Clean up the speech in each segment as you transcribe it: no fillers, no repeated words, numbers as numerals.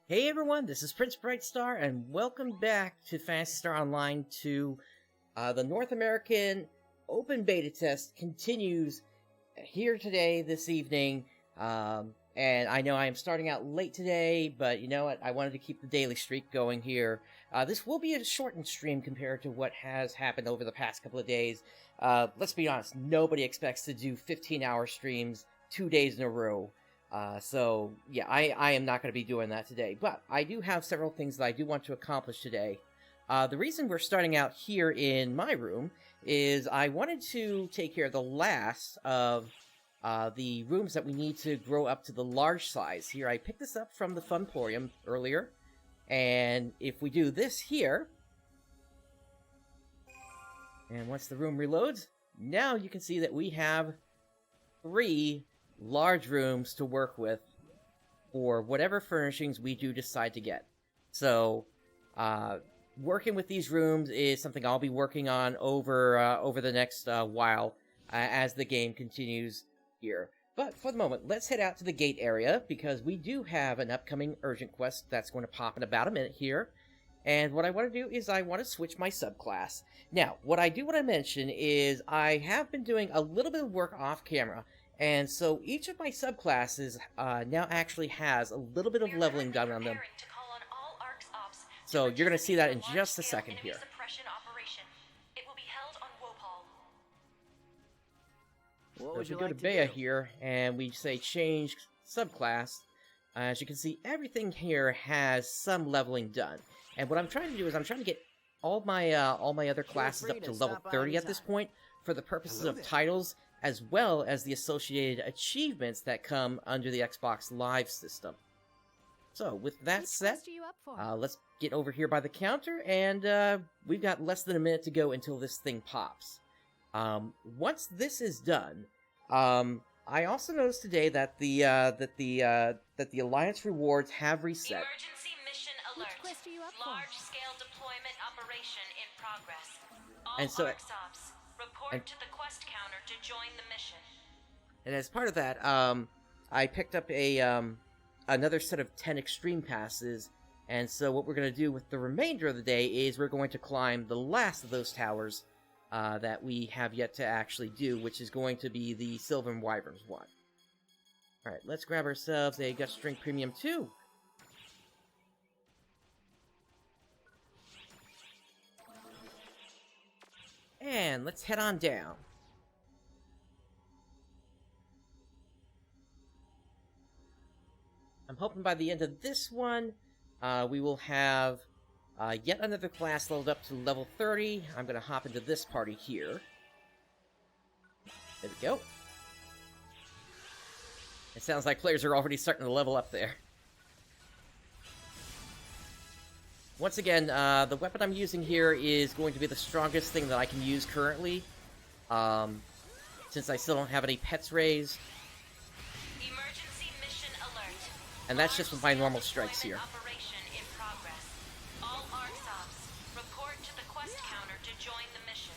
Hey everyone, this is PrinceBrightstar, and welcome back to Phantasy Star Online to the North American Open Beta Test continues here today, this evening. And I know I am starting out late today, but you know what? I wanted to keep the daily streak going here. This will be a shortened stream compared to what has happened over the past couple of days. Let's be honest, nobody expects to do 15-hour streams 2 days in a row. So, yeah, I am not going to be doing that today, but I do have several things that I do want to accomplish today. The reason we're starting out here in my room is I wanted to take care of the last of the rooms that we need to grow up to the large size. Here, I picked this up from the Funporium earlier, and if we do this here, and once the room reloads, now you can see that we have 3 large rooms to work with for whatever furnishings we do decide to get. So, working with these rooms is something I'll be working on over the next while as the game continues here. But for the moment, let's head out to the gate area, because we do have an upcoming urgent quest that's going to pop in about a minute here. And what I want to do is I want to switch my subclass. Now, what I do want to mention is I have been doing a little bit of work off camera, and so each of my subclasses now actually has a little bit of leveling done on them. So you're going to see that in just a second here. It will be held on Wopal. So if we go to Bea here, and we say change subclass, as you can see, everything here has some leveling done. And what I'm trying to do is I'm trying to get all my other classes up to level 30 at this point, for the purposes of titles, as well as the associated achievements that come under the Xbox Live system. So, with that said, let's get over here by the counter, and we've got less than a minute to go until this thing pops. Once this is done, I also noticed today that the Alliance rewards have reset. Emergency mission alert. Which quest are you up for? Large-scale deployment operation in progress. All And so- ARCSOPs, report to the quest counter to join the mission. And as part of that, I picked up another set of 10 extreme passes, and so what we're going to do with the remainder of the day is we're going to climb the last of those towers that we have yet to actually do, which is going to be the Sylvan Wyverns one. Alright, let's grab ourselves a Gust Drink Premium 2. And let's head on down. I'm hoping by the end of this one, we will have yet another class leveled up to level 30. I'm going to hop into this party here. There we go. It sounds like players are already starting to level up there. Once again, the weapon I'm using here is going to be the strongest thing that I can use currently, since I still don't have any pets raised. Emergency mission alert. And that's just with my normal strikes here. Operation in progress. All ARCSOPs, report to the quest counter to join the mission.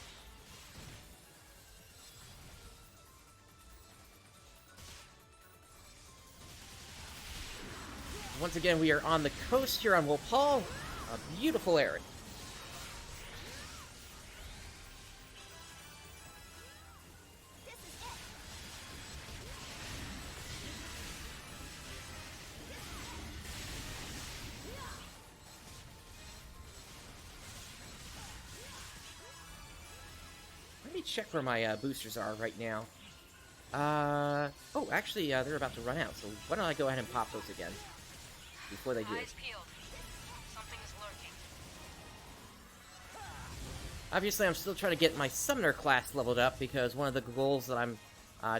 Once again, we are on the coast here on Wopal, a beautiful area. Let me check where my boosters are right now. Oh, actually, they're about to run out, so why don't I go ahead and pop those again before they do. Eyes peeled. Something is lurking. Obviously, I'm still trying to get my Summoner class leveled up, because one of the goals that I'm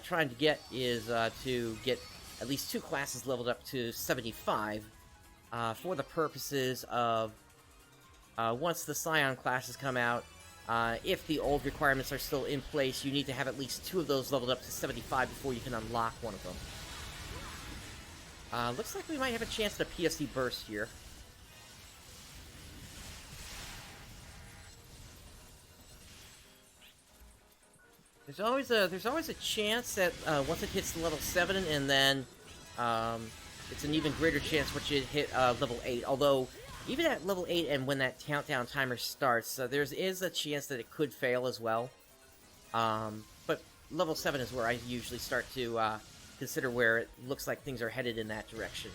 trying to get is to get at least 2 classes leveled up to 75 for the purposes of once the Scion classes come out. If the old requirements are still in place, you need to have at least 2 of those leveled up to 75 before you can unlock one of them. Looks like we might have a chance at a PSC burst here. There's always a chance that once it hits level 7 and then it's an even greater chance once you hit level 8. Although, even at level 8 and when that countdown timer starts, there is a chance that it could fail as well. But level 7 is where I usually start to consider where it looks like things are headed in that direction.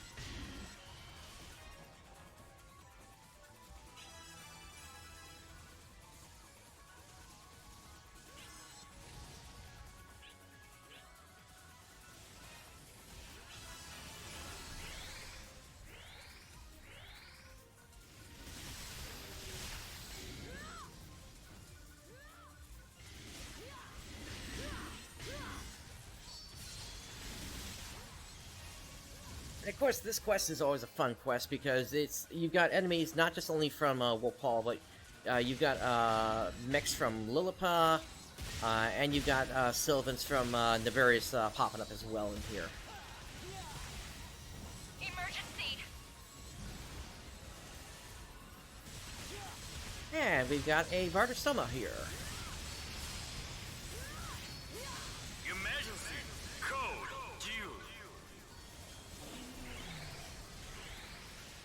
And of course, this quest is always a fun quest because you've got enemies not just only from Wopal, but you've got mechs from Lilliput, and you've got Sylvans from Navarius popping up as well in here. Emergency! And we've got a Vargasoma here. Emergency! Code due!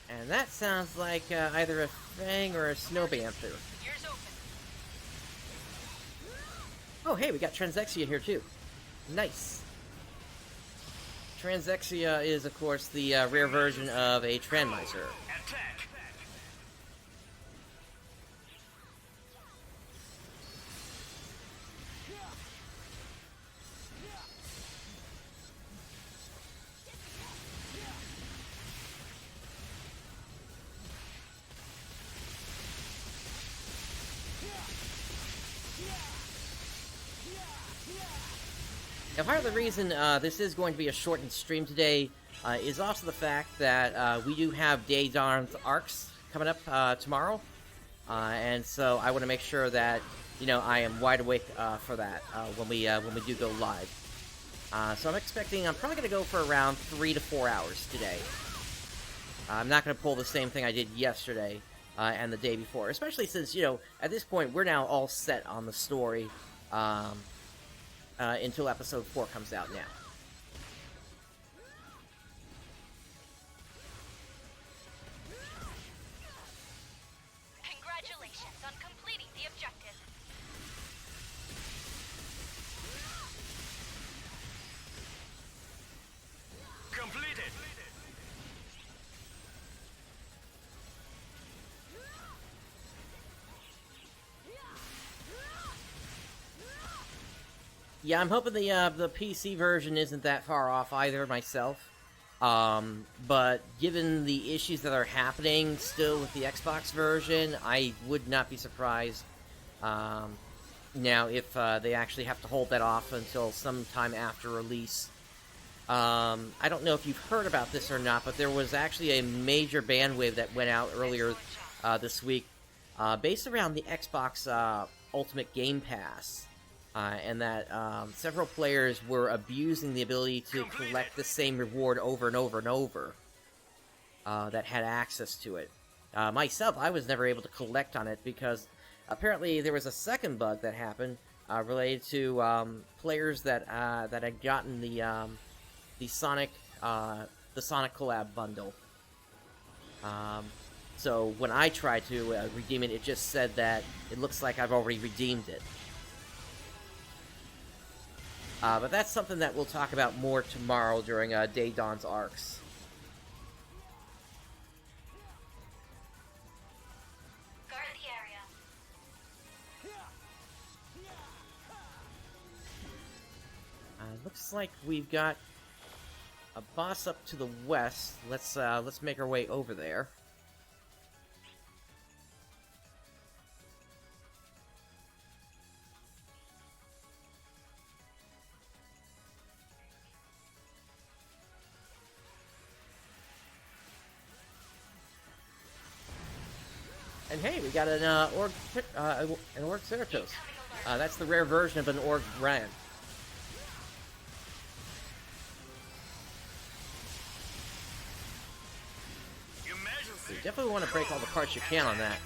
And that sounds like either a Fang or a Snow Banther. Ears open. Oh, hey, we got Transexia here too. Nice. Transexia is, of course, the rare version of a Tranmiser. Attack! Now, part of the reason this is going to be a shortened stream today is also the fact that we do have Day Dawn's arcs coming up tomorrow, and so I want to make sure that I am wide awake for that when we do go live. So I'm probably going to go for around 3 to 4 hours today. I'm not going to pull the same thing I did yesterday and the day before, especially since at this point we're now all set on the story. Until episode 4 comes out now. Congratulations on completing the objective. Completed! Yeah, I'm hoping the PC version isn't that far off either myself. But given the issues that are happening still with the Xbox version, I would not be surprised now if they actually have to hold that off until sometime after release. I don't know if you've heard about this or not, but there was actually a major bandwidth that went out earlier this week based around the Xbox Ultimate Game Pass. And that several players were abusing the ability to collect the same reward over and over and over that had access to it. Myself, I was never able to collect on it because apparently there was a second bug that happened related to players that had gotten the Sonic collab bundle. So when I tried to redeem it, it just said that it looks like I've already redeemed it. But that's something that we'll talk about more tomorrow during Day Dawn's arcs. Guard the area. Looks like we've got a boss up to the west. Let's make our way over there. And hey, we got an Org Ceratos. That's the rare version of an Org Brand. You definitely want to break all the parts you can on that.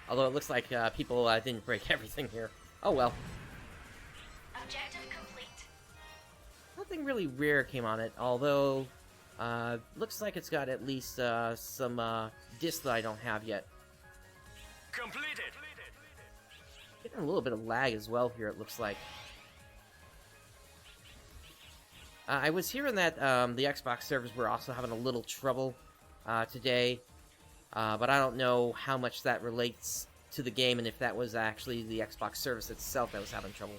Although it looks like people didn't break everything here. Oh well. Objective complete. Nothing really rare came on it, although Looks like it's got at least some discs that I don't have yet. Completed. Getting a little bit of lag as well here, it looks like. I was hearing that the Xbox servers were also having a little trouble today, but I don't know how much that relates to the game and if that was actually the Xbox service itself that was having trouble.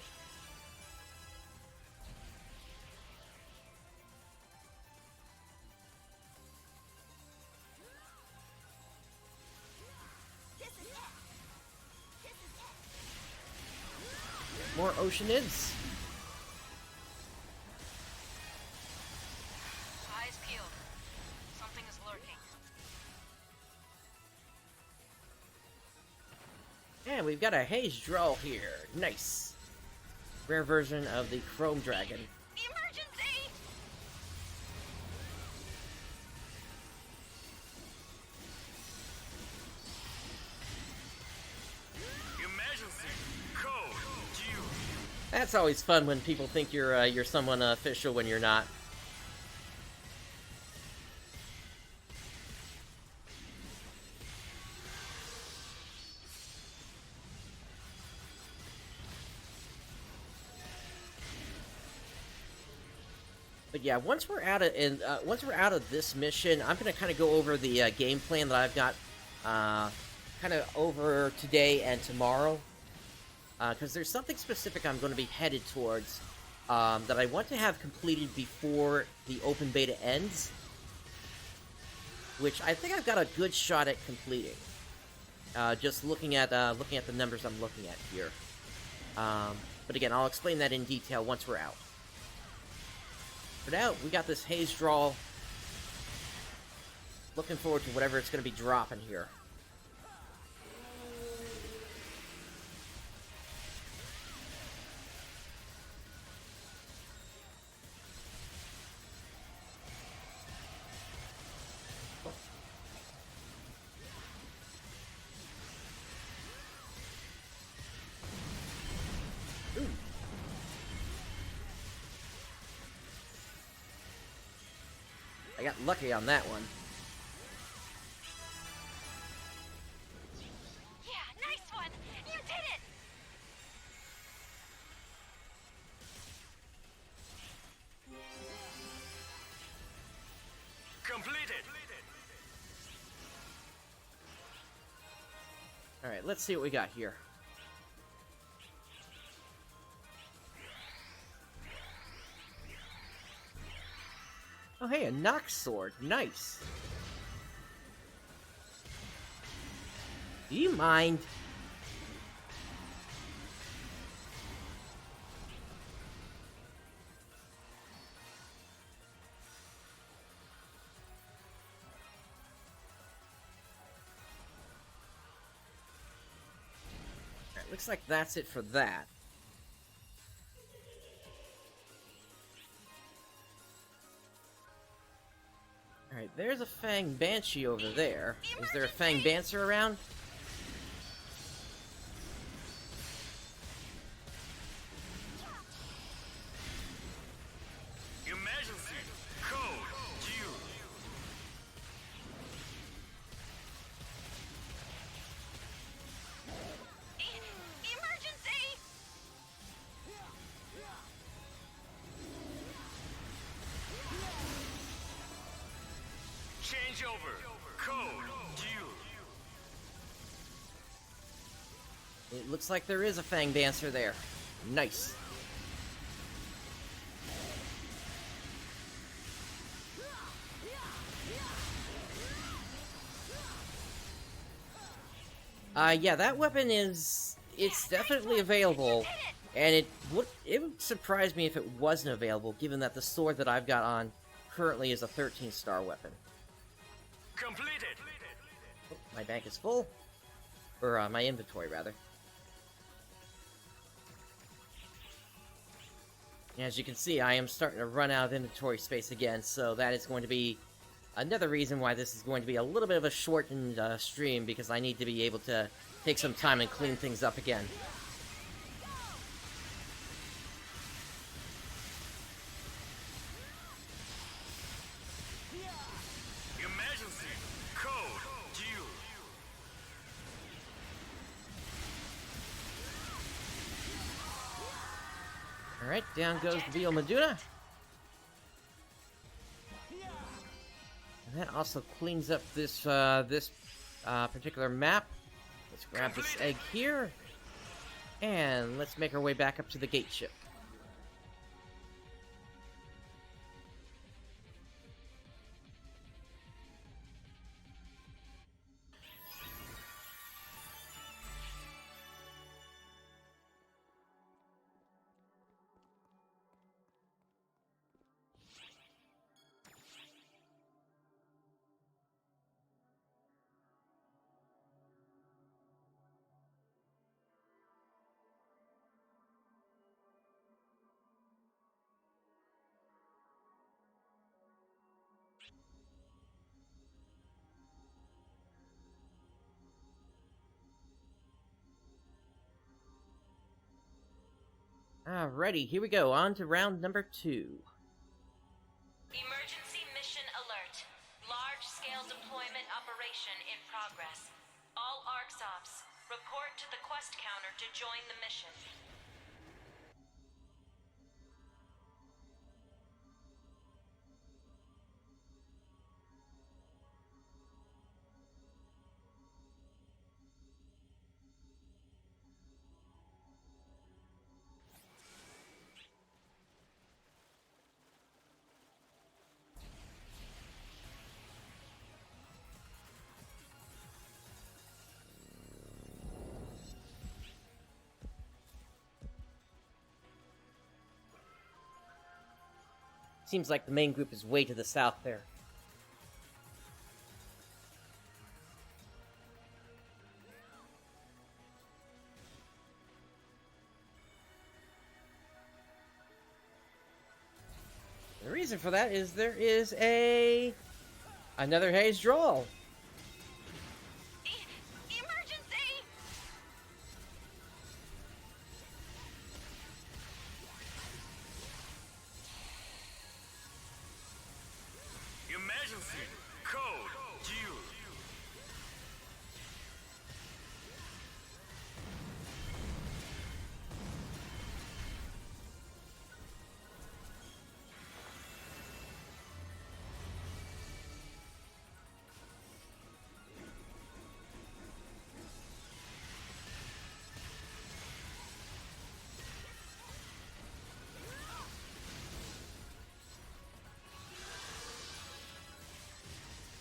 More Oceanids. Eyes peeled. Something is lurking. And we've got a Haze Draw here. Nice. Rare version of the Chrome Dragon. Emergency! Emergency. Code due. That's always fun when people think you're someone official when you're not. But yeah, once we're out of this mission, I'm gonna kind of go over the game plan that I've got kind of over today and tomorrow, because there's something specific I'm going to be headed towards that I want to have completed before the open beta ends, which I think I've got a good shot at completing. Just looking at the numbers I'm looking at here. But again, I'll explain that in detail once we're out. For now, we got this Haze Draw. Looking forward to whatever it's going to be dropping here. Ooh. I got lucky on that one. Yeah, nice one! You did it! Completed. Alright, let's see what we got here. Oh hey, a Nox Sword. Nice. Do you mind? Alright, looks like that's it for that. Alright, there's a Fang Banshee over there. Is there a Fang Dancer around? Emergency. Code due. Emergency! Change over. Code due. It looks like there is a Fang Dancer there. Nice. Yeah, that weapon it's definitely available, and it would surprise me if it wasn't available, given that the sword that I've got on currently is a 13-star weapon. Completed. Oh, my bank is full. Or, my inventory, rather. And as you can see, I am starting to run out of inventory space again, so that is going to be another reason why this is going to be a little bit of a shortened stream, because I need to be able to take some time and clean things up again. Alright, down goes the Vio Meduna. And that also cleans up this particular map. Let's grab this egg here. And let's make our way back up to the gate ship. Alrighty, here we go. On to round number 2. Emergency mission alert. Large-scale deployment operation in progress. All ARCS ops, report to the quest counter to join the mission. Seems like the main group is way to the south there. The reason for that is there is another haze drawl. Emergency! Emergency code due.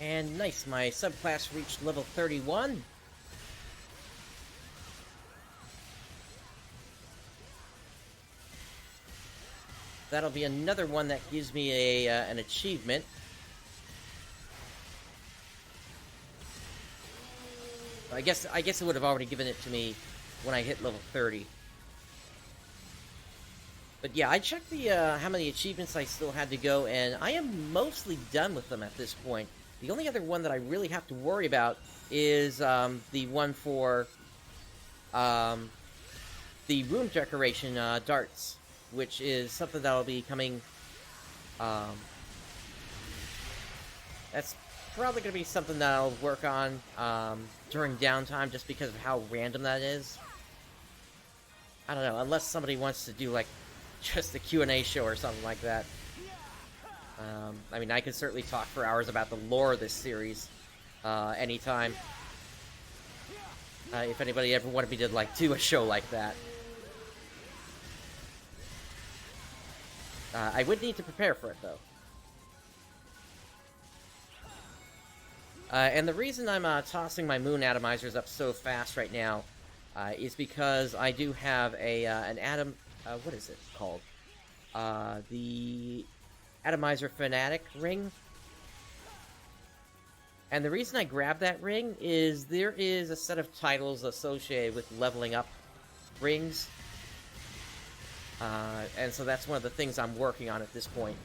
And nice, my subclass reached level 31. That'll be another one that gives me an achievement. I guess it would have already given it to me when I hit level 30. But yeah, I checked the how many achievements I still had to go, and I am mostly done with them at this point. The only other one that I really have to worry about is the one for the room decoration darts, which is something that'll be coming. That's probably going to be something that I'll work on during downtime, just because of how random that is. I don't know, unless somebody wants to do like just a Q&A show or something like that. I mean, I could certainly talk for hours about the lore of this series anytime. If anybody ever wanted me to like do a show like that. I would need to prepare for it, though. And the reason I'm tossing my moon atomizers up so fast right now is because I do have an atom... what is it called? The Atomizer Fanatic ring. And the reason I grabbed that ring is there is a set of titles associated with leveling up rings. And so that's one of the things I'm working on at this point.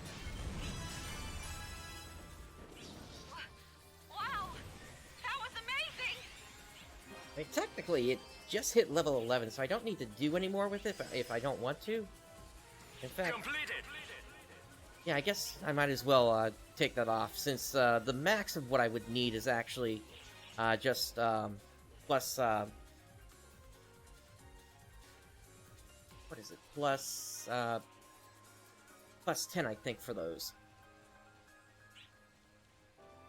Wow! That was amazing! I mean, technically, it just hit level 11, so I don't need to do any more with it if I don't want to. In fact... Completed. Yeah, I guess I might as well take that off, since the max of what I would need is actually just plus... what is it? Plus plus 10, I think, for those.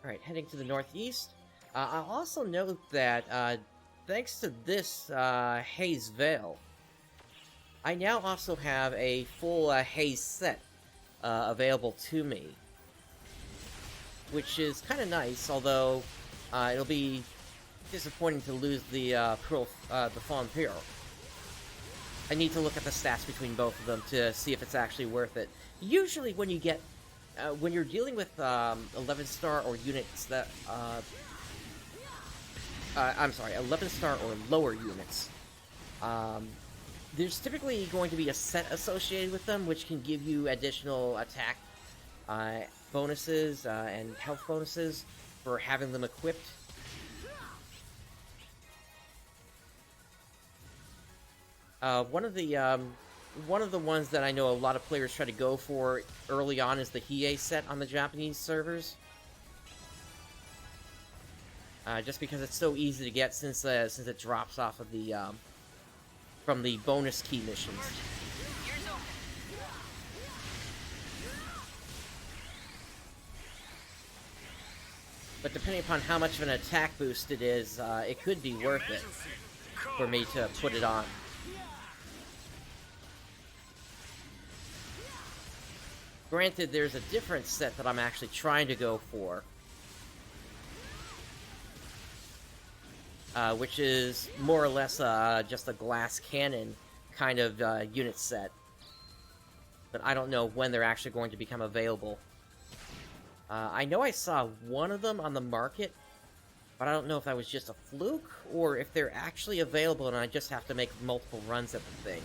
Alright, heading to the northeast. I'll also note that, thanks to this Haze Veil, I now also have a full Haze set available to me. Which is kind of nice, although it'll be disappointing to lose the the Fallen Pearl. I need to look at the stats between both of them to see if it's actually worth it. Usually when you get, when you're dealing with 11-star or units that, I'm sorry, 11-star or lower units, there's typically going to be a set associated with them, which can give you additional attack bonuses and health bonuses for having them equipped. One of the ones that I know a lot of players try to go for early on is the Hiei set on the Japanese servers. Just because it's so easy to get since it drops off of the from the bonus key missions. But depending upon how much of an attack boost it is, it could be worth it for me to put it on. Granted, there's a different set that I'm actually trying to go for, which is more or less just a glass cannon kind of unit set. But I don't know when they're actually going to become available. I know I saw one of them on the market, but I don't know if that was just a fluke, or if they're actually available and I just have to make multiple runs at the thing.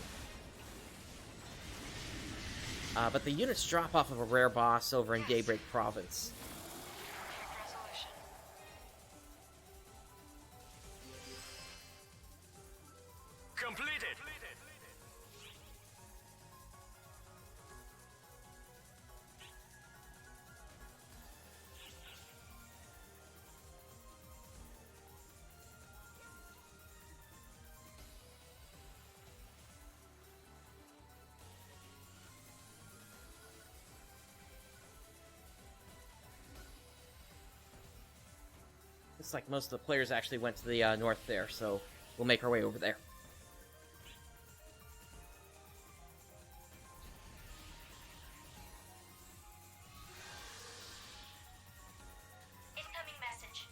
But the units drop off of a rare boss over in Daybreak Province. Completed. Looks like most of the players actually went to the north there, so we'll make our way over there. Incoming message.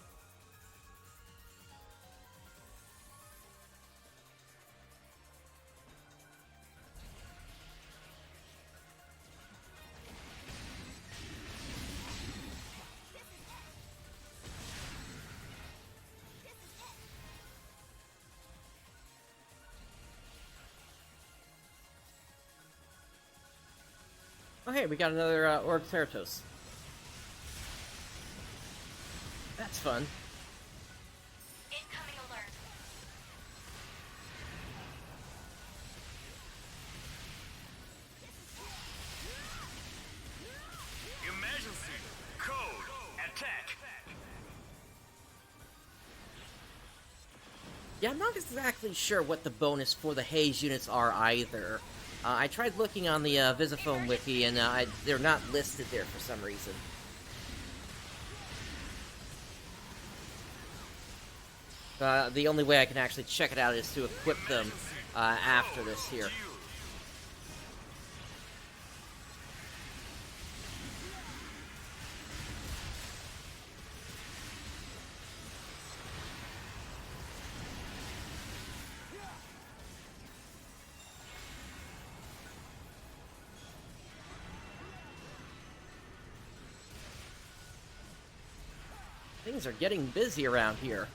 Oh hey, we got another Org Theratos. That's fun. Incoming alert. Emergency. Code. Attack. Yeah, I'm not exactly sure what the bonus for the Haze units are either. I tried looking on the Visiphone wiki, and they're not listed there for some reason. The only way I can actually check it out is to equip them after this here. Things are getting busy around here.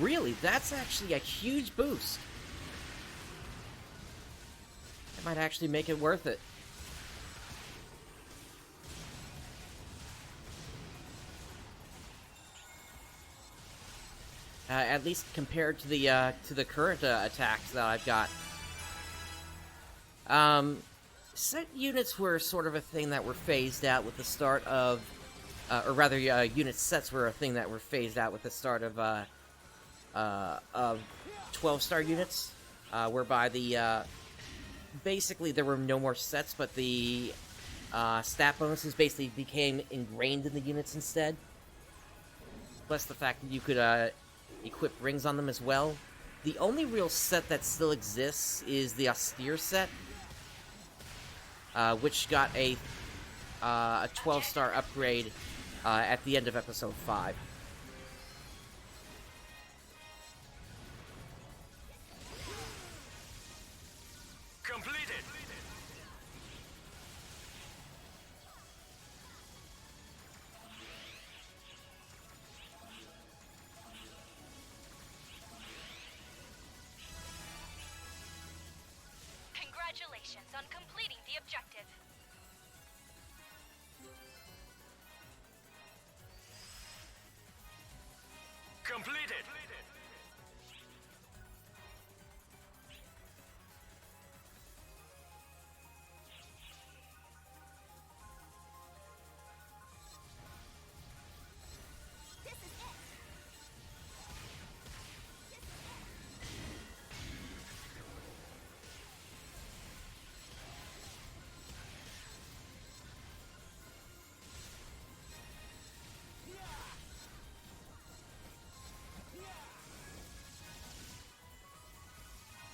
Really, that's actually a huge boost. It might actually make it worth it. at least compared to the current attacks that I've got. Set units were sort of a thing that were phased out with the start of, or rather, unit sets were a thing that were phased out with the start of 12-star units, whereby basically there were no more sets, but the stat bonuses basically became ingrained in the units instead. Plus the fact that you could equip rings on them as well. The only real set that still exists is the Austere set, which got a 12-star upgrade at the end of episode 5. Completed. Congratulations on completing the objective. Completed.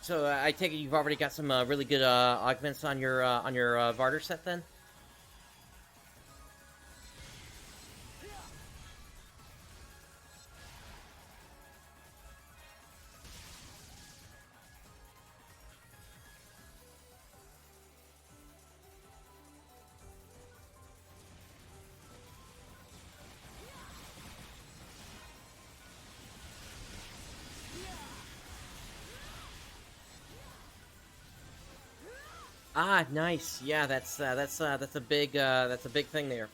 So I take it you've already got some really good augments on your Varder set then? Ah, nice. Yeah, that's a big thing there.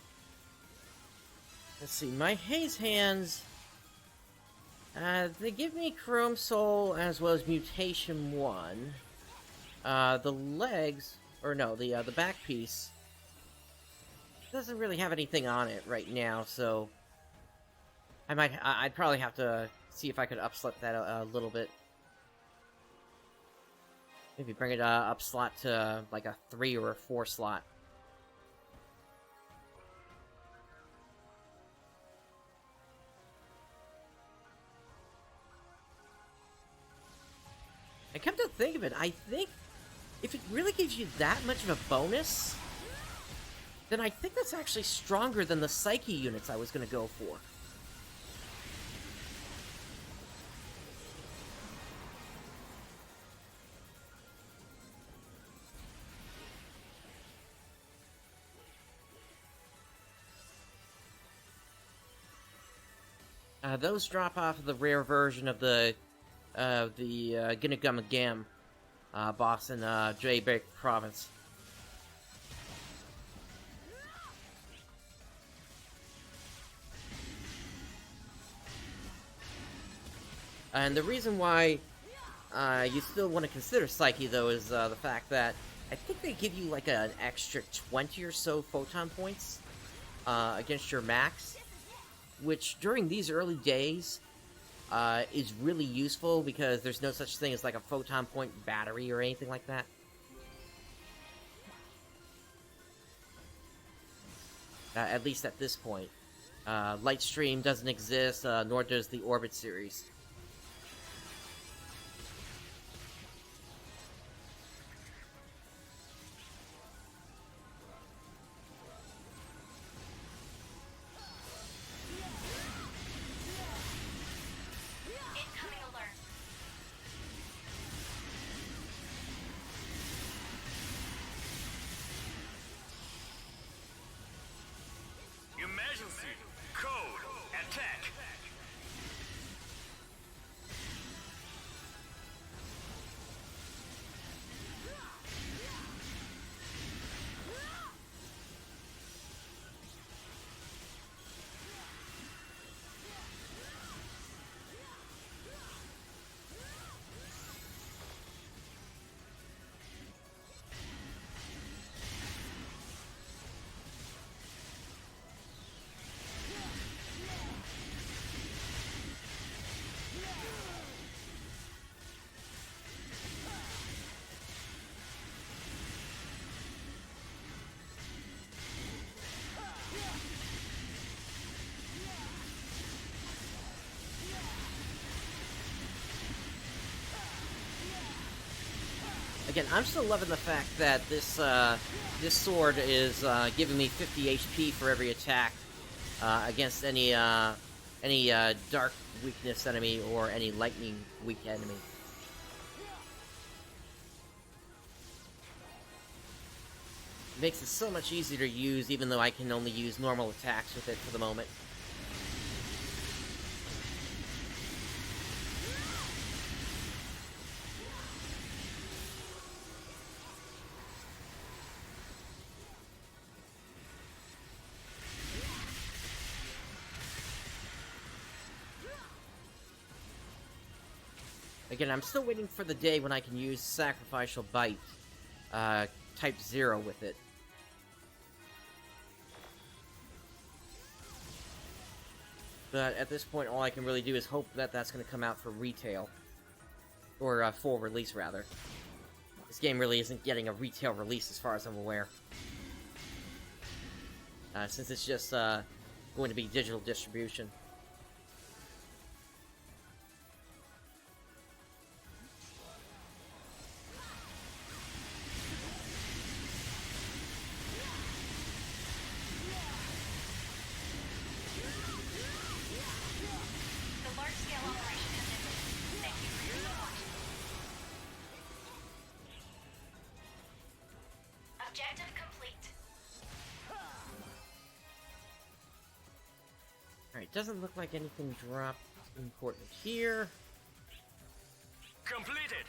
Let's see. My Haze Hands, they give me Chrome Soul as well as Mutation 1. The legs, or no, the back piece doesn't really have anything on it right now, so I'd probably have to see if I could upslot that a little bit. Maybe bring it up slot to like a 3 or a 4 slot. And come to think of it, I think if it really gives you that much of a bonus, then I think that's actually stronger than the Psyche units I was going to go for. Those drop off of the rare version of the Ginnegum Gam boss in Jaybreak Province. And the reason why you still want to consider Psyche, though, is the fact that I think they give you like an extra 20 or so photon points against your max, which during these early days is really useful because there's no such thing as like a photon point battery or anything like that. At least at this point. Lightstream doesn't exist, nor does the Orbit series. Incoming alert. Emergency. Code. Attack. Again, I'm still loving the fact that this this sword is giving me 50 HP for every attack against any dark weakness enemy or any lightning weak enemy. It makes it so much easier to use, even though I can only use normal attacks with it for the moment. Again, I'm still waiting for the day when I can use Sacrificial Bite, Type 0 with it. But at this point, all I can really do is hope that that's going to come out for retail. Or full release, rather. This game really isn't getting a retail release as far as I'm aware. Since it's just going to be digital distribution. Objective complete. Alright, doesn't look like anything dropped important here. Completed.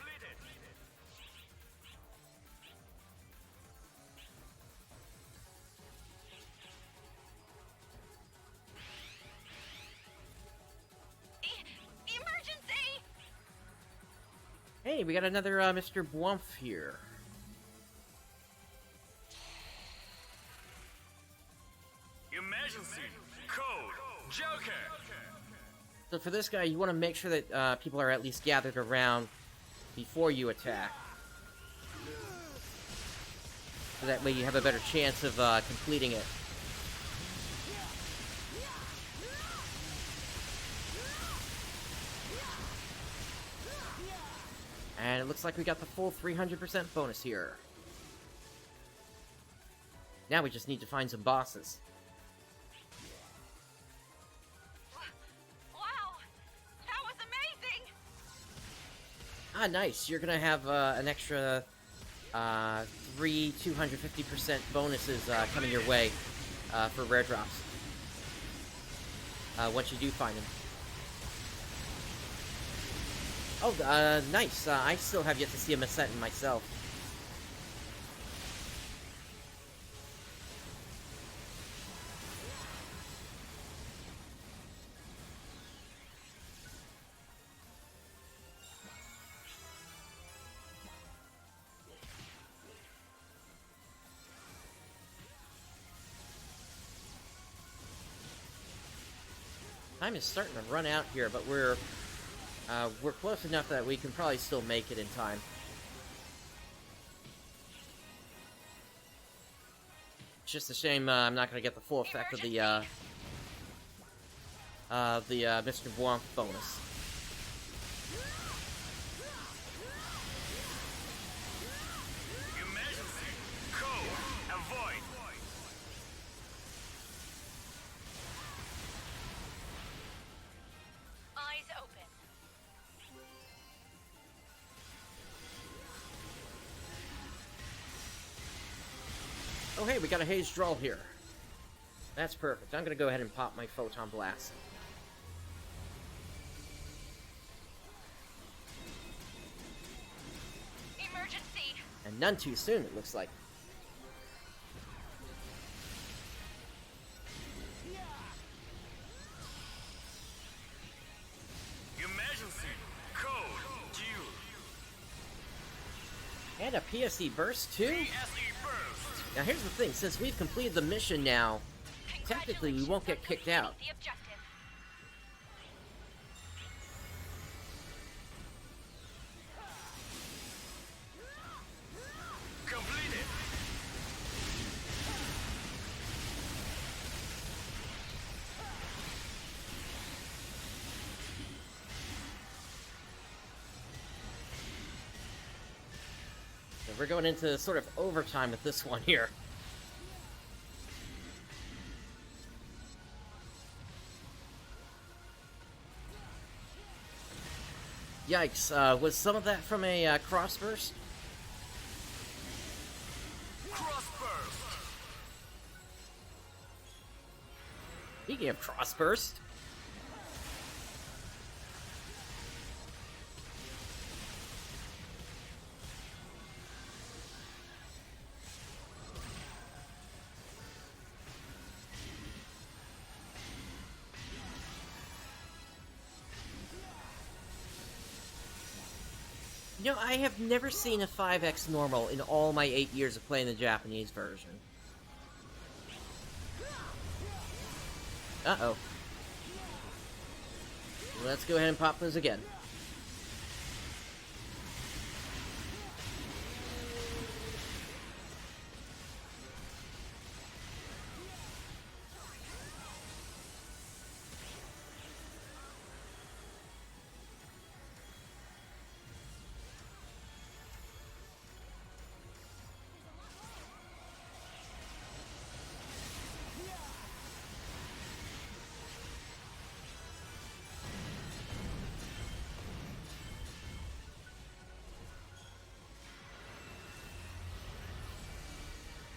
Emergency! Hey, we got another Mr. Blumph here. Emergency. Code. Joker. So for this guy, you want to make sure that people are at least gathered around before you attack. So that way you have a better chance of completing it. And it looks like we got the full 300% bonus here. Now we just need to find some bosses. Wow! That was amazing! Ah, nice. You're gonna have an extra 250% bonuses coming your way for rare drops. Once you do find them. Oh, nice. I still have yet to see a Messetin myself. Time is starting to run out here, but we're close enough that we can probably still make it in time. It's just a shame I'm not going to get the full effect of the Mr. Blanc bonus. Emergency. Code. Avoid. Eyes open. Oh hey, we got a Haze Drawl here. That's perfect. I'm going to go ahead and pop my Photon Blast. Emergency! And none too soon, it looks like. Emergency. Code. Due. And a PSE Burst, too? PSE burst. Now here's the thing, since we've completed the mission now, technically we won't get kicked out. The objective. Completed. we're going into sort of overtime with this one here. Yikes, was some of that from a crossburst? Crossburst. Speaking of crossburst... You know, I have never seen a 5x normal in all my 8 years of playing the Japanese version. Uh-oh. Let's go ahead and pop those again.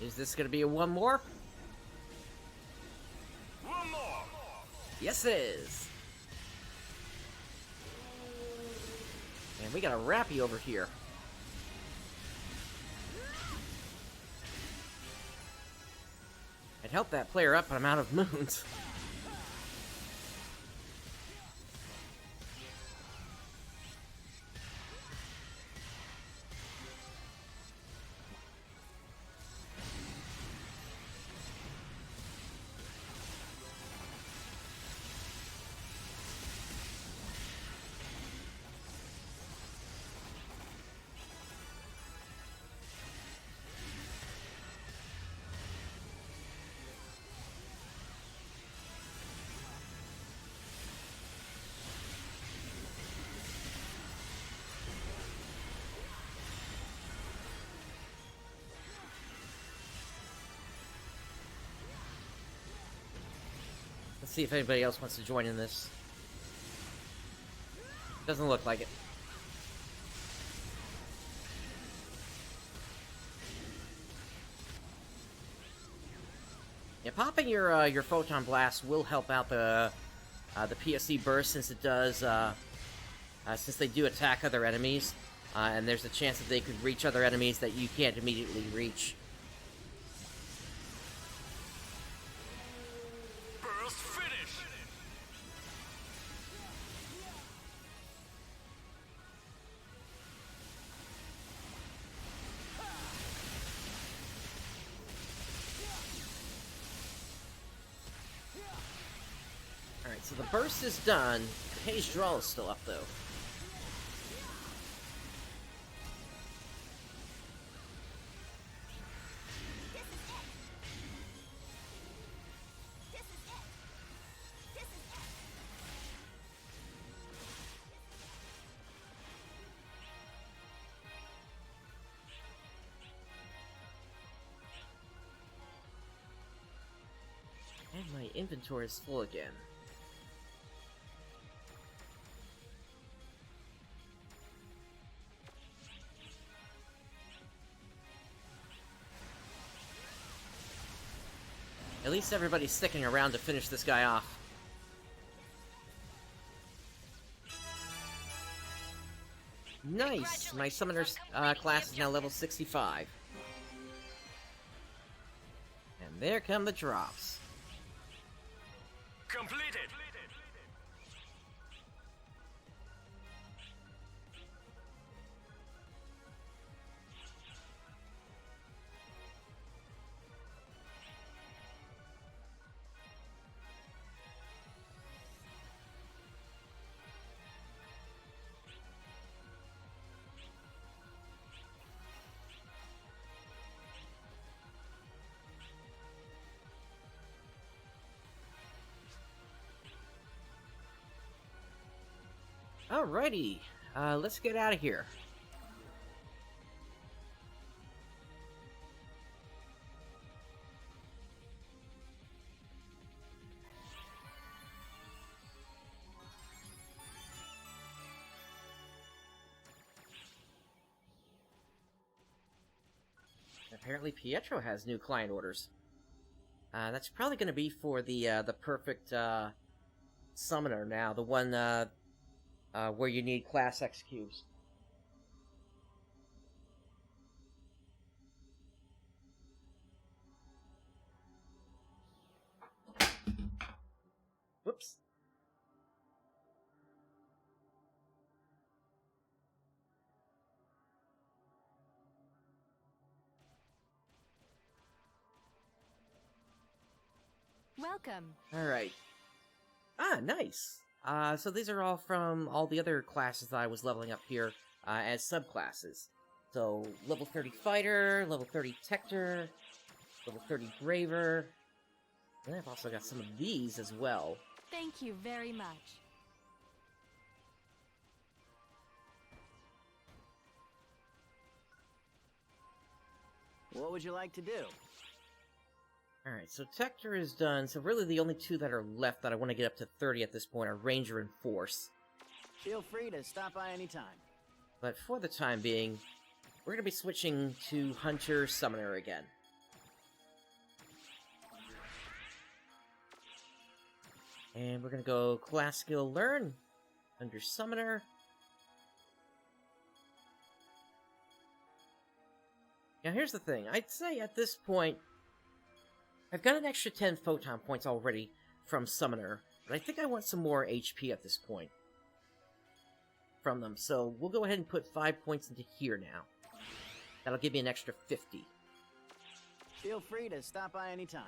Is this gonna be a one more? One more. Yes, it is. And we got a Rappy over here. I'd help that player up, but I'm out of moons. Let's see if anybody else wants to join in this. Doesn't look like it. Yeah, popping your photon blast will help out the PSC burst, since it does since they do attack other enemies, and there's a chance that they could reach other enemies that you can't immediately reach. Burst finish. Alright, so the burst is done. Page draw is still up, though. And my inventory is full again. At least everybody's sticking around to finish this guy off. Nice! My summoner's class is now level 65. And there come the drops. Completed. Alrighty, let's get out of here. apparently Pietro has new client orders. That's probably going to be for the perfect summoner now, the one where you need Class X cubes. Whoops. Welcome. Alright. Nice. So these are all from all the other classes that I was leveling up here as subclasses. So, level 30 Fighter, level 30 Tector, level 30 Braver, and I've also got some of these as well. Thank you very much. What would you like to do? Alright, so Tector is done, so really the only two that are left that I want to get up to 30 at this point are Ranger and Force. Feel free to stop by anytime. But for the time being, we're going to be switching to Hunter Summoner again. And we're going to go Class Skill Learn under Summoner. Now here's the thing, I'd say at this point, I've got an extra 10 Photon points already from Summoner, but I think I want some more HP at this point from them, so we'll go ahead and put 5 points into here now. That'll give me an extra 50. Feel free to stop by anytime.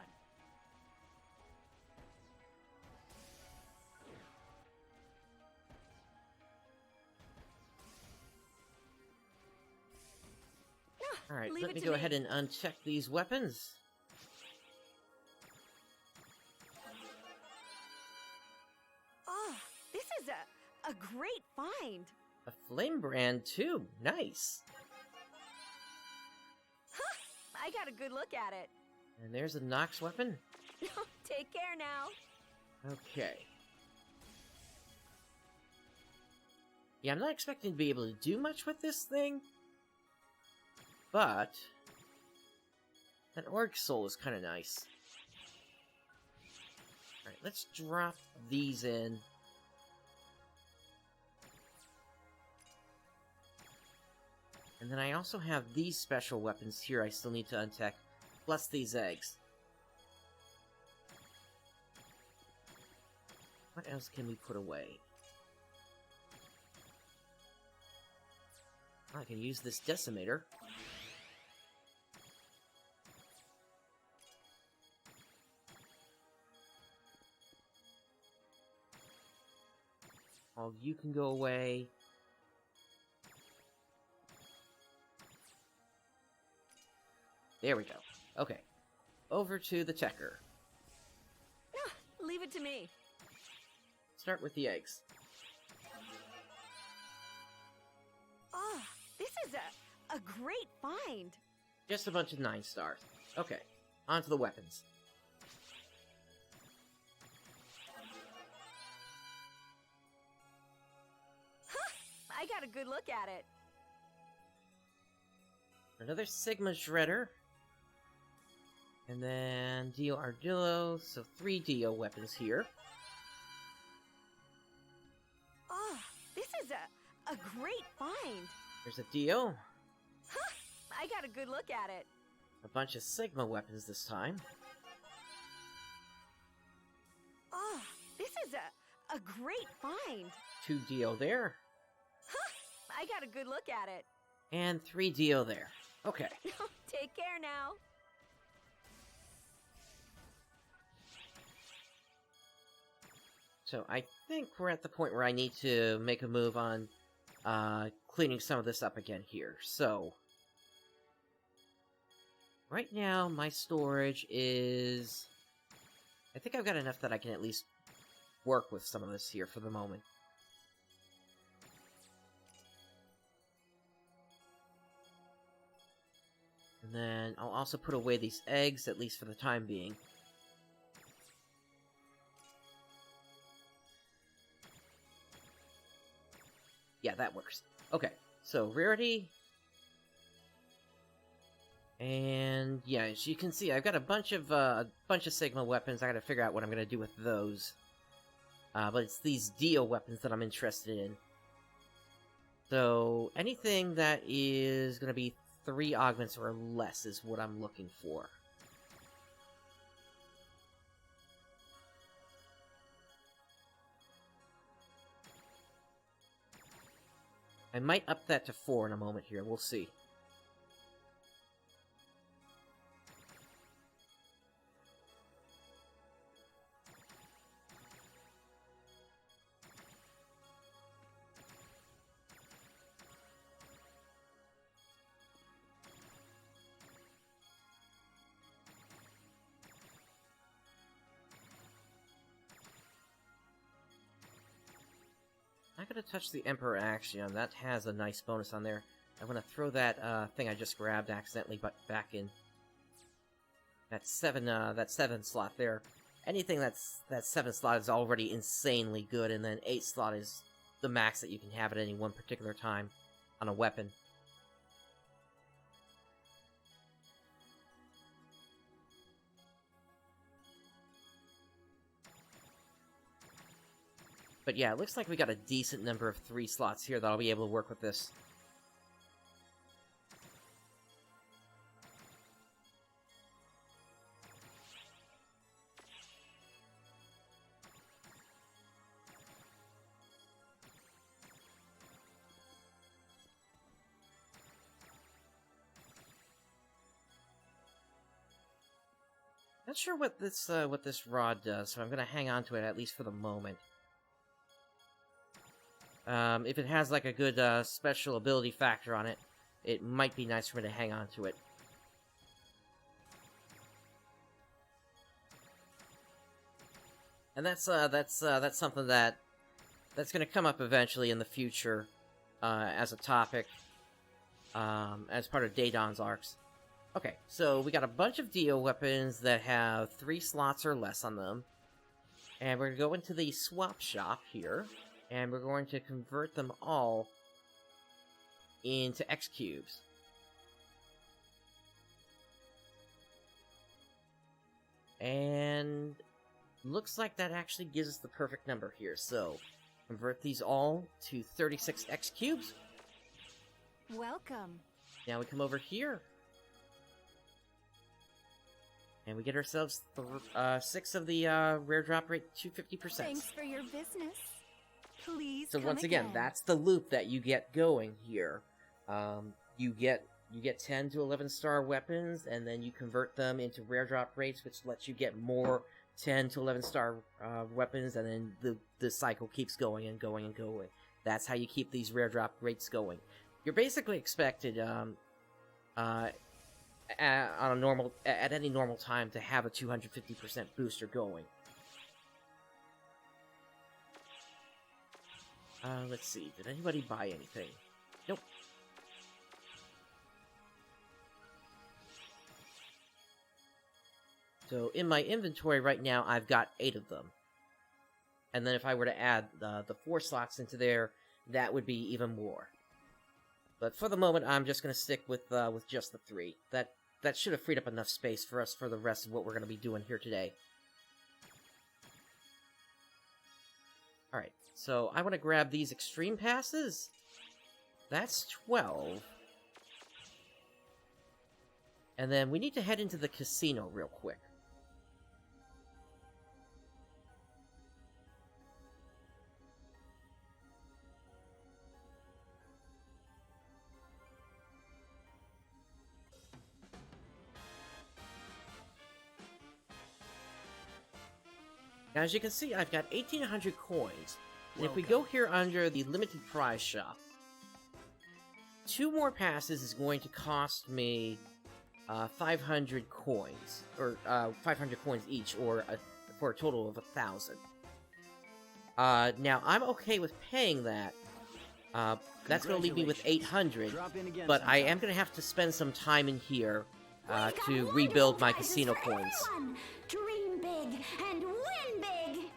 Alright, Leave let it me to go me. ahead and uncheck these weapons. Oh, this is a great find. A flame brand, too. Nice. I got a good look at it. And there's a Nox weapon. Take care now. Okay. Yeah, I'm not expecting to be able to do much with this thing. But that Orc Soul is kind of nice. Alright, let's drop these in. And then I also have these special weapons here I still need to untech, plus these eggs. What else can we put away? I can use this Decimator. All you can go away. There we go. Okay. Over to the Checker. Leave it to me. Start with the eggs. Oh, this is a great find. Just a bunch of 9 stars. Okay. On to the weapons. I got a good look at it. Another Sigma Shredder. And then Dio Ardillo, so 3 Dio weapons here. Oh, this is a great find. There's a Dio. I got a good look at it. A bunch of Sigma weapons this time. Oh, this is a great find. 2 Dio there. I got a good look at it. And 3 Dio there. Okay. Take care now. So I think we're at the point where I need to make a move on cleaning some of this up again here. So right now my storage is... I think I've got enough that I can at least work with some of this here for the moment. And then I'll also put away these eggs, at least for the time being. Yeah, that works. Okay, so rarity. And yeah, as you can see, I've got a bunch of Sigma weapons. I gotta figure out what I'm gonna do with those. But it's these Dio weapons that I'm interested in. So anything that is gonna be 3 augments or less is what I'm looking for. I might up that to 4 in a moment here, we'll see. I'm not gonna touch the Emperor Axion. That has a nice bonus on there. I'm gonna throw that thing I just grabbed accidentally back in. That 7 slot there. Anything that 7 slot is already insanely good, and then 8 slot is the max that you can have at any one particular time on a weapon. But yeah, it looks like we got a decent number of 3 slots here that I'll be able to work with this. Not sure what this rod does, so I'm gonna hang on to it at least for the moment. If it has like a good special ability factor on it, it might be nice for me to hang on to it. And that's something that's gonna come up eventually in the future as a topic, as part of Daedon's arcs. Okay, so we got a bunch of Dio weapons that have 3 slots or less on them, and we're gonna go into the swap shop here. And we're going to convert them all into X cubes. And looks like that actually gives us the perfect number here. So convert these all to 36 X cubes. Welcome. Now we come over here. And we get ourselves 6 of the rare drop rate 250%. Thanks for your business. Please. So come once again, that's the loop that you get going here. You get 10 to 11 star weapons, and then you convert them into rare drop rates, which lets you get more 10 to 11 star weapons, and then the cycle keeps going and going and going. That's how you keep these rare drop rates going. You're basically expected at any normal time to have a 250% booster going. Let's see. Did anybody buy anything? Nope. So in my inventory right now, I've got 8 of them. And then if I were to add the 4 slots into there, that would be even more. But for the moment, I'm just going to stick with just the 3. That should have freed up enough space for us for the rest of what we're going to be doing here today. Alright, so I want to grab these extreme passes. That's 12. And then we need to head into the casino real quick. Now, as you can see, I've got 1,800 coins. And if we go here under the limited prize shop, 2 more passes is going to cost me 500 coins, or 500 coins each, or for a total of 1,000. Now, I'm okay with paying that. That's going to leave me with 800, but I am going to have to spend some time in here to rebuild my casino coins. Dream big and win big.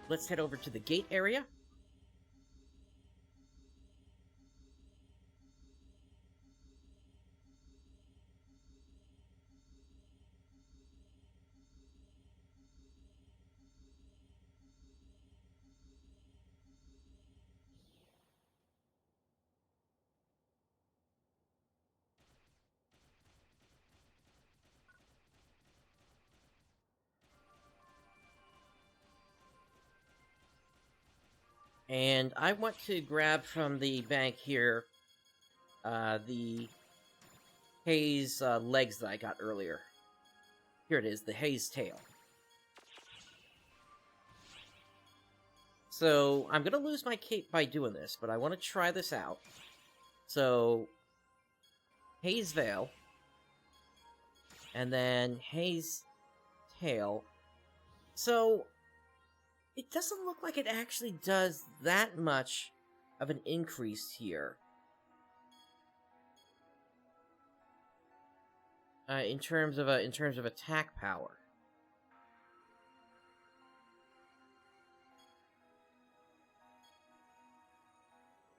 Let's head over to the gate area. And I want to grab from the bank here the Haze legs that I got earlier. Here it is, the Haze tail. So, I'm gonna lose my cape by doing this, but I want to try this out. So, Haze Veil, and then Haze Tail. So, it doesn't look like it actually does that much of an increase here. In terms of attack power.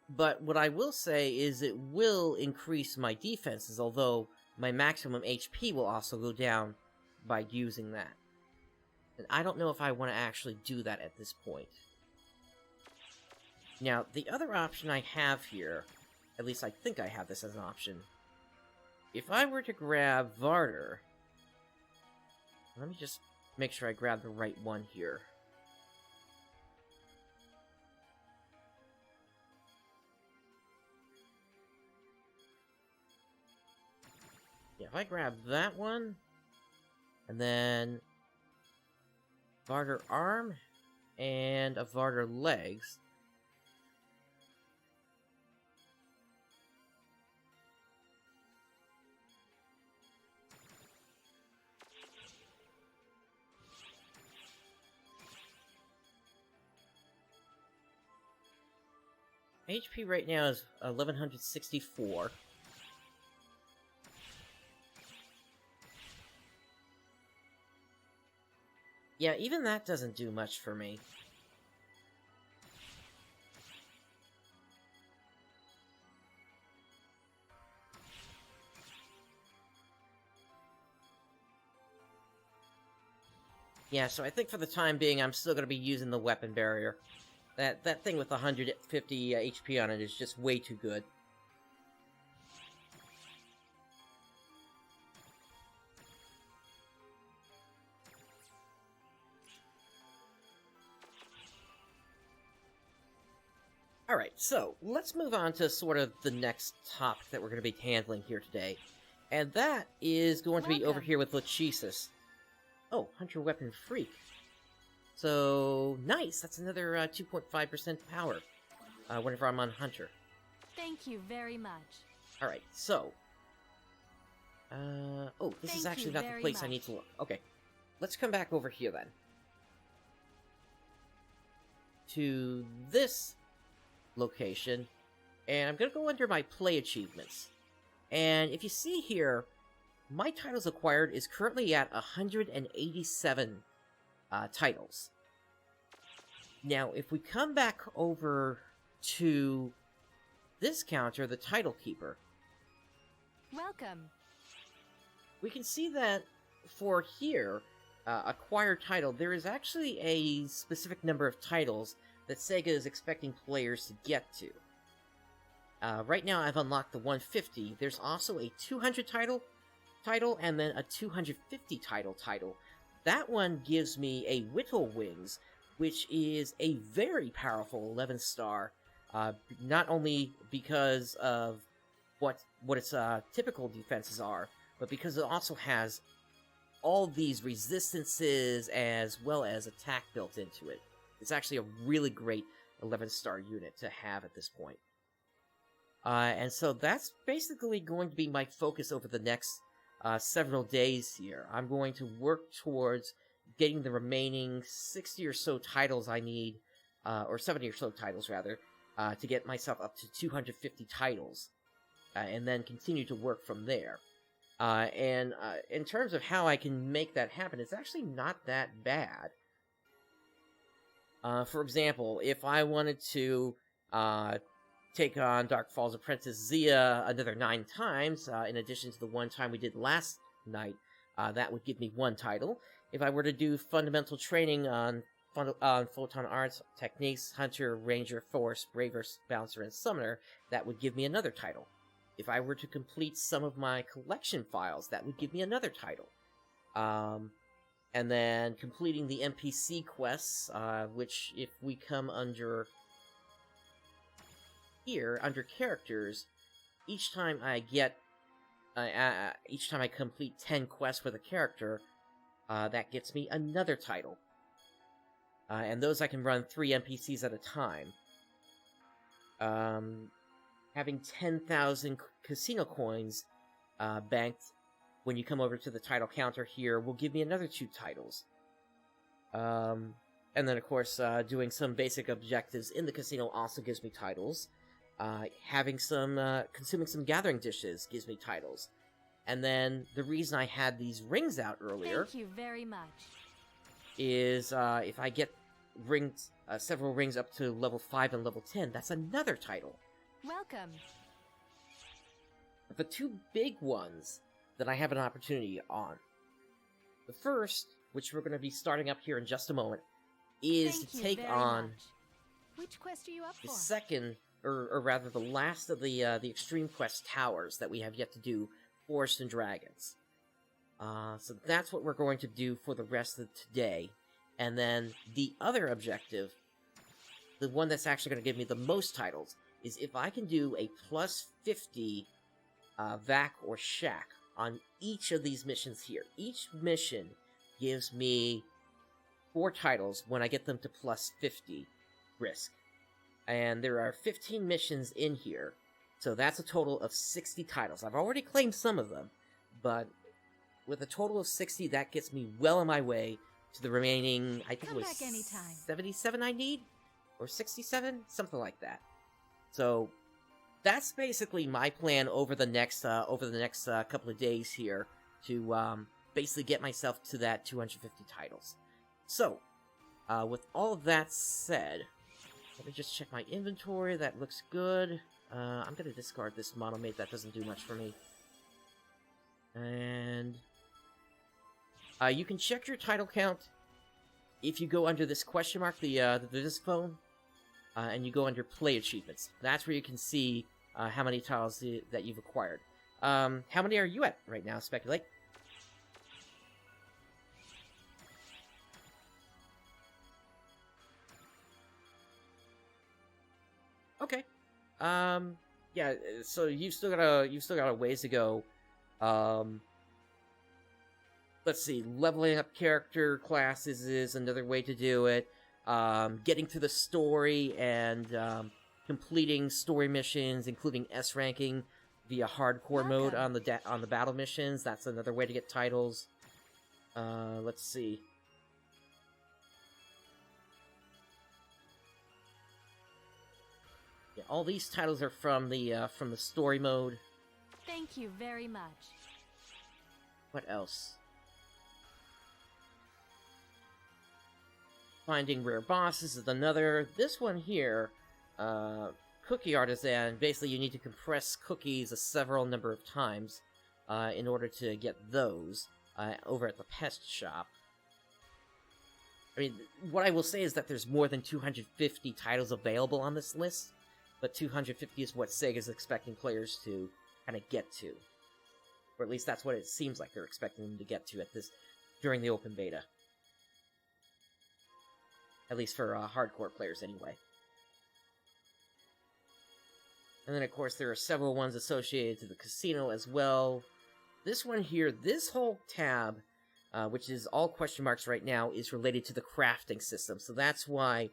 But what I will say is it will increase my defenses, although my maximum HP will also go down by using that. And I don't know if I want to actually do that at this point. Now, the other option I have here, at least I think I have this as an option. If I were to grab Varder, let me just make sure I grab the right one here. Yeah, if I grab that one, and then Varder arm, and a Varder legs. HP right now is 1164. Yeah, even that doesn't do much for me. Yeah, so I think for the time being, I'm still going to be using the weapon barrier. That thing with 150 HP on it is just way too good. Alright, so let's move on to sort of the next topic that we're going to be handling here today. And that is going to be over here with Lachesis. Oh, Hunter Weapon Freak. So, nice! That's another 2.5% power whenever I'm on Hunter. Thank you very much. Alright, so... oh, this is actually not the place I need to look. Okay, let's come back over here then. To this location, and I'm gonna go under my play achievements. And if you see here, my titles acquired is currently at 187 titles. Now, if we come back over to this counter, the Title Keeper, Welcome. we can see that for here, acquired title, there is actually a specific number of titles that Sega is expecting players to get to. Right now, I've unlocked the 150. There's also a 200 title, and then a 250 title. That one gives me a Whittle Wings, which is a very powerful 11-star, not only because of what its typical defenses are, but because it also has all these resistances as well as attack built into it. It's actually a really great 11-star unit to have at this point. And so that's basically going to be my focus over the next several days here. I'm going to work towards getting the remaining 60 or so titles I need, or 70 or so titles rather, to get myself up to 250 titles, and then continue to work from there. And in terms of how I can make that happen, it's actually not that bad. For example, if I wanted to take on Dark Falls of Princess Zia another 9 times, in addition to the one time we did last night, that would give me 1 title. If I were to do fundamental training on Photon Arts, Techniques, Hunter, Ranger, Force, Braver, Bouncer, and Summoner, that would give me another title. If I were to complete some of my collection files, that would give me another title. And then completing the NPC quests, which if we come under here, under characters, each time I complete 10 quests with a character, that gets me another title. And those I can run 3 NPCs at a time. Having 10,000 casino coins banked when you come over to the title counter here will give me another 2 titles. And then, of course, doing some basic objectives in the casino also gives me titles. Having some, consuming some gathering dishes gives me titles. And then, the reason I had these rings out earlier... Thank you very much. ...is, if I get rings, several rings up to level 5 and level 10, that's another title. Welcome. The 2 big ones that I have an opportunity on. The first, which we're going to be starting up here in just a moment, is Thank to you take very on much. Which quest are you up the for? second, or rather the last of the Extreme Quest towers that we have yet to do, Forest and Dragons. So that's what we're going to do for the rest of today. And then the other objective, the one that's actually going to give me the most titles, is if I can do a plus 50 vac or shack on each of these missions here. Each mission gives me 4 titles when I get them to plus 50 risk. And there are 15 missions in here, so that's a total of 60 titles. I've already claimed some of them, but with a total of 60, that gets me well on my way to the remaining, I think Come it was back anytime. 77 I need? Or 67? Something like that. So, that's basically my plan over the next couple of days here to basically get myself to that 250 titles. So, with all of that said, let me just check my inventory. That looks good. I'm going to discard this monomate. That doesn't do much for me. And you can check your title count if you go under this question mark, the disc phone, and you go under play achievements. That's where you can see how many titles that you've acquired. How many are you at right now? Speculate. Okay. Yeah. So you've still got a ways to go. Let's see. Leveling up character classes is another way to do it. Getting through the story and completing story missions, including S ranking via hardcore mode on the battle missions. That's another way to get titles. Let's see. Yeah, all these titles are from the story mode. Thank you very much. What else? Finding rare bosses is another. This one here, Cookie Artisan, basically you need to compress cookies a several number of times in order to get those over at the pest shop. I mean, what I will say is that there's more than 250 titles available on this list, but 250 is what Sega's expecting players to kind of get to. Or at least that's what it seems like they're expecting them to get to during the open beta. At least for hardcore players, anyway. And then, of course, there are several ones associated to the casino as well. This one here, this whole tab, which is all question marks right now, is related to the crafting system. So that's why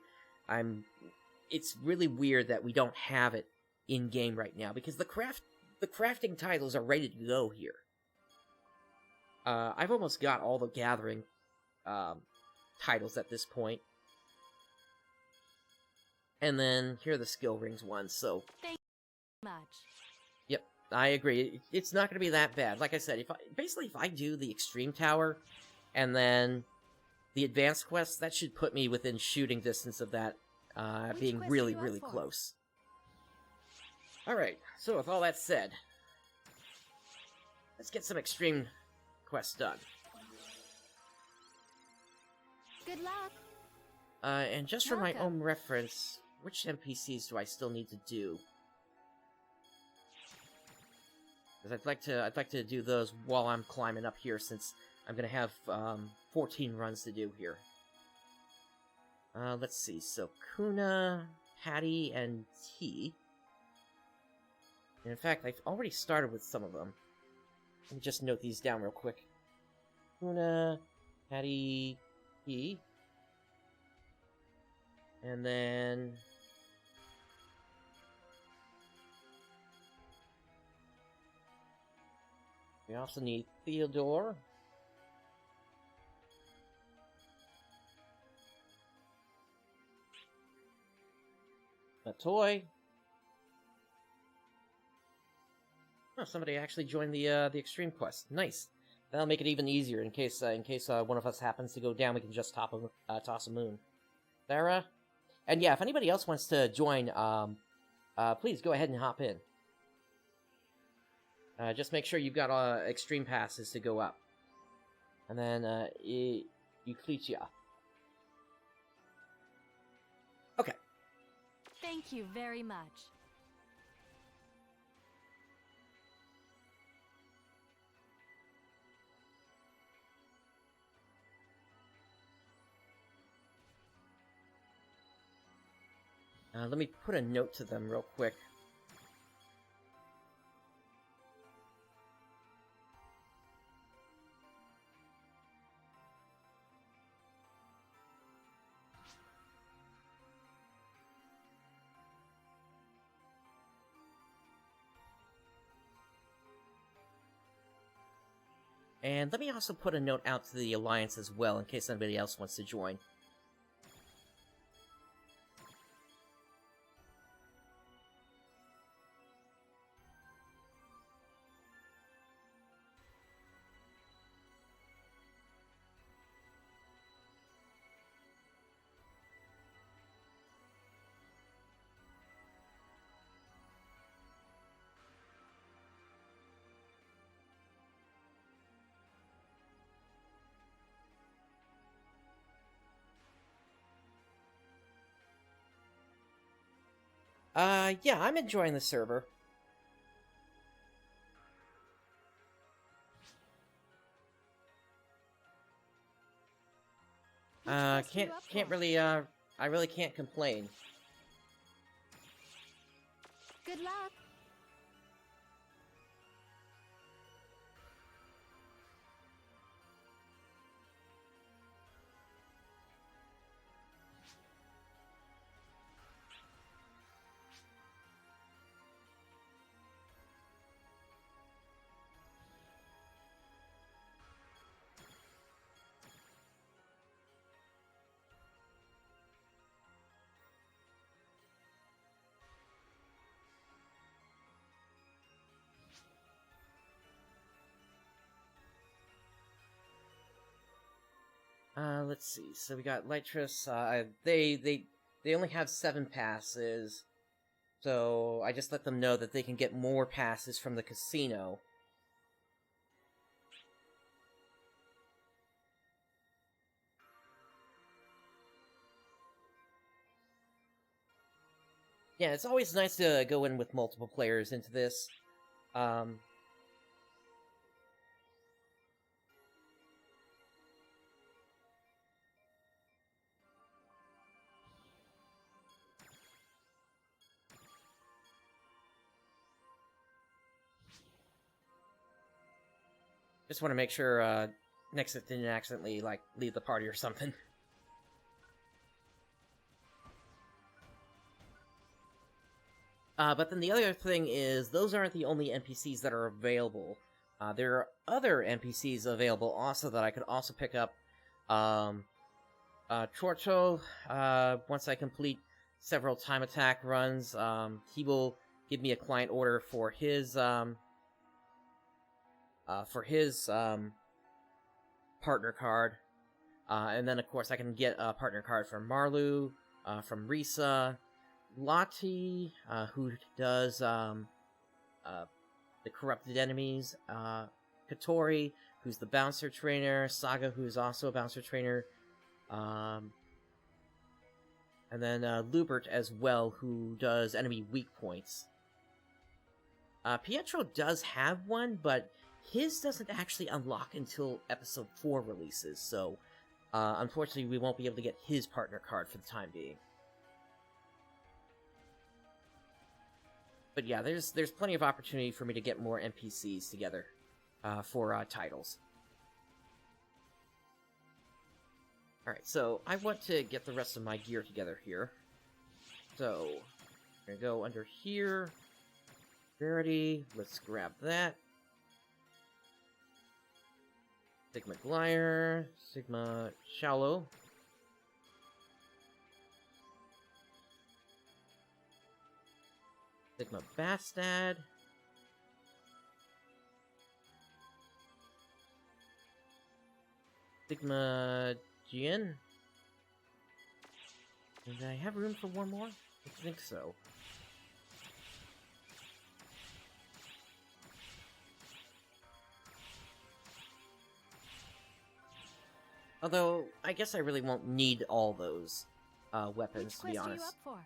it's really weird that we don't have it in-game right now, because the crafting titles are ready to go here. I've almost got all the gathering titles at this point. And then, here are the skill rings ones, so... Thank you much. Yep, I agree. It's not going to be that bad. Like I said, if I do the Extreme Tower, and then the Advanced Quest, that should put me within shooting distance of that being really, really close. Alright, so with all that said, let's get some Extreme Quests done. Good luck. And just for my Welcome. own reference, which NPCs do I still need to do? Because I'd like to do those while I'm climbing up here, since I'm gonna have 14 runs to do here. Let's see. So Kuna, Patty, and T. And in fact, I've already started with some of them. Let me just note these down real quick. Una, Hattie, E. And then... we also need Theodore. A toy. Oh, somebody actually joined the extreme quest. Nice. That'll make it even easier in case one of us happens to go down. We can just toss a moon. Sarah, and yeah, if anybody else wants to join, please go ahead and hop in. Just make sure you've got extreme passes to go up, and then Euclitia. Okay. Thank you very much. Let me put a note to them real quick. And let me also put a note out to the Alliance as well, in case anybody else wants to join. Yeah, I'm enjoying the server. Can't really, I really can't complain. Good luck. Let's see. So we got Lytris. They only have 7 passes, so I just let them know that they can get more passes from the casino. Yeah, it's always nice to go in with multiple players into this. Just want to make sure Nexus didn't accidentally, like, leave the party or something. But then the other thing is, those aren't the only NPCs that are available. There are other NPCs available also that I could also pick up. Chorcho, once I complete several time attack runs, he will give me a client order for his partner card. And then, of course, I can get a partner card from Marlu, from Risa, Lottie, who does the corrupted enemies, Katori, who's the bouncer trainer, Saga, who's also a bouncer trainer, and then Lubert as well, who does enemy weak points. Pietro does have one, but his doesn't actually unlock until episode 4 releases, so unfortunately we won't be able to get his partner card for the time being. But yeah, there's plenty of opportunity for me to get more NPCs together for titles. Alright, so I want to get the rest of my gear together here. So, I'm gonna go under here. Rarity, let's grab that. Sigma Glider, Sigma Shallow. Sigma Bastad. Sigma Jin. Did I have room for one more? I think so. Although, I guess I really won't need all those weapons, to be honest. Which quest are you up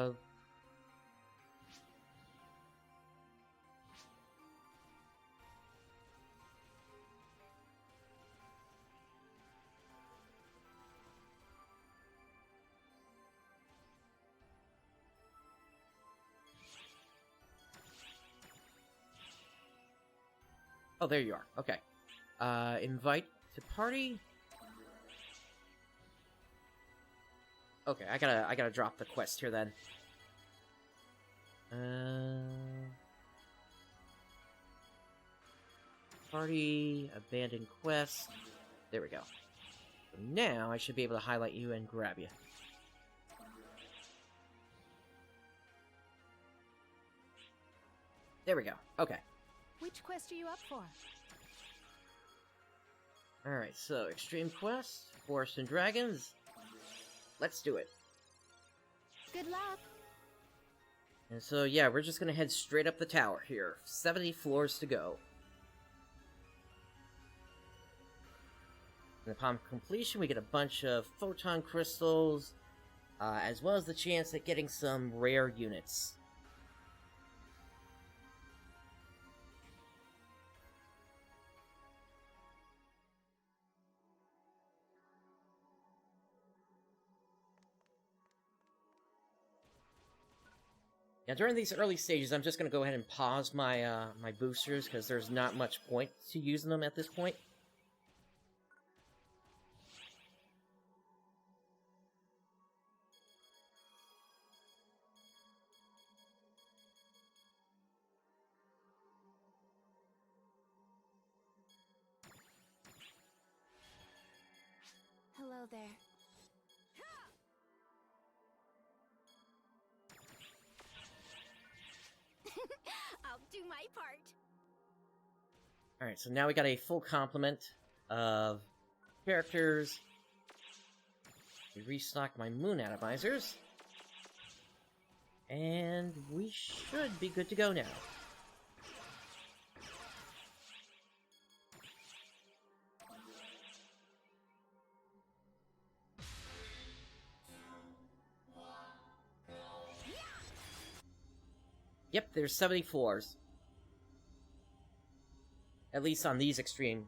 for? Oh, there you are. Okay. Invite to party. Okay, I gotta drop the quest here then. Party, abandoned quest. There we go. So now I should be able to highlight you and grab you. There we go. Okay. Which quest are you up for? Alright, so Extreme Quest, Forest and Dragons. Let's do it. Good luck. And so, yeah, we're just gonna head straight up the tower here. 70 floors to go. And upon completion, we get a bunch of photon crystals, as well as the chance at getting some rare units. Now, during these early stages, I'm just going to go ahead and pause my my boosters, because there's not much point to using them at this point. Hello there. I'll do my part. Alright, so now we got a full complement of characters. We restocked my moon atomizers. And we should be good to go now. Yep, there's 70 floors. At least on these extreme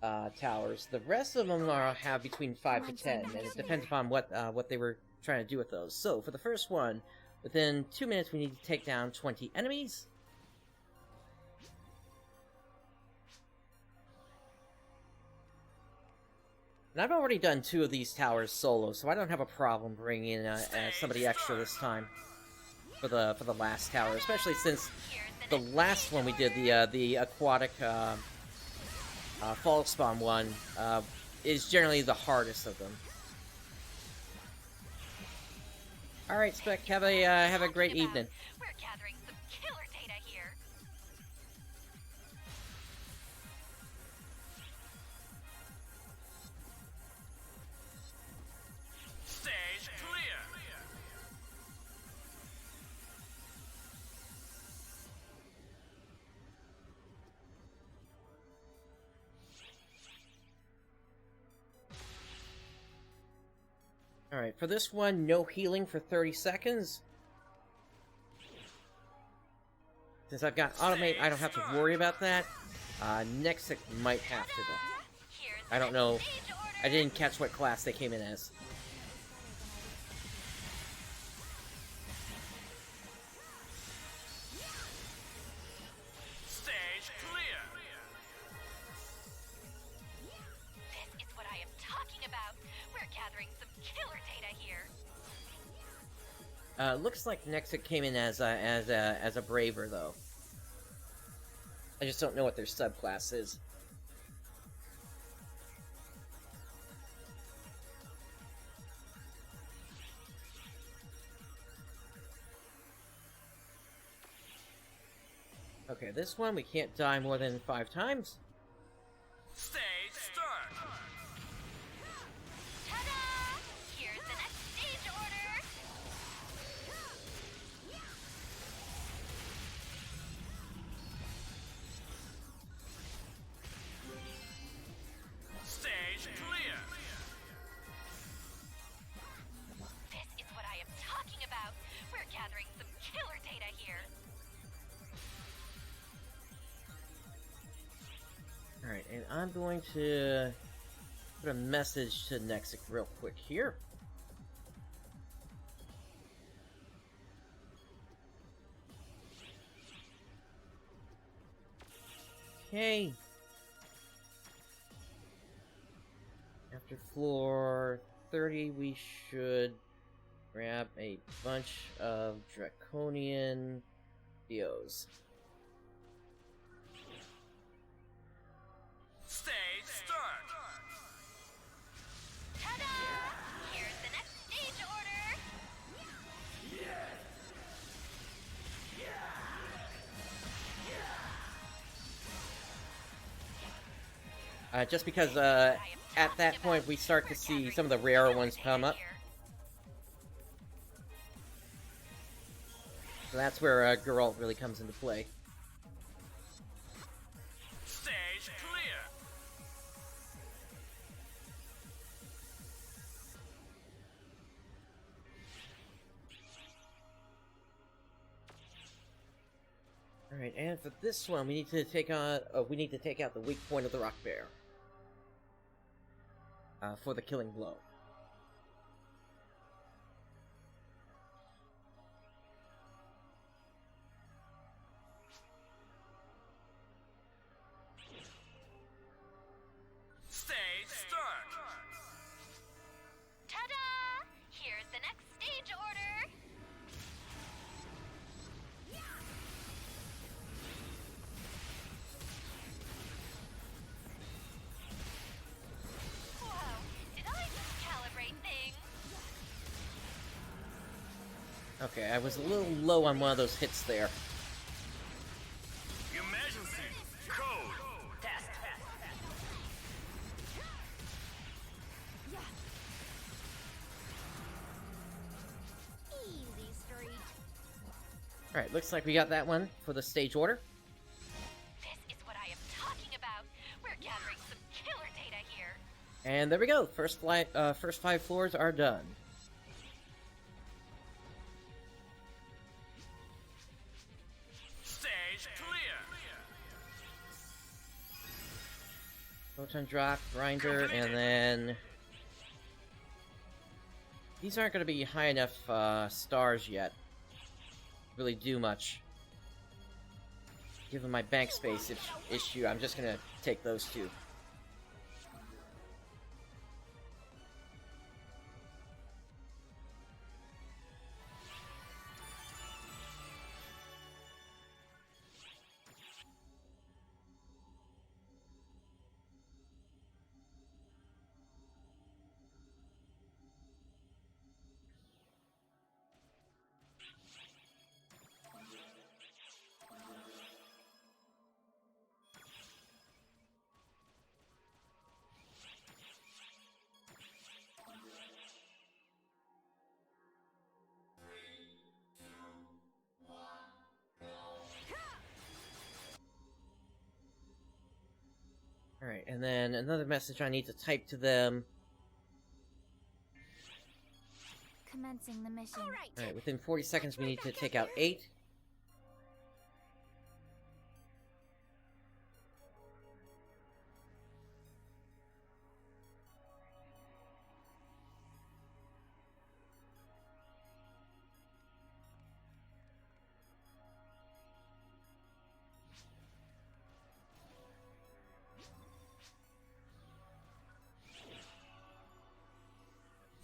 towers. The rest of them have between 5 to 10, and it depends upon what they were trying to do with those. So, for the first one, within 2 minutes we need to take down 20 enemies. And I've already done 2 of these towers solo, so I don't have a problem bringing in somebody extra this time. For the last tower, especially since the last one we did, the aquatic fall spawn one, is generally the hardest of them. All right, Spec, have a great evening. We're gathering some killer data here. Stage clear. Alright, for this one, no healing for 30 seconds. Since I've got Automate, I don't have to worry about that. Next, it might have to, though. I don't know. I didn't catch what class they came in as. Looks like Nexic came in as a Braver though. I just don't know what their subclass is. Okay, this one we can't die more than 5 times. Stage start. Ta-da! Here's the next stage order. Stage clear. This is what I am talking about. We're gathering some killer data here. Alright, and I'm going to put a message to Nexic real quick here. Okay. After floor 30, we should grab a bunch of Draconian Theos. Stage start. Ta-da! Here's the next stage order. Just because at that point we start to see some of the rarer ones come up. So that's where Geralt really comes into play. Stage clear. Alright, and for this one we need to take out the weak point of the Rock Bear. For the killing blow. Stage start. Ta-da! Here's the next stage order. Whoa, did I miscalibrate things? Okay, I was a little low on one of those hits there. Emergency code. Test. Easy street. Alright, looks like we got that one for the stage order. This is what I am talking about. We're gathering some killer data here. And there we go. First 5 floors are done. Stage clear. Photon Drop, Grinder, and then... These aren't going to be high enough stars yet. Really do much. Given my bank space issue, I'm just going to take those 2. Alright, and then another message I need to type to them. Commencing the mission. Alright, within 40 seconds we need to take out 8.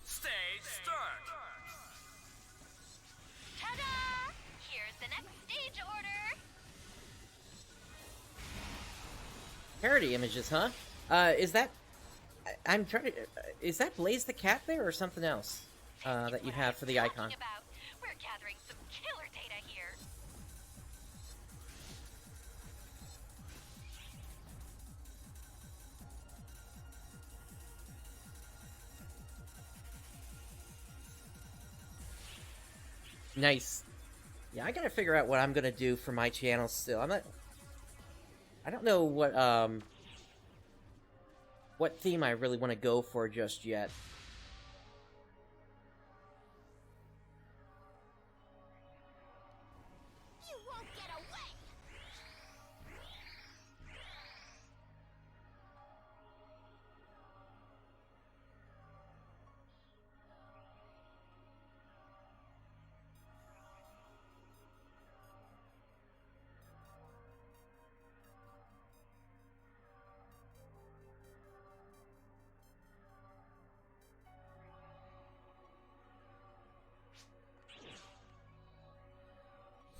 Stage start. parody images, huh? Is that... I'm trying to... is that Blaze the Cat there, or something else? That you have for the icon? About. We're gathering some killer data here. Nice. Yeah, I gotta figure out what I'm gonna do for my channel still. I don't know what theme I really want to go for just yet. You won't get away!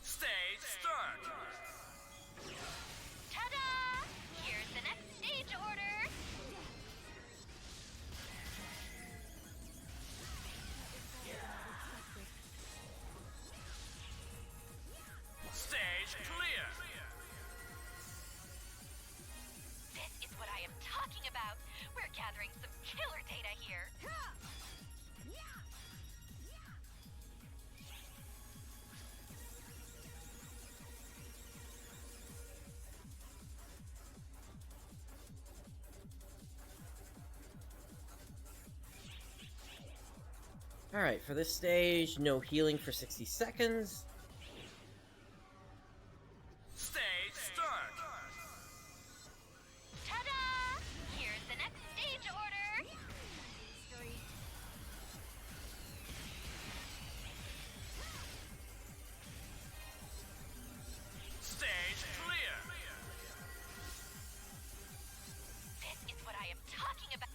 Stage start. Ta-da! Here's the next stage order. Stage clear. This is what I am talking about. We're gathering some killer data here. Alright, for this stage, no healing for 60 seconds. Stage start. Ta-da! Here's the next stage order. Stage clear. This is what I am talking about.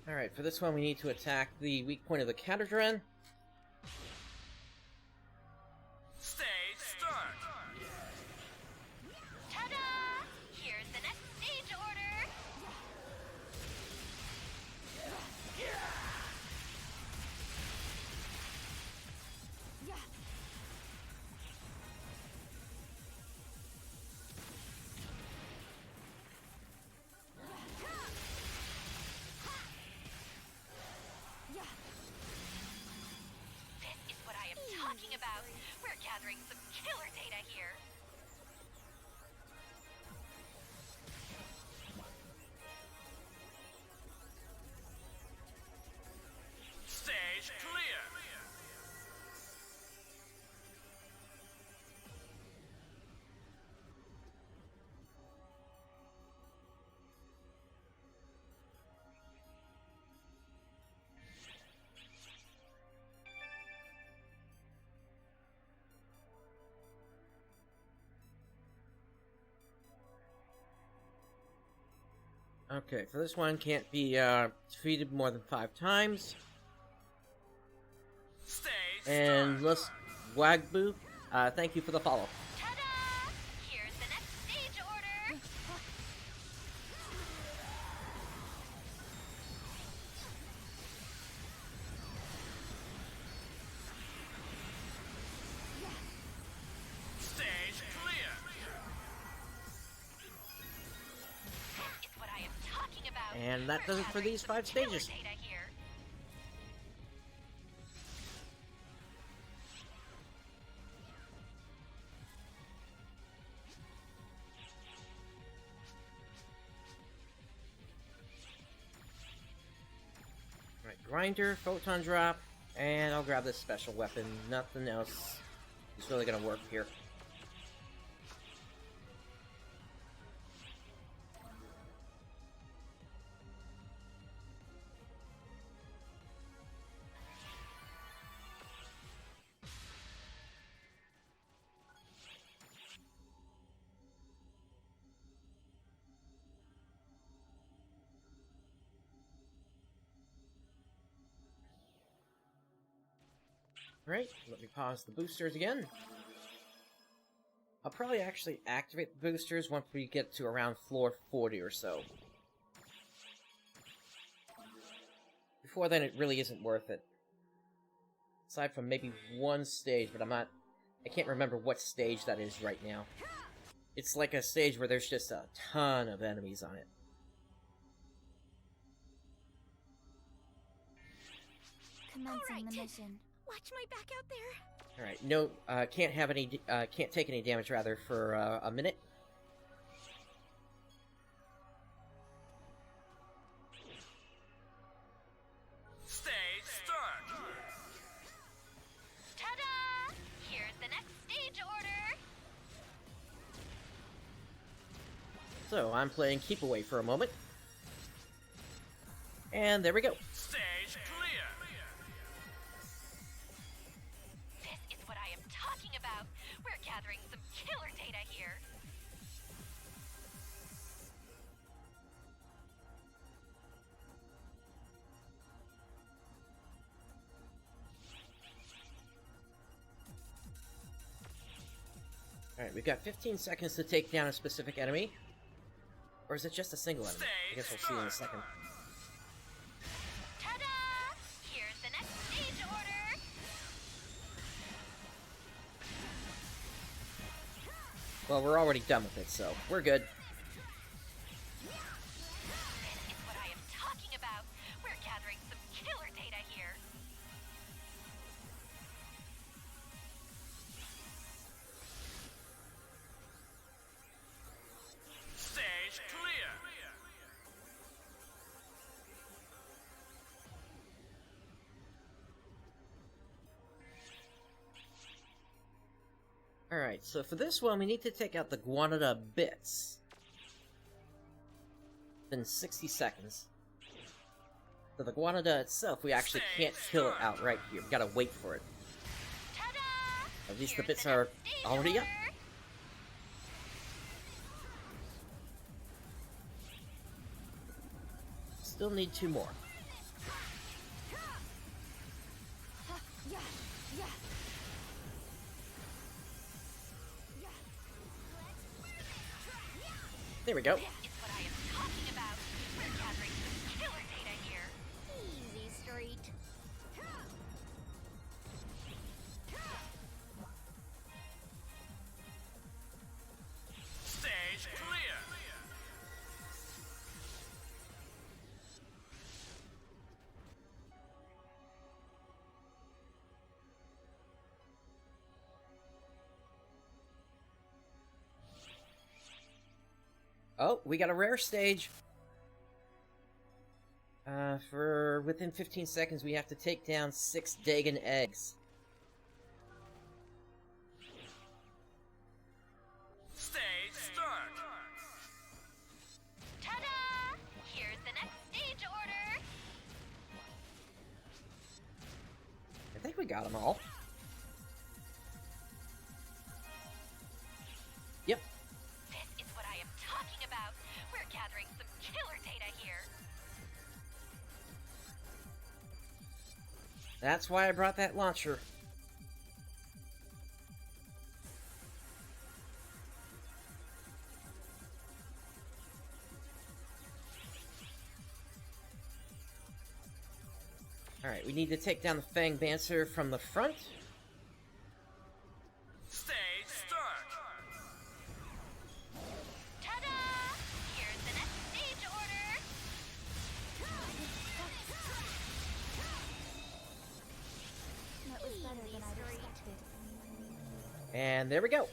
Alright, for this one we need to attack the weak point of the Catadren. Stage start. Ta-da! Here's the next stage order. This is what I am talking about. We're gathering some killer data here. Stage clear. Okay, for this one, can't be defeated more than 5 times. Stage And start. let's Wagbu, thank you for the follow. Ta-da! Here's the next stage order. Stage clear. This is what I am talking about. And that does it for these 5 stages. Data here. Alright, Grinder, Photon Drop, and I'll grab this special weapon. Nothing else is really gonna work here. Right, let me pause the boosters again. I'll probably actually activate the boosters once we get to around floor 40 or so. Before then, it really isn't worth it. Aside from maybe one stage, but I can't remember what stage that is right now. It's like a stage where there's just a ton of enemies on it. Commencing the mission. Watch my back out there. Alright, no, can't take any damage, rather, for a minute. Stage start. Ta-da! Here's the next stage order. So, I'm playing Keep Away for a moment. And there we go. Stage clear. This is what I am talking about. We're gathering some killer data here. Alright, we've got 15 seconds to take down a specific enemy. Or is it just a single enemy? I guess we'll see in a second. Ta-da! Here's the next stage order. Well, we're already done with it, so we're good. This is what I am talking about. We're gathering some killer data here. Stage clear. Alright, so for this one, we need to take out the Guanada bits. In 60 seconds. So the Guanada itself, we actually can't kill it outright here. We gotta wait for it. Ta-da! At least the Here's bits the are next stage already up. order. Still need 2 more. Yeah, yeah. There we go. This is what I am talking about. We're gathering some killer data here. Easy street. Stage clear. Oh, we got a rare stage. For within 15 seconds, we have to take down 6 Dagon eggs. Stage start. Ta-da! Here's the next stage order. I think we got them all. Yep. This is what I am talking about. We're gathering some killer data here. That's why I brought that launcher. Alright, we need to take down the Fang Dancer from the front. Stage start. Ta-da! Here's the next stage order. That was better than I'd expected. And there we go.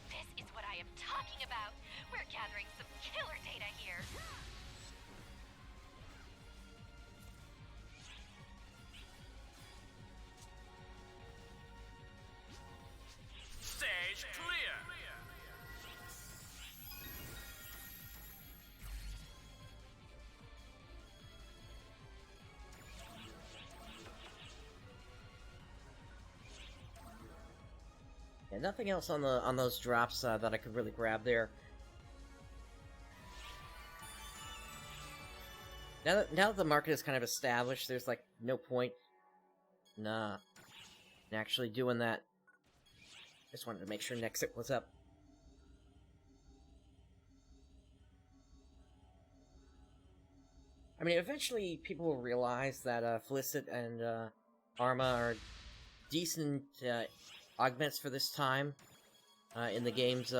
This is what I am talking about. We're gathering some killer data here. Stage clear. Yeah, nothing else on those drops that I could really grab there. Now that the market is kind of established, there's like no point Nah. Actually doing that. Just wanted to make sure Nexit was up. I mean, eventually people will realize that Felicit and Arma are decent augments for this time in the game's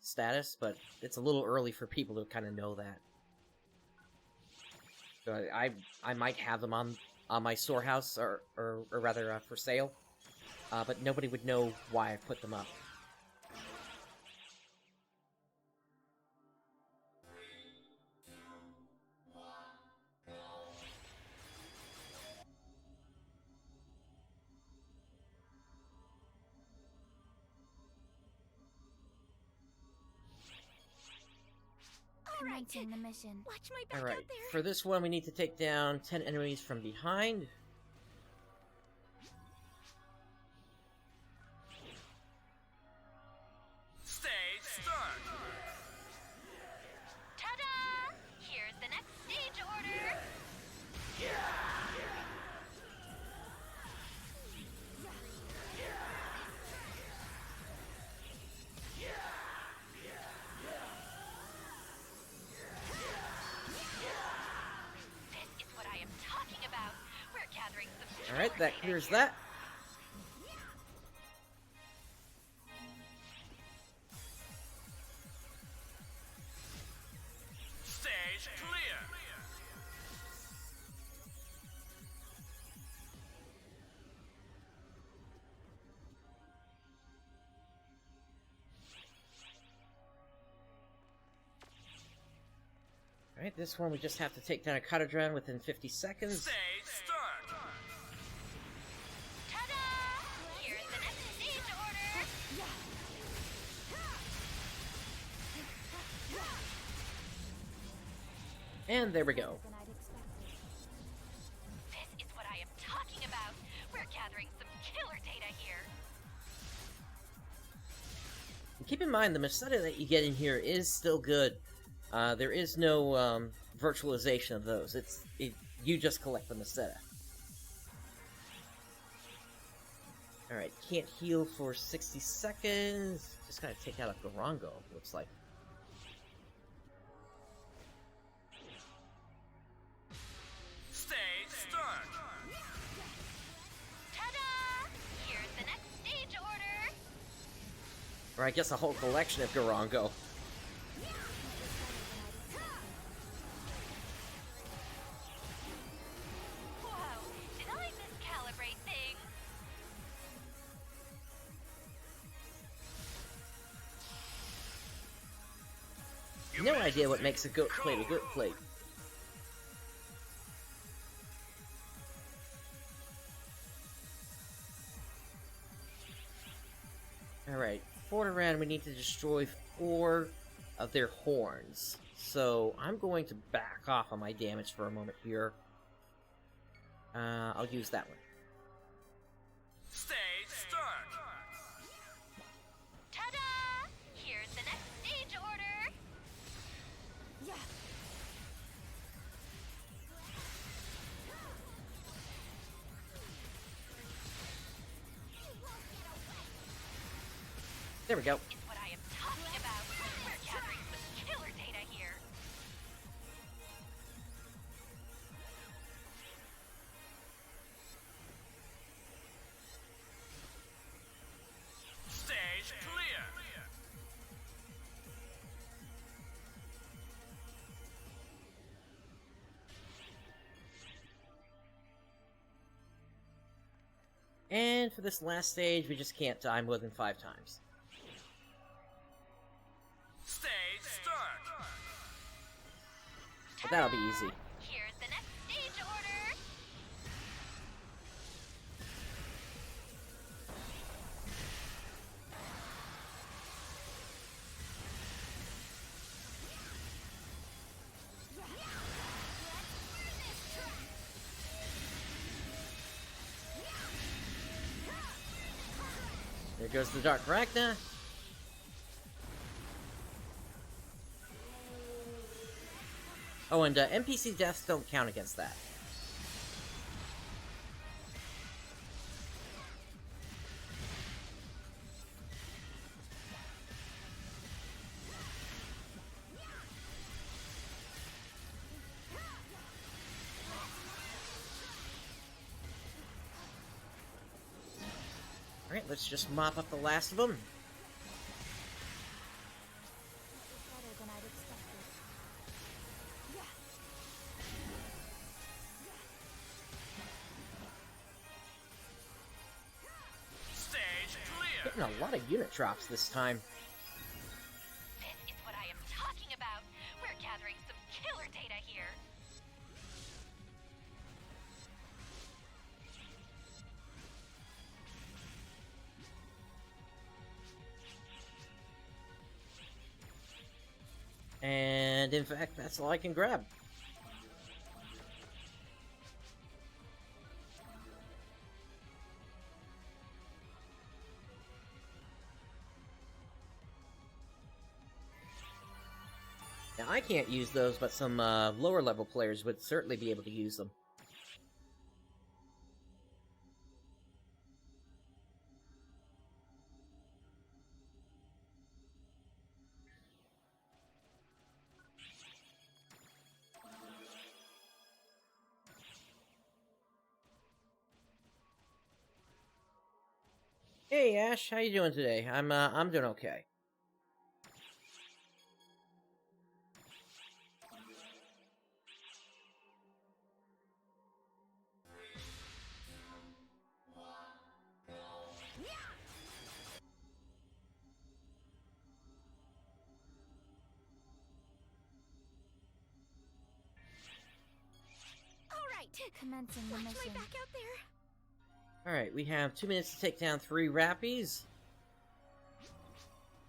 status, but it's a little early for people to kind of know that. So I might have them on my storehouse, or rather for sale, but nobody would know why I put them up. Commencing the mission. Watch my back Alright, out there. for this one we need to take down 10 enemies from behind. Stage start. Ta-da! Here's the next stage order. This is what I am talking about. We're gathering some Alright, killer that data clears here. that. Stage clear. Alright, this one we just have to take down a Katadran within 50 seconds. Stage start. Ta-da! Here's the next stage order. And there we go. Than I'd expected. This is what I am talking about. We're gathering some killer data here. And keep in mind, the Meseta that you get in here is still good. There is no virtualization of those. You just collect the Meseta. Alright, can't heal for 60 seconds. Just gotta take out a Garango, looks like. Stage start. Ta-da! Here's the next stage order. Or I guess a whole collection of Garango. Whoa, did I miscalibrate things? No idea what makes a goat plate a goat plate. Alright, Forteran, we need to destroy 4 of their horns. So, I'm going to back off on my damage for a moment here. I'll use that one. Stage start. Ta-da! Here's the next stage order. There we go. It's what I am talking about. We're gathering some killer data here. Stage clear. And for this last stage, we just can't die more than 5 times. Stage start. But that'll be easy. Here's the next stage order. There goes the Dark Ragna. Oh, and NPC deaths don't count against that. Alright, let's just mop up the last of them. Better than I'd expected. Stage clear. Getting a lot of unit drops this time. This is what I am talking about. We're gathering some killer data here. And in fact, that's all I can grab. Now, I can't use those, but some lower level players would certainly be able to use them. Hey Ash, how you doing today? I'm doing okay. All right. Commencing the Watch mission. my back out there. Alright, we have 2 minutes to take down 3 Rappies.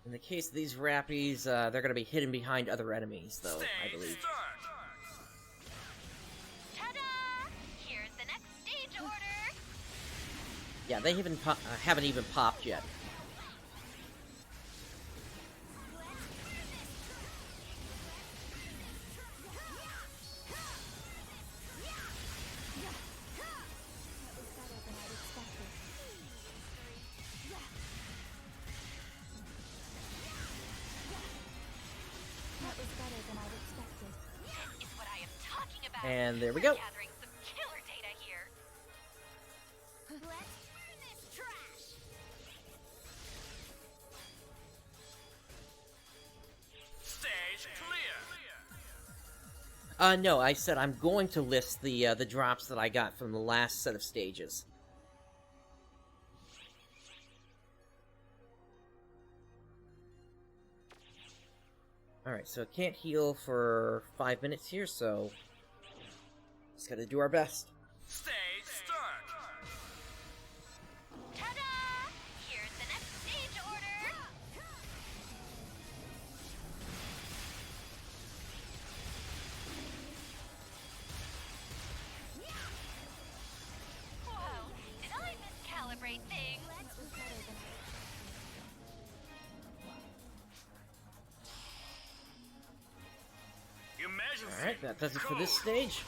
In the case of these Rappies, they're going to be hidden behind other enemies, though, I Stage believe. start. Ta-da! Here's the next stage order. Yeah, they haven't even popped yet. Better than I'd expected. That was better than I'd expected. This is what I am talking about. And there we We're go. gathering some killer data here. Let's burn this trash. Stage clear. No, I said I'm going to list the drops that I got from the last set of stages. Alright, so it can't heal for 5 minutes here, so just gotta do our best. Stage start. Ta-da! Here's the next stage order. Whoa, did I miscalibrate things? That was better than I'd Emergency. Alright, that does it for this Code. stage.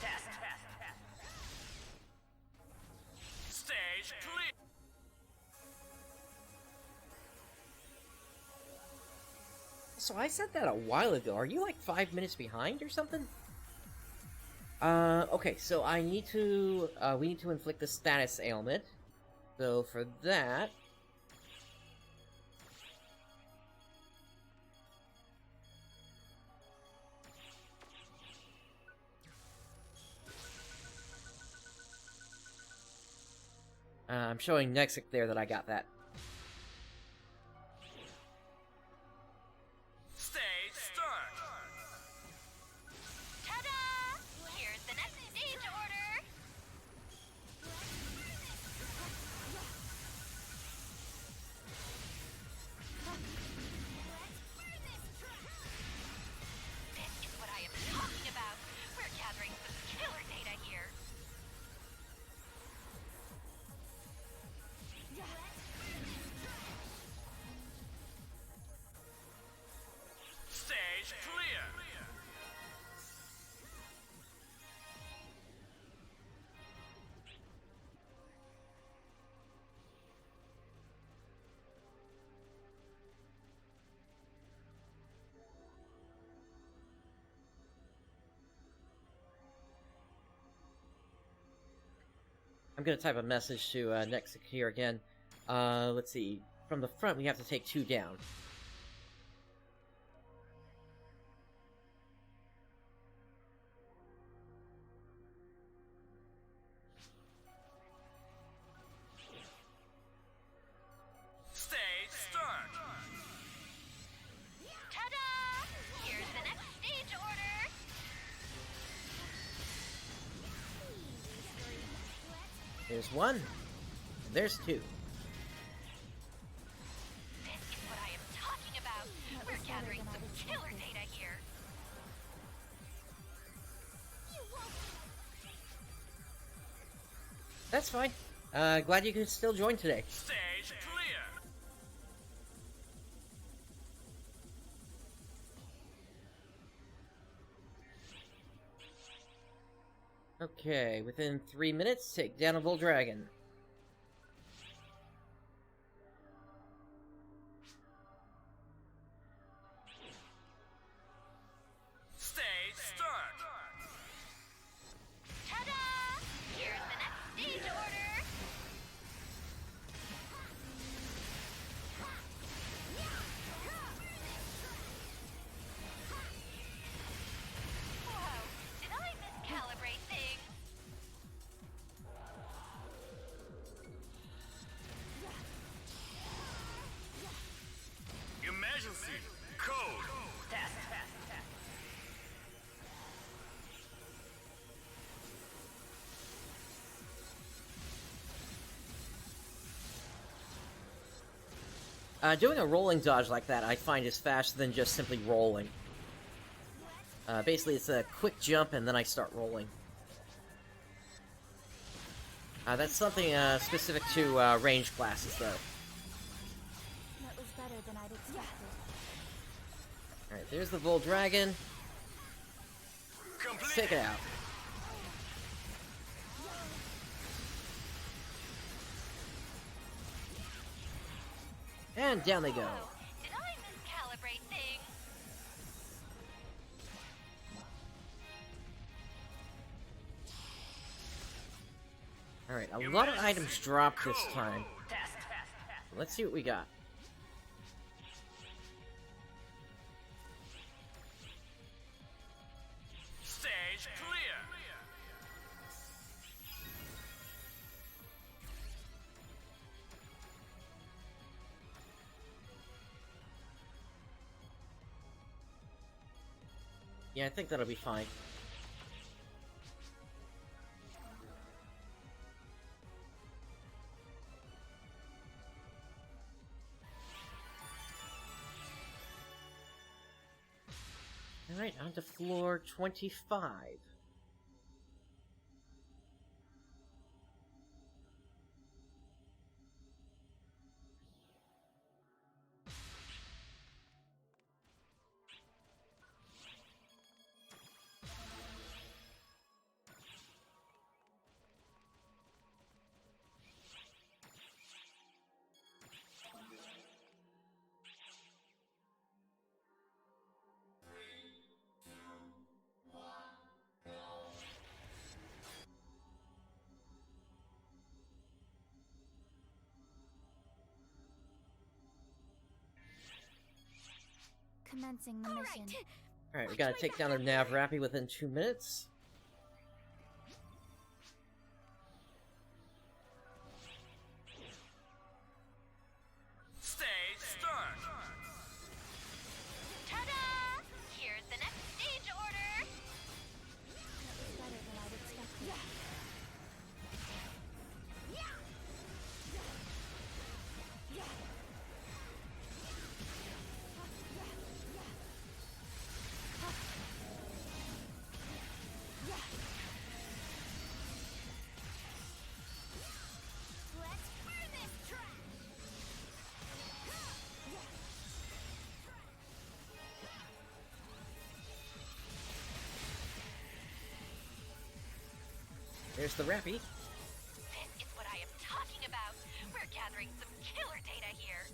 Stage clear. So I said that a while ago. Are you like 5 minutes behind or something? Okay, so I need to, we need to inflict the status ailment. So for that... I'm showing Nexic there that I got that. Stage start. Ta-da! Here's the next stage order. This is what I am talking about. We're gathering some killer data here. Stage clear. I'm gonna type a message to Nexic here again. Let's see. From the front, we have to take 2 down. Stage start. Ta-da! Here's the next stage order. There's 1. There's 2. This is what I am talking about. We're gathering some killer data here. That's fine. Glad you could still join today. Stage clear. Okay, within 3 minutes, take down a Bull Dragon. Stage start. Ta-da! Here's the next stage order. Whoa! Did I miscalibrate things? Emergency code. Doing a rolling dodge like that I find is faster than just simply rolling. Basically, it's a quick jump and then I start rolling. That's something specific to range classes, though. That was better than I'd expected. Alright, there's the Bull Dragon. Let's take it out. And down they go. Whoa! Did I miscalibrate things? Alright, a lot of items dropped this time. Let's see what we got. Stage clear. Yeah, I think that'll be fine. Alright, on to floor 25. Commencing the mission. Alright, we gotta take down a Navrapi within 2 minutes. Stage start. Ta-da! Here's the next stage order. That was better than I'd expected. Let's burn this track. There's the Rappy. This is what I am talking about. We're gathering some killer data here.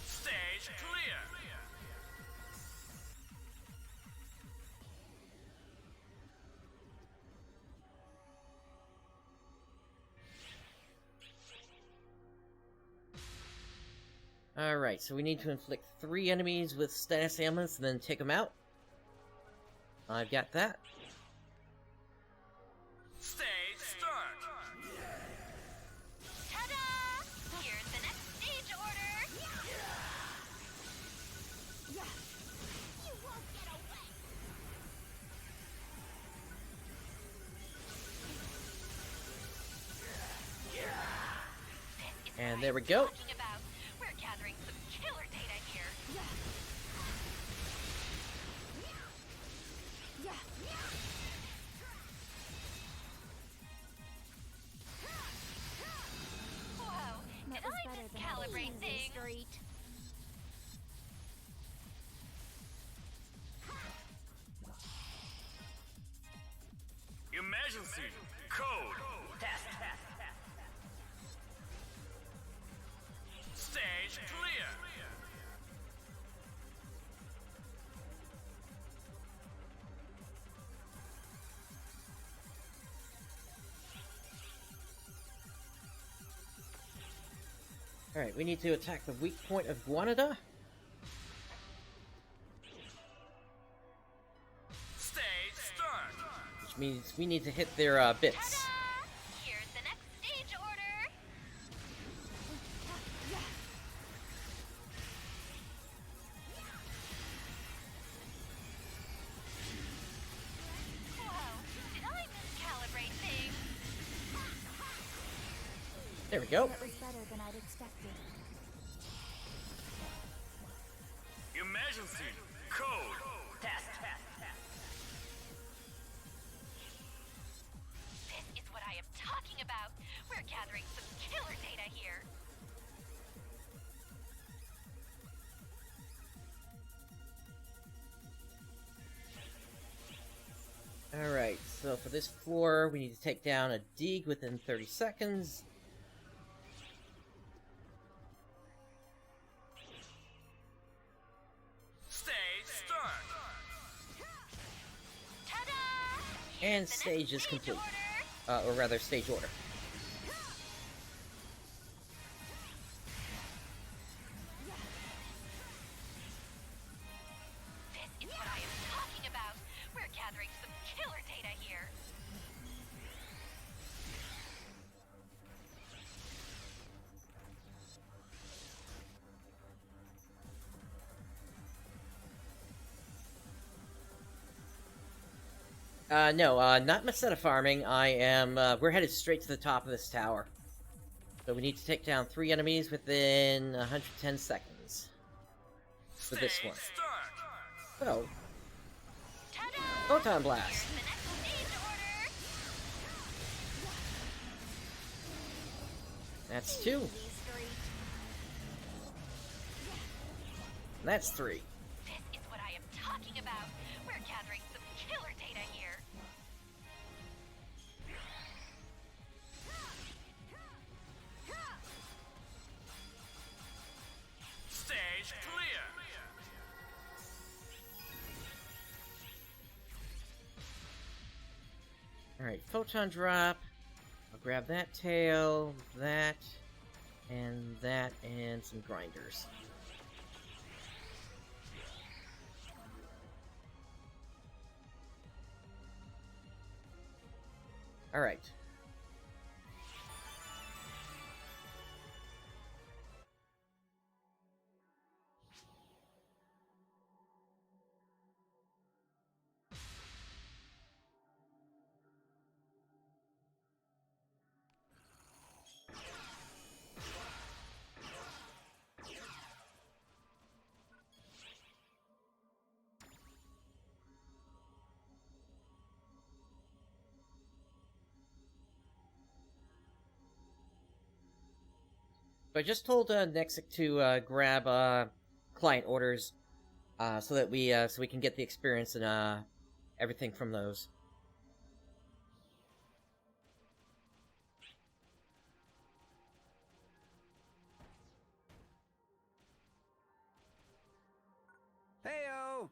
Stage clear. Alright, so we need to inflict 3 enemies with status ailments and then take them out. I've got that. Stage start. Ta-da! Here's the next stage order. You won't get away! This is And what there I'm we go. talking about. We're gathering some killer data here. Whoa! Did That was I better than miscalibrate easy things? street. Emergency code. Stage clear. Alright, we need to attack the weak point of Guanada. Stage start. Which means we need to hit their bits. Ta-da! Here's the next stage order. Whoa! Did I miscalibrate things? There we go. That was better than I'd expected. Emergency code. This is what I am talking about. We're gathering some killer data here. Alright, so for this floor, we need to take down a Deeg within 30 seconds. Stage start. Ta-da! And Here's the stage next is complete. order. Or rather, stage order. This is what I am talking about. We're gathering some killer data here. No, not Meseta farming. I am, we're headed straight to the top of this tower. So we need to take down 3 enemies within 110 seconds. For this one. Start. So, Ta-da! Photon Blast. Here's the next stage order. That's 2. That's 3. This is what I am talking about. We're gathering some killer data here. Stage clear. Alright, Photon Drop. I'll grab that tail, that, and some grinders. Alright. So I just told Nexic to grab client orders so that we can get the experience and everything from those. Heyo!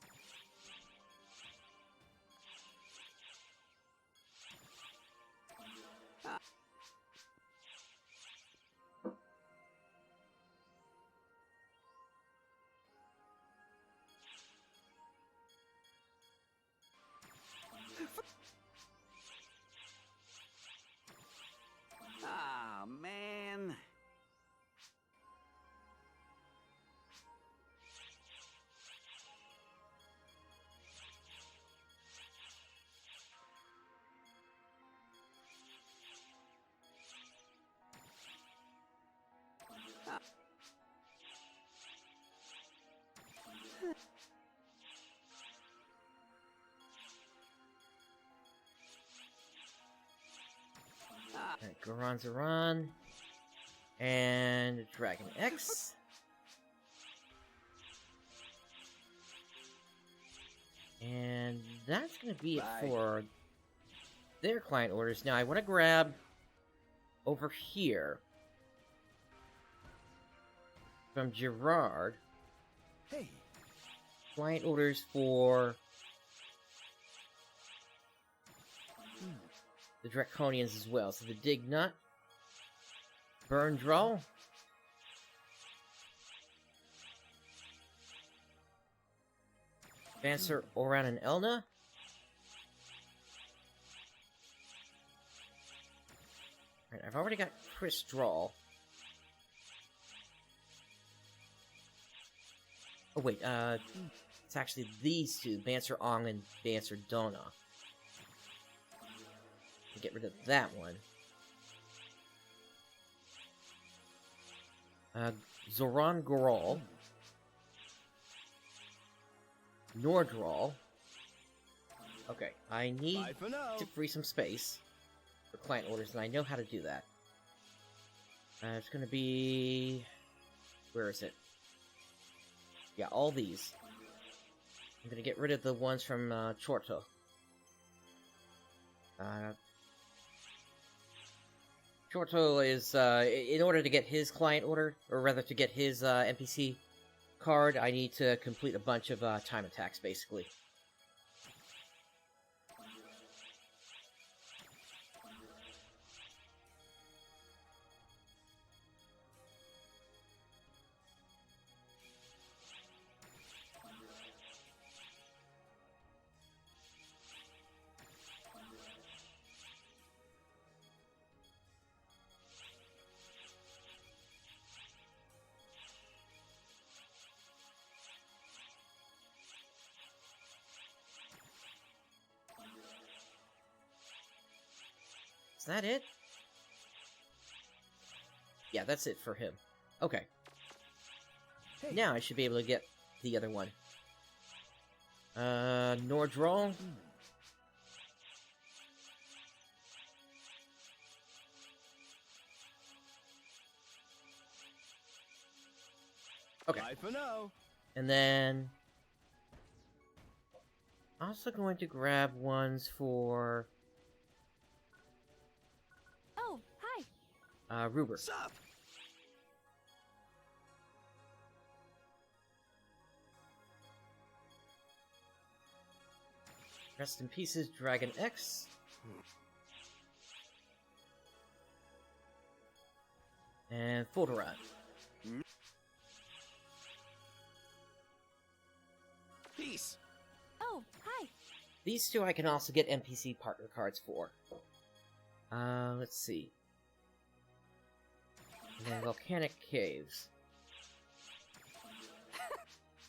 Alright, Goron, and Dragon X. And that's gonna be it for their client orders. Now I want to grab over here from Gerard. Hey. Client orders for the Draconians as well. So the Dig Nut, Burn Draw, Dancer, Oran, and Elna. Right, I've already got Chris Draw. Oh wait, it's actually these two, Bancer Ong and Bancer Donna. Get rid of that one. Zoran Goral. Nordral. Okay, I need to free some space for client orders, and I know how to do that. It's gonna be... Where is it? Yeah, all these. I'm gonna get rid of the ones from Chorto. Chorto is, in order to get his client order, or rather to get his NPC card, I need to complete a bunch of time attacks, basically. Is that it? Yeah, that's it for him. Okay. Hey. Now I should be able to get the other one. Nordral. Okay. Bye for now. And then... also going to grab ones for... Oh, hi. Ruber. What's up? Rest in pieces, Dragon X. And Folderat. Peace. Oh, hi. These two I can also get NPC partner cards for. Let's see. And then Volcanic Caves.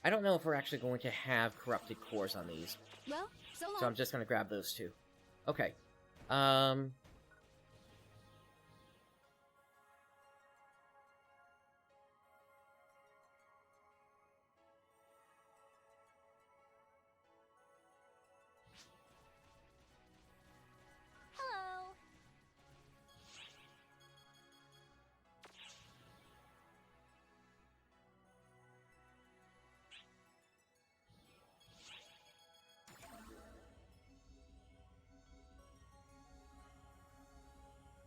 I don't know if we're actually going to have corrupted cores on these, Well, so long. so I'm just gonna grab those two. Okay. Hello.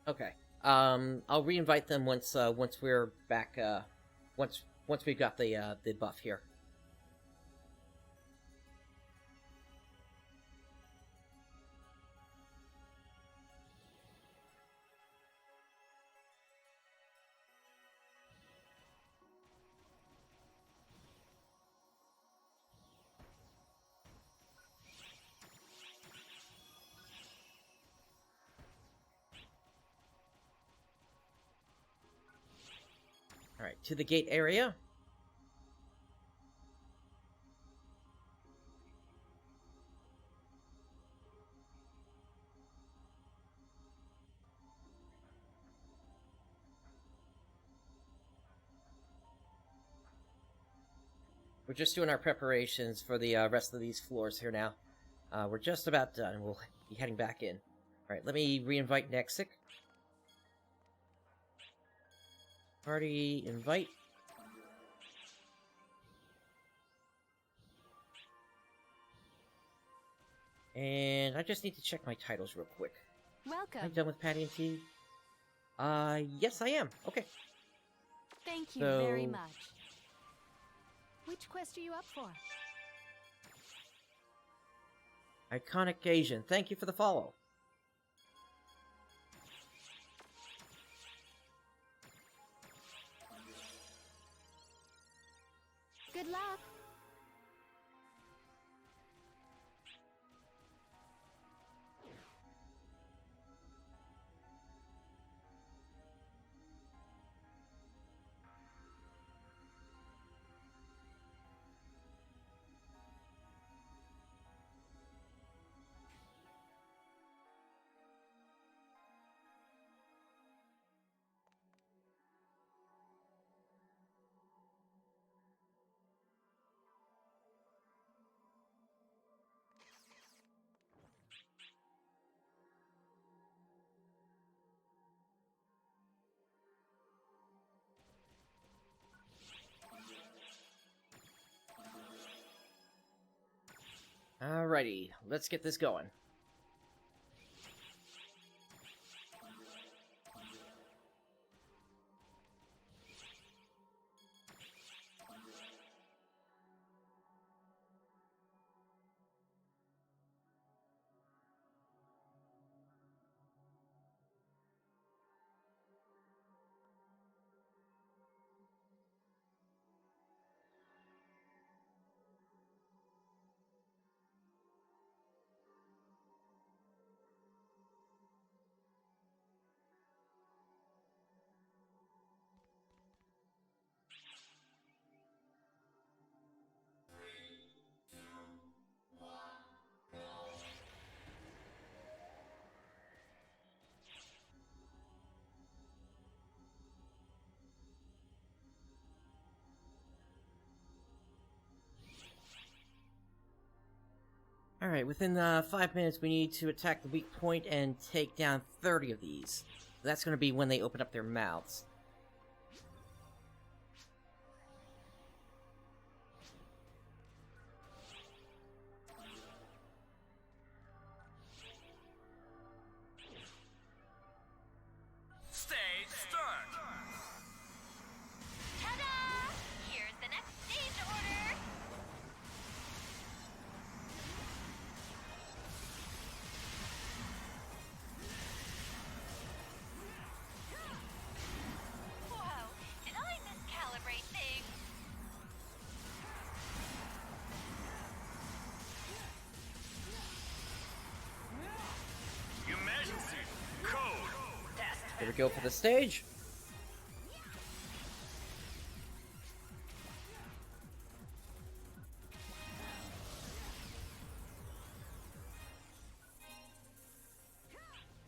Okay. I'll re-invite them once we're back. Once we've got the buff here. Alright, to the gate area. We're just doing our preparations for the rest of these floors here now. We're just about done. We'll be heading back in. Alright, let me re-invite Nexic. Party invite. And I just need to check my titles real quick. Am I Welcome. done with Patty and T? Yes I am. Okay. Thank you very So- much. Which quest are you up for? Iconic Asian, thank you for the follow. Good luck. Alrighty, let's get this going. Alright, within 5 minutes we need to attack the weak point and take down 30 of these. That's going to be when they open up their mouths. Stage start. Ta-da! Here's the next stage order. Whoa, did I miscalibrate things? Emergency code. Here we go for the stage.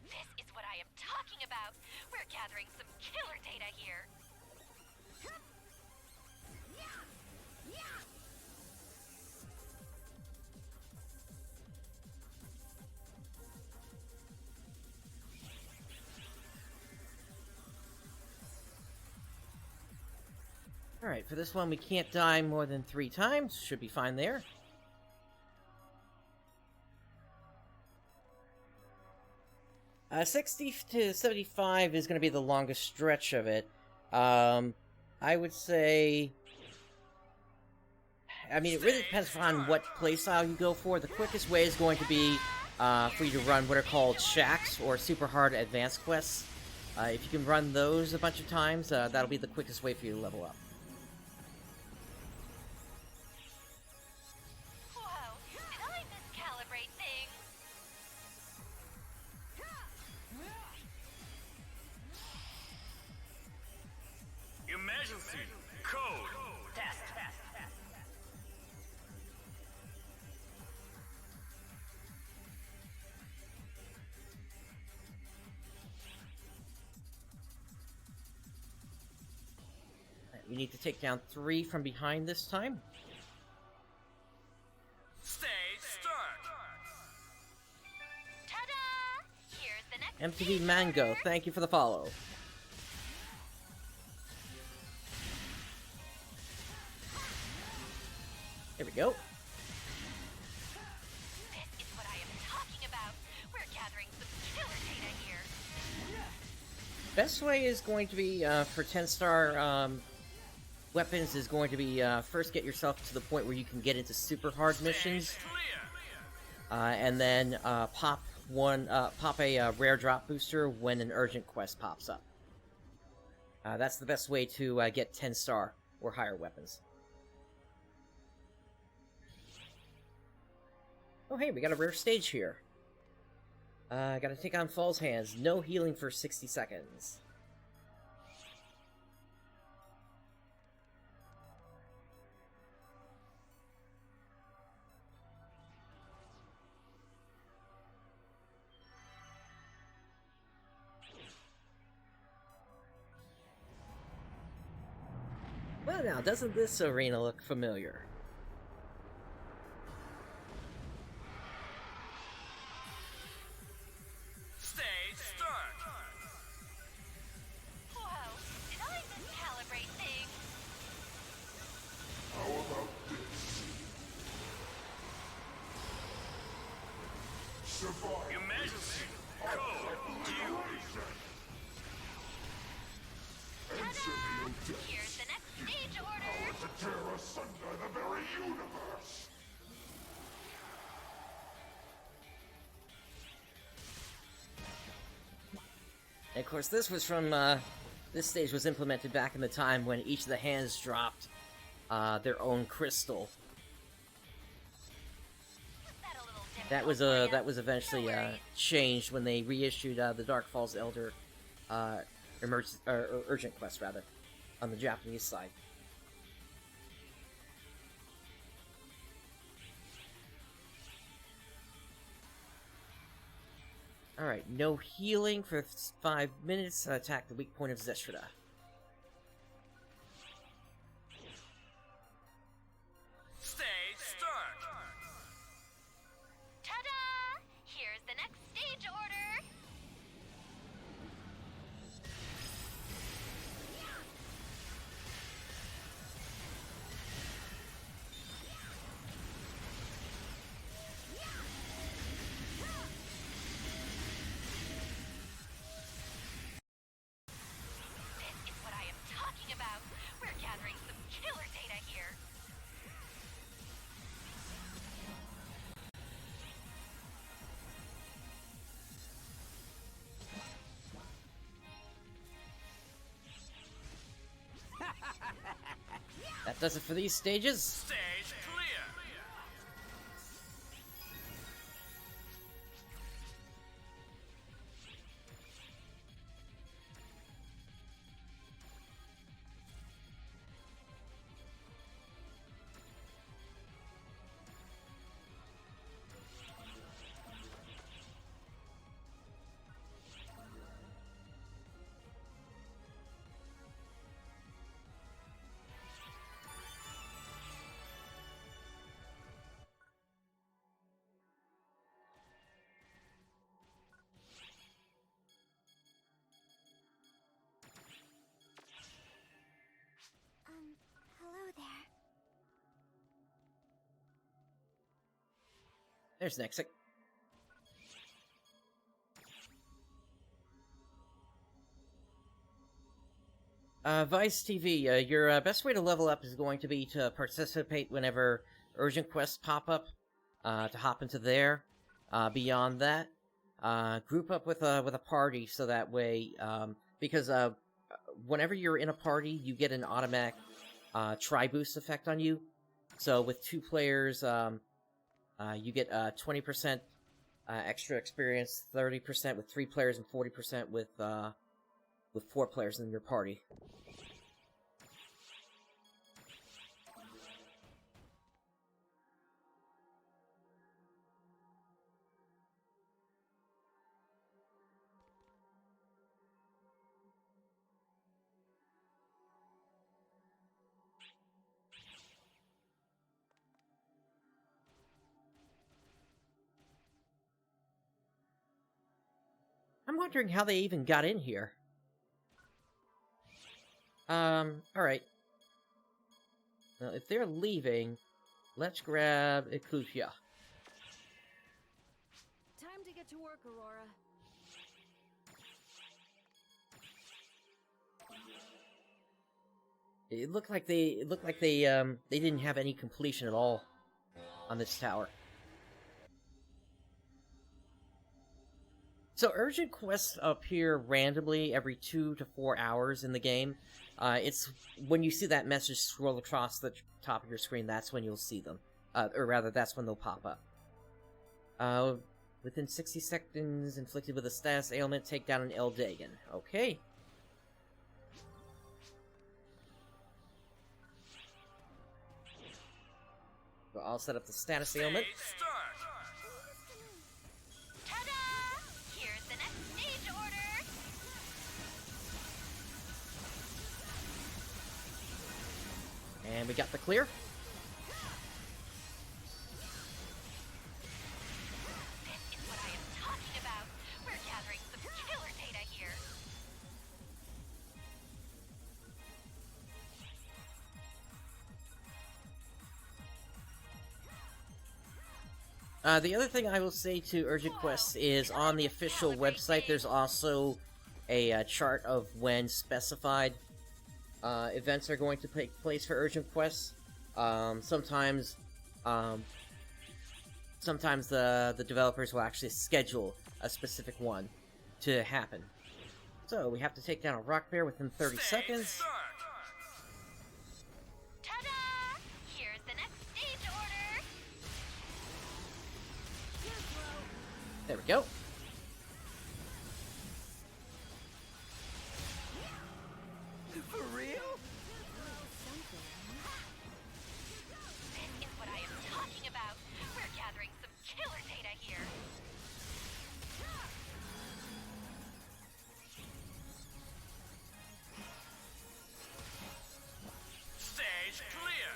This is what I am talking about. We're gathering some killer data here. Alright, for this one we can't die more than 3 times. Should be fine there. 60 to 75 is going to be the longest stretch of it. I would say... I mean, it really depends on what playstyle you go for. The quickest way is going to be for you to run what are called shacks, or super hard advanced quests. If you can run those a bunch of times, that'll be the quickest way for you to level up. Whoa, did I miscalibrate things? Emergency code. We need to take down 3 from behind this time. Stage start. Ta-da! Here's the next MTV Mango, thank you for the follow. Best way is going to be, for 10-star, weapons is going to be, first get yourself to the point where you can get into super hard missions. And then, pop a rare drop booster when an urgent quest pops up. That's the best way to, get 10-star or higher weapons. Oh hey, we got a rare stage here. Gotta take on Fall's Hands. No healing for 60 seconds. Well now, doesn't this arena look familiar? Stage start. Whoa, did I miscalibrate things? Emergency. Code. Ta-da! Here's the next stage order. And of course, this was from, this stage was implemented back in the time when each of the hands dropped, their own crystal. That a little difficult for ya? That was eventually, No worries. changed when they reissued, the Dark Falls Elder, urgent quest, rather, on the Japanese side. Alright, no healing for 5 minutes. Attack the weak point of Zeshra. Stage start. Ta-da! Here's the next stage order. This is what I am talking about. We're gathering some killer data here. That does it for these stages. Stage clear. Hello there. There's Nexic. Vice TV, your best way to level up is going to be to participate whenever urgent quests pop up, to hop into there. Beyond that, group up with a party so that way, because whenever you're in a party, you get an automatic tri-boost effect on you. So with 2 players, you get 20% extra experience, 30% with 3 players, and 40% with 4 players in your party. I'm wondering how they even got in here. Alright. Now, if they're leaving, let's grab Ikutia. Time to get to work, Aurora. It looked like they they didn't have any completion at all on this tower. So urgent quests appear randomly every 2 to 4 hours in the game. It's when you see that message scroll across the top of your screen, that's when you'll see them. Or rather, that's when they'll pop up. Within 60 seconds, inflicted with a status ailment, take down an Eldagon. Okay. So I'll set up the status ailment. Start. Ta-da! Here's the next stage order. And we got the clear. This is what I am talking about. We're gathering some killer data here. The other thing I will say to urgent quests is on the official website there's also a chart of when specified events are going to take place for urgent quests. Sometimes the developers will actually schedule a specific one to happen. So we have to take down a rock bear within 30 seconds. Start. Ta-da! Here's the next stage order. There we go. For real? This is what I am talking about. We're gathering some killer data here. Stage clear.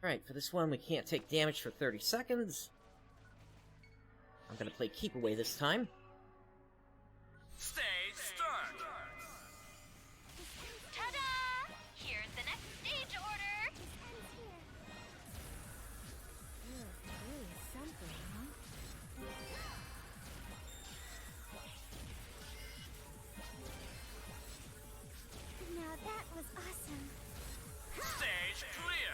Alright, for this one we can't take damage for 30 seconds. I'm gonna play keep away this time. Stage start. Ta-da! Here's the next stage order. Really something, huh? Now that was awesome. Stage clear.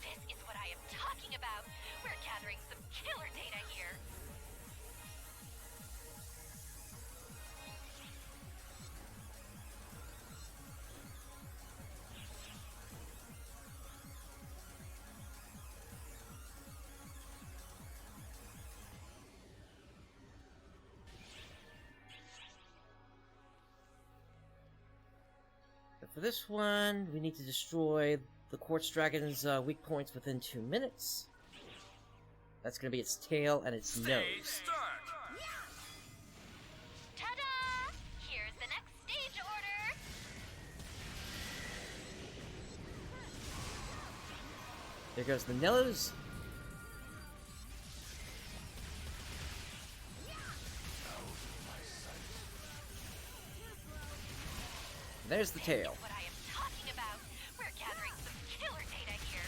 This is what I am talking about. We're gathering some killer data here. But for this one, we need to destroy the Quartz Dragon's weak points within 2 minutes. That's gonna be its tail and its Stage nose. start. Ta-da! Here's the next stage order. There goes the nose. There's the tail. What I am talking about. We're gathering some killer data here.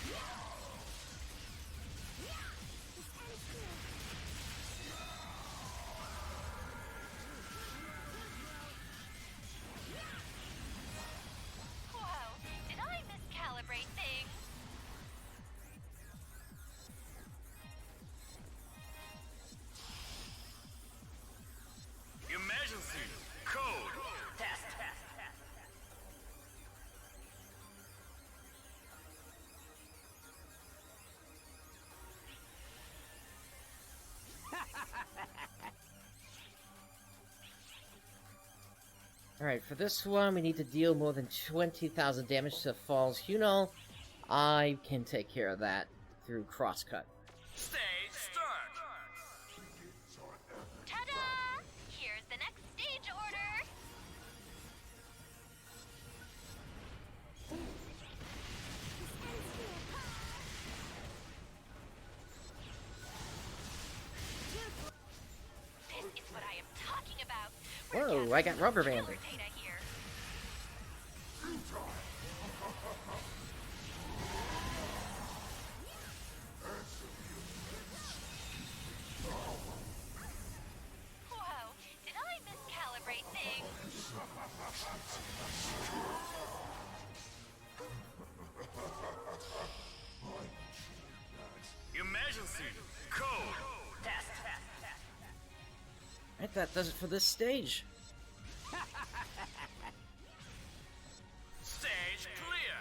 Whoa, did I miscalibrate things? Emergency code. Test. Alright, for this one, we need to deal more than 20,000 damage to Falls Hunal. I can take care of that through Crosscut. Stage start. Ta-da! Here's the next stage order. This is what I am talking Ooh, I got rubber banded. Killer data here. Whoa, did I miscalibrate things? Emergency code. Test. I think that does it for this stage. Stage clear.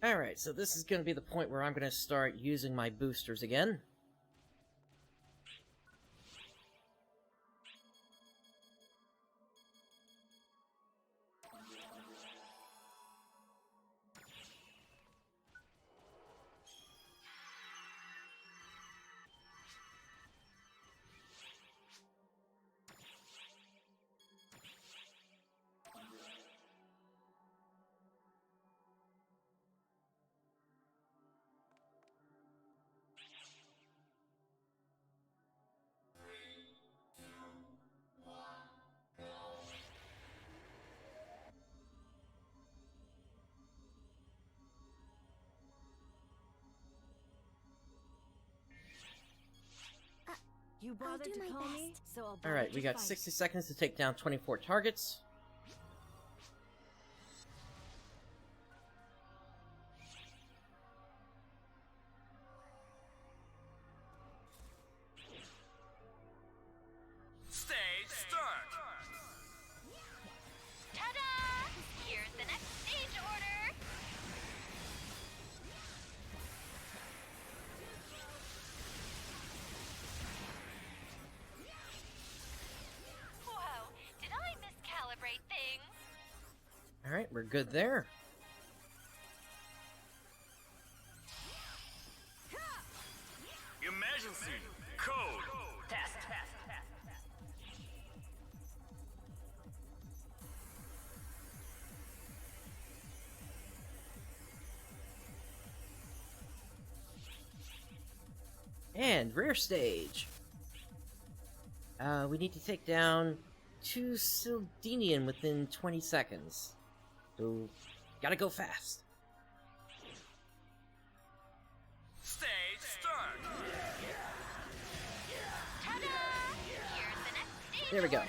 Alright, so this is going to be the point where I'm going to start using my boosters again. You I'll bothered do to my call me, best. so I'll bother Alright, to we got fight. 60 seconds to take down 24 targets. Stage start. Ta-da! Here's the next stage order. Whoa, did I miscalibrate things? Alright, we're good there. Emergency code. Test. And rear stage. We need to take down 2 Sildenian within 20 seconds. So, gotta go fast. Stage start. Ta-da! Here's the next stage There we go. order.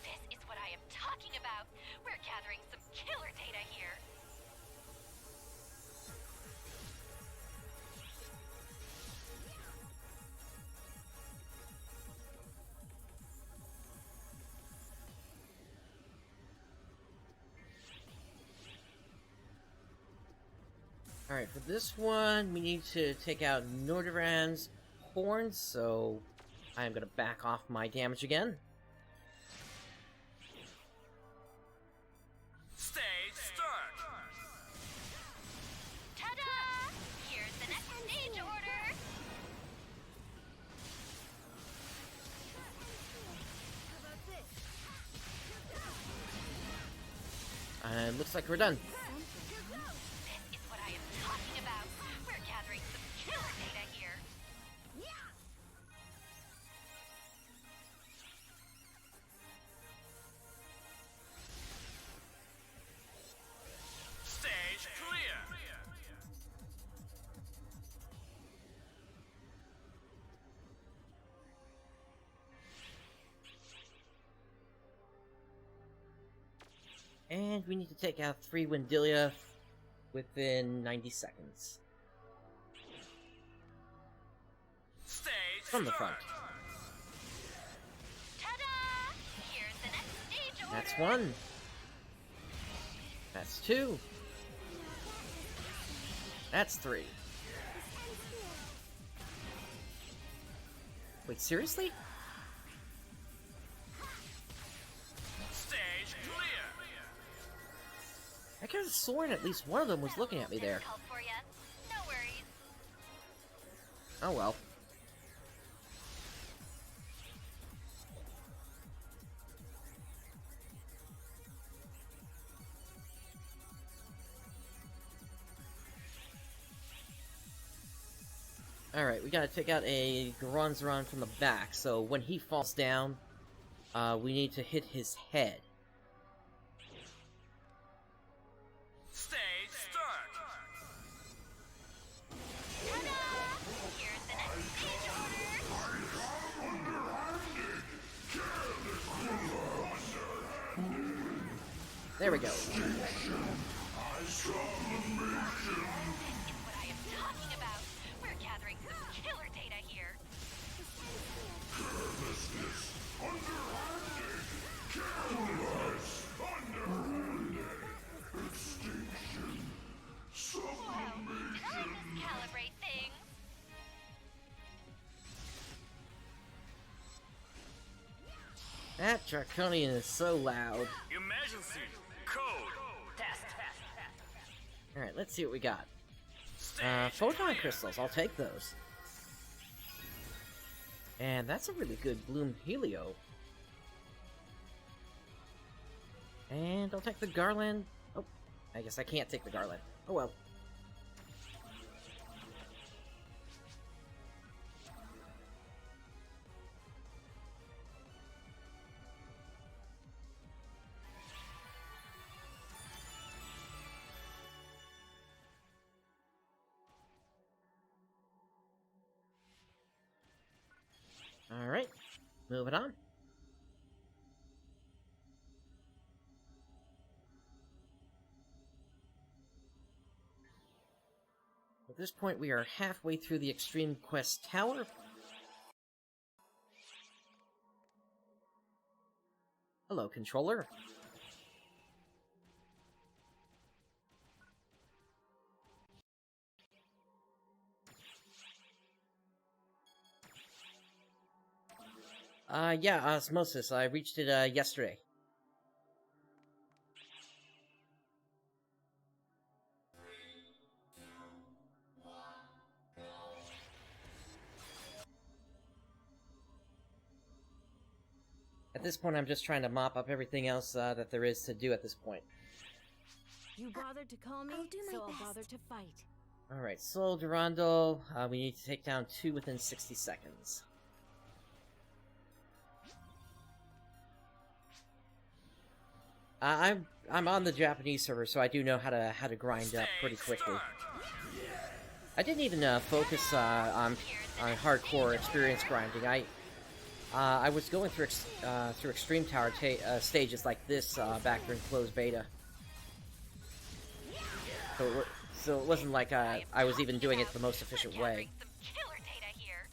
This is what I am talking about. We're gathering some killer data here. Alright, for this one, we need to take out Nordoran's horns, so I'm gonna back off my damage again. Stage start. Ta-da! Here's the next stage order. Looks like we're done. This is what I am talking about. We're gathering some killer data here. Stage clear. And we need to take out 3 Windilia within 90 seconds. Stage from the front. Ta-da! Here's the next stage order. That's one. That's two. That's three. Wait, seriously? Stage clear. I could have sworn at least one of them was looking at me there. Help for ya. No worries. Oh well. Alright, we gotta take out a Goronzoron from the back, so when he falls down, we need to hit his head. Stage start. Ta-da! Here's the next stage order. There we go. This is what I am talking about. We're gathering some killer data here. Whoa, did I miscalibrate things? That Draconian is so loud. Emergency. Code. Test. Alright, let's see what we got. Photon crystals, I'll take those. And that's a really good Bloom Helio. And I'll take the Garland. Oh, I guess I can't take the Garland. Oh well. Alright, moving on. At this point, we are halfway through the Extreme Quest Tower. Hello, controller. Yeah, Osmosis. I reached it, yesterday. At this point, I'm just trying to mop up everything else, that there is to do at this point. You bothered to call me, I'll do my so I'll best. bother to fight. Alright, Sol Durando, we need to take down 2 within 60 seconds. I'm on the Japanese server, so I do know how to grind up pretty quickly. I didn't even focus on hardcore experience grinding. I was going through through Extreme Tower stages like this back during closed beta. So it wasn't like I was even doing it the most efficient way. Some killer data here.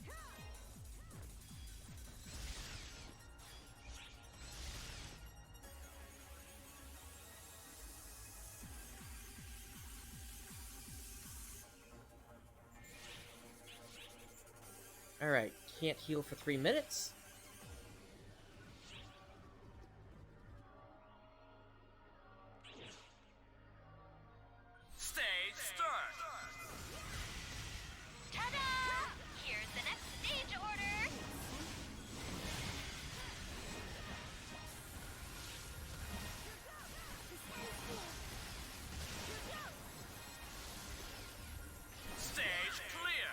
Alright, can't heal for 3 minutes. Stage start. Ta-da! Here's the next stage order. Stage clear.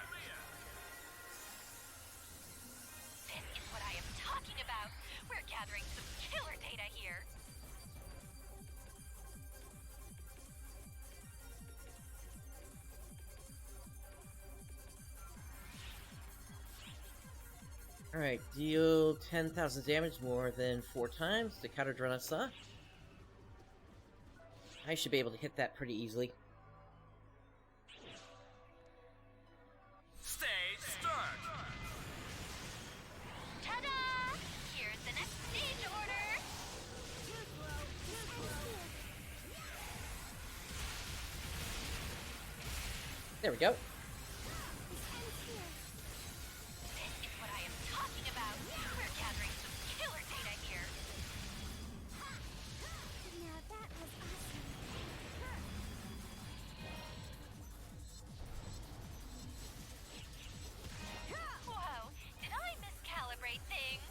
This is what I am talking about. We're gathering some killer data here. Alright, deal 10,000 damage more than 4 times to counter Dranasa. I should be able to hit that pretty easily. Stage start. There we go. This is what I am talking about. We're gathering some killer data here. Now that was awesome. Whoa, did I miscalibrate things?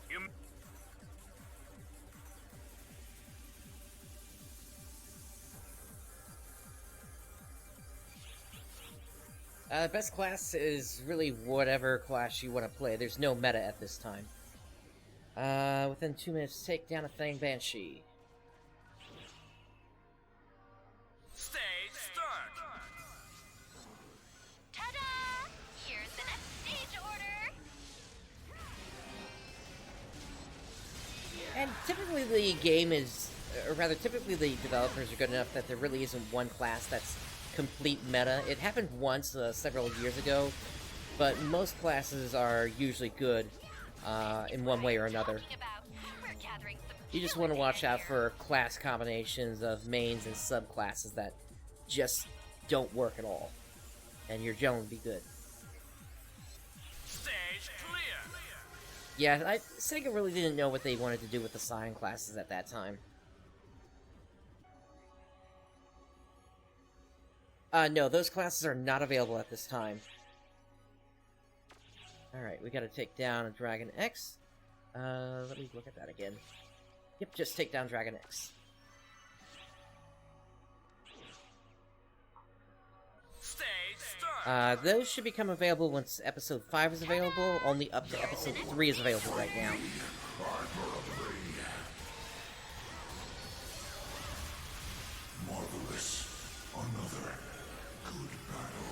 You Best class is really whatever class you want to play. There's no meta at this time. Within 2 minutes, take down a Fang Banshee. stage start. Ta-da! Here's the next stage order. And typically the game is, or rather typically the developers are good enough that there really isn't one class that's complete meta. It happened once several years ago, but most classes are usually good in one way or another. Talking about, we're gathering some You just killer want to watch data out here. for class combinations of mains and subclasses that just don't work at all, and your Joan will be good. Stage clear. Yeah, Sega really didn't know what they wanted to do with the Scion classes at that time. No, those classes are not available at this time. Alright, we gotta take down a Dragon X. Let me look at that again. Yep, just take down Dragon X. Stage start. Those should become available once Episode 5 is available. Only up to Episode 3 is available right now. Marvelous. Another good battle.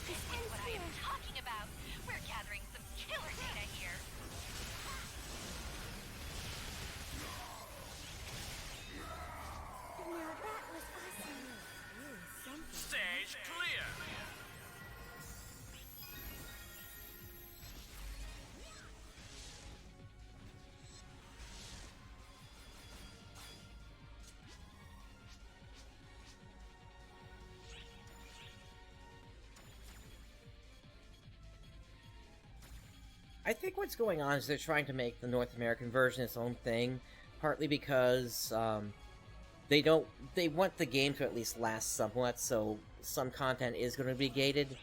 This is what I am talking about. We're gathering some killer data here. Now that was awesome. Really something. Stage clear. I think what's going on is they're trying to make the North American version its own thing, partly because they want the game to at least last somewhat, so some content is going to be gated.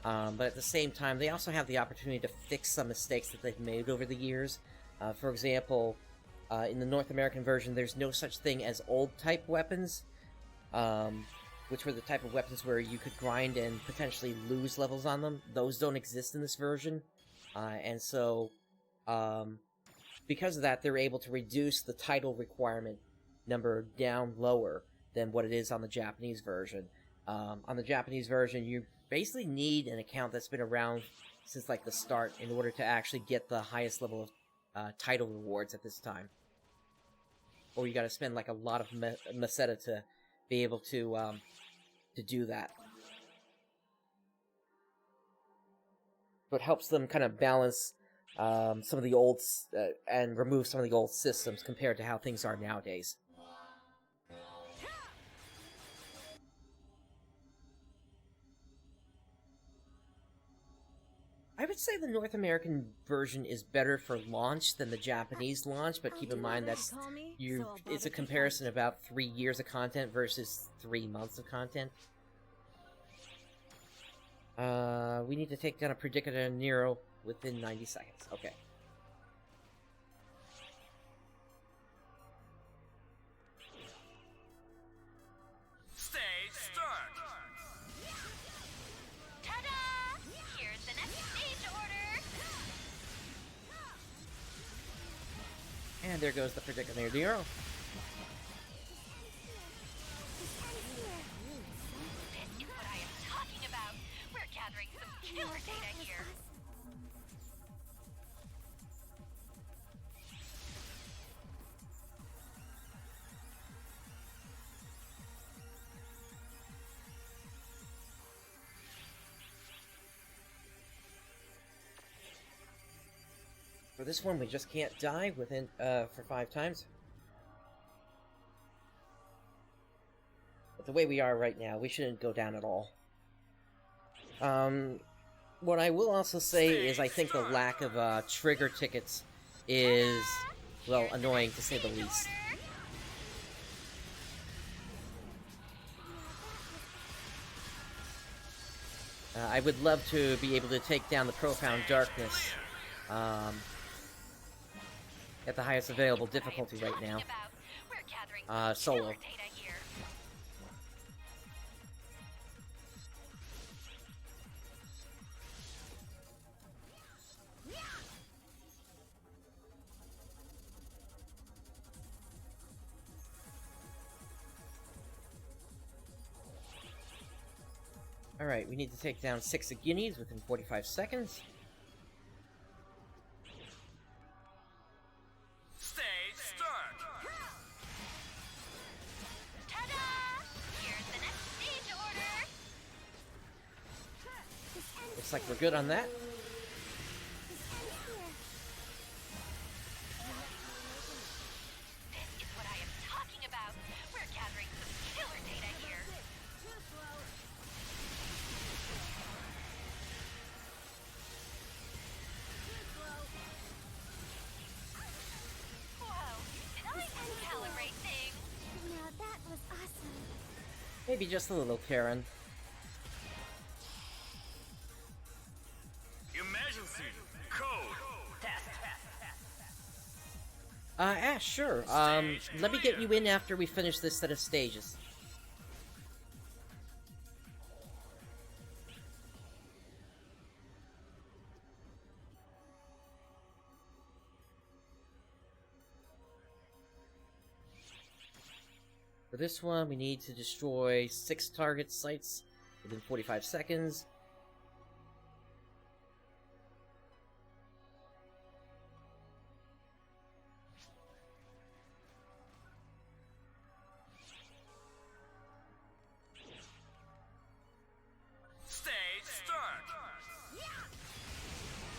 But at the same time, they also have the opportunity to fix some mistakes that they've made over the years. For example, in the North American version, there's no such thing as old-type weapons, which were the type of weapons where you could grind and potentially lose levels on them. Those don't exist in this version. And so, because of that, they're able to reduce the title requirement number down lower than what it is on the Japanese version. On the Japanese version, you basically need an account that's been around since, like, the start in order to actually get the highest level of title rewards at this time. Or you gotta spend, like, a lot of meseta to be able to do that. So it helps them kind of balance some of the old and remove some of the old systems compared to how things are nowadays. I would say the North American version is better for launch than the Japanese launch, but keep in mind that's it's a comparison of about 3 years of content versus 3 months of content. We need to take down a Predicata Nero within 90 seconds. Okay. Stage start. Ta-da! Here's the next stage order. And there goes the Predicata Nero. This is what I am talking about. We're gathering some killer data here. For this one, we just can't die within for 5 times. But the way we are right now, we shouldn't go down at all. What I will also say is I think the lack of trigger tickets is, well, annoying to say the least. I would love to be able to take down the Profound Darkness at the highest available difficulty right now. Solo. Alright, we need to take down 6 guineas within 45 seconds. Stage start. Ta-da! Here's the next stage order. Looks like we're good on that. This is what I am talking about. We're gathering some killer data here. Whoa, did I calibrate things? Now that was awesome. Maybe just a little, Karen. Emergency code. Ash, sure. Let me get you in after we finish this set of stages. For this one, we need to destroy 6 target sites within 45 seconds. Stage start.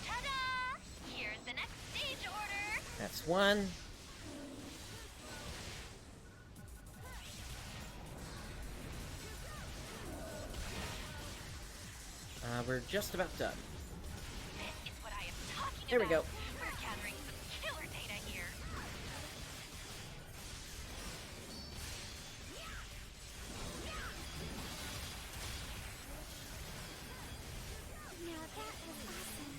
Ta-da! Here's the next stage order. That's 1. We're just about done. This is what I am talking There we about. go. We're gathering some killer data here. Now that was awesome.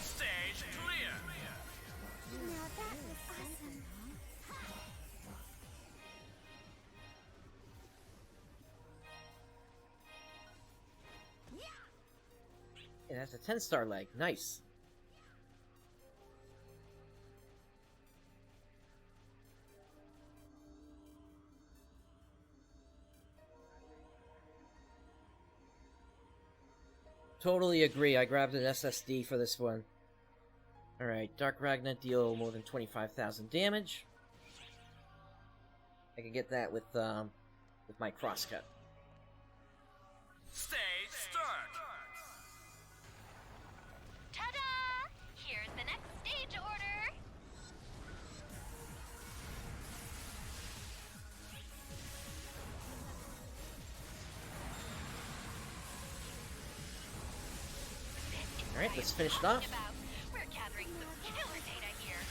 Stage clear. Now that was awesome. Yeah, that's a 10-star leg. Nice. Totally agree. I grabbed an SSD for this one. Alright, Dark Ragna deal more than 25,000 damage. I can get that with my crosscut. Stage start. Ta-da! Here's the next stage order. Alright, let's finish it off. We're gathering some killer data here.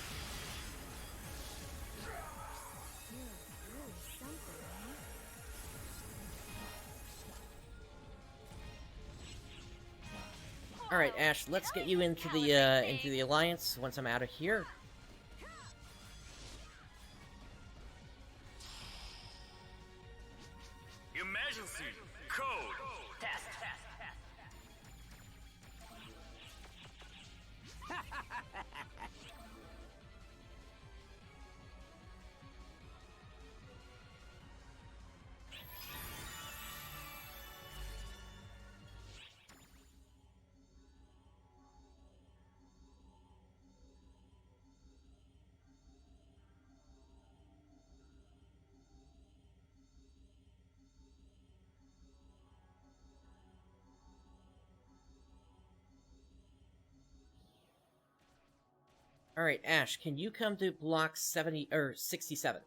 Really something, huh? Alright, Ash, let's get you into the Alliance once I'm out of here. Emergency code. Alright, Ash, can you come to block 70 or 67?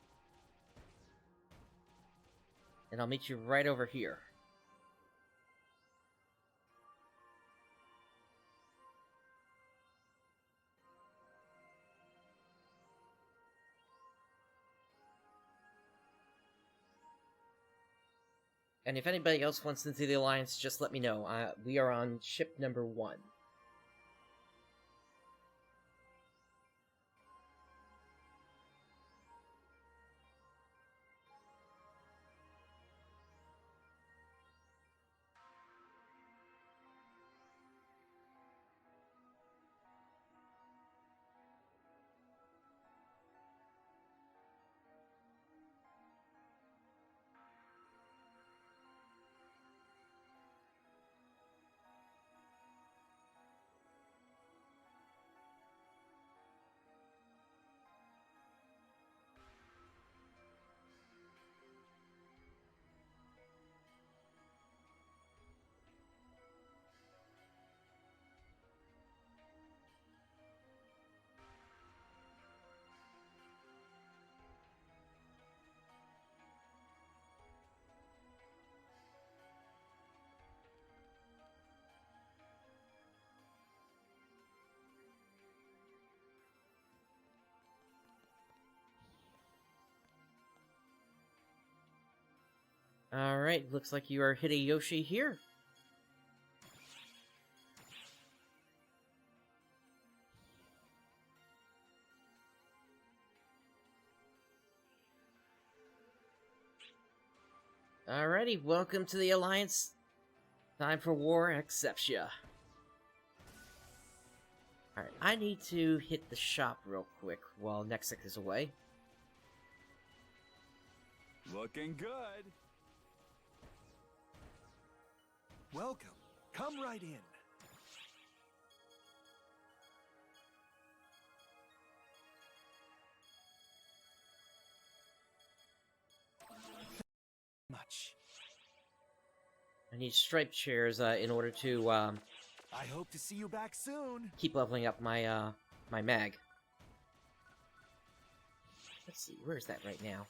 And I'll meet you right over here. And if anybody else wants into the Alliance, just let me know. We are on ship number 1. Alright, looks like you are Hideyoshi here. Alrighty, welcome to the Alliance. Time for war, Exceptia. Alright, I need to hit the shop real quick while Nexic is away. Looking good. Welcome. Come right in. Much. I need striped chairs in order to I hope to see you back soon. keep leveling up my my mag. Let's see, where's that right now?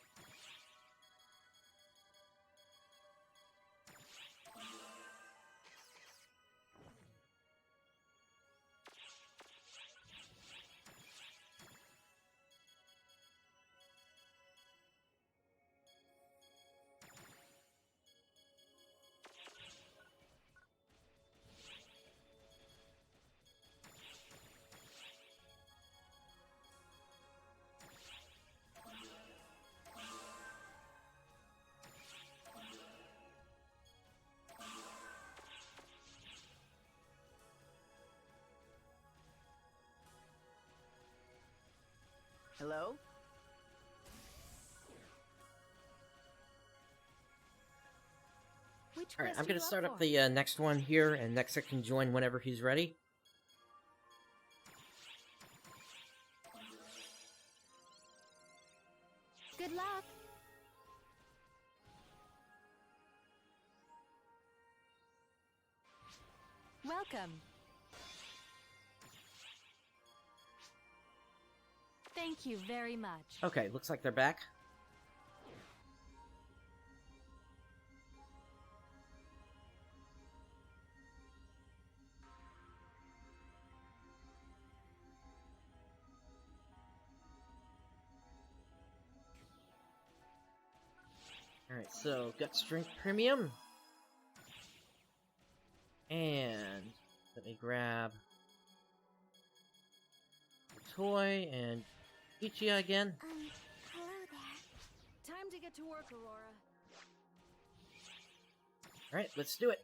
Hello? Which Alright, quest I'm are gonna you start up up for? the next one here, and Nexic can join whenever he's ready. Good luck. Welcome. Thank you very much. Okay, looks like they're back. Alright, so Guts Drink Premium. And let me grab the toy and Ichia again. Hello there. Time to get to work, Aurora. Alright, let's do it.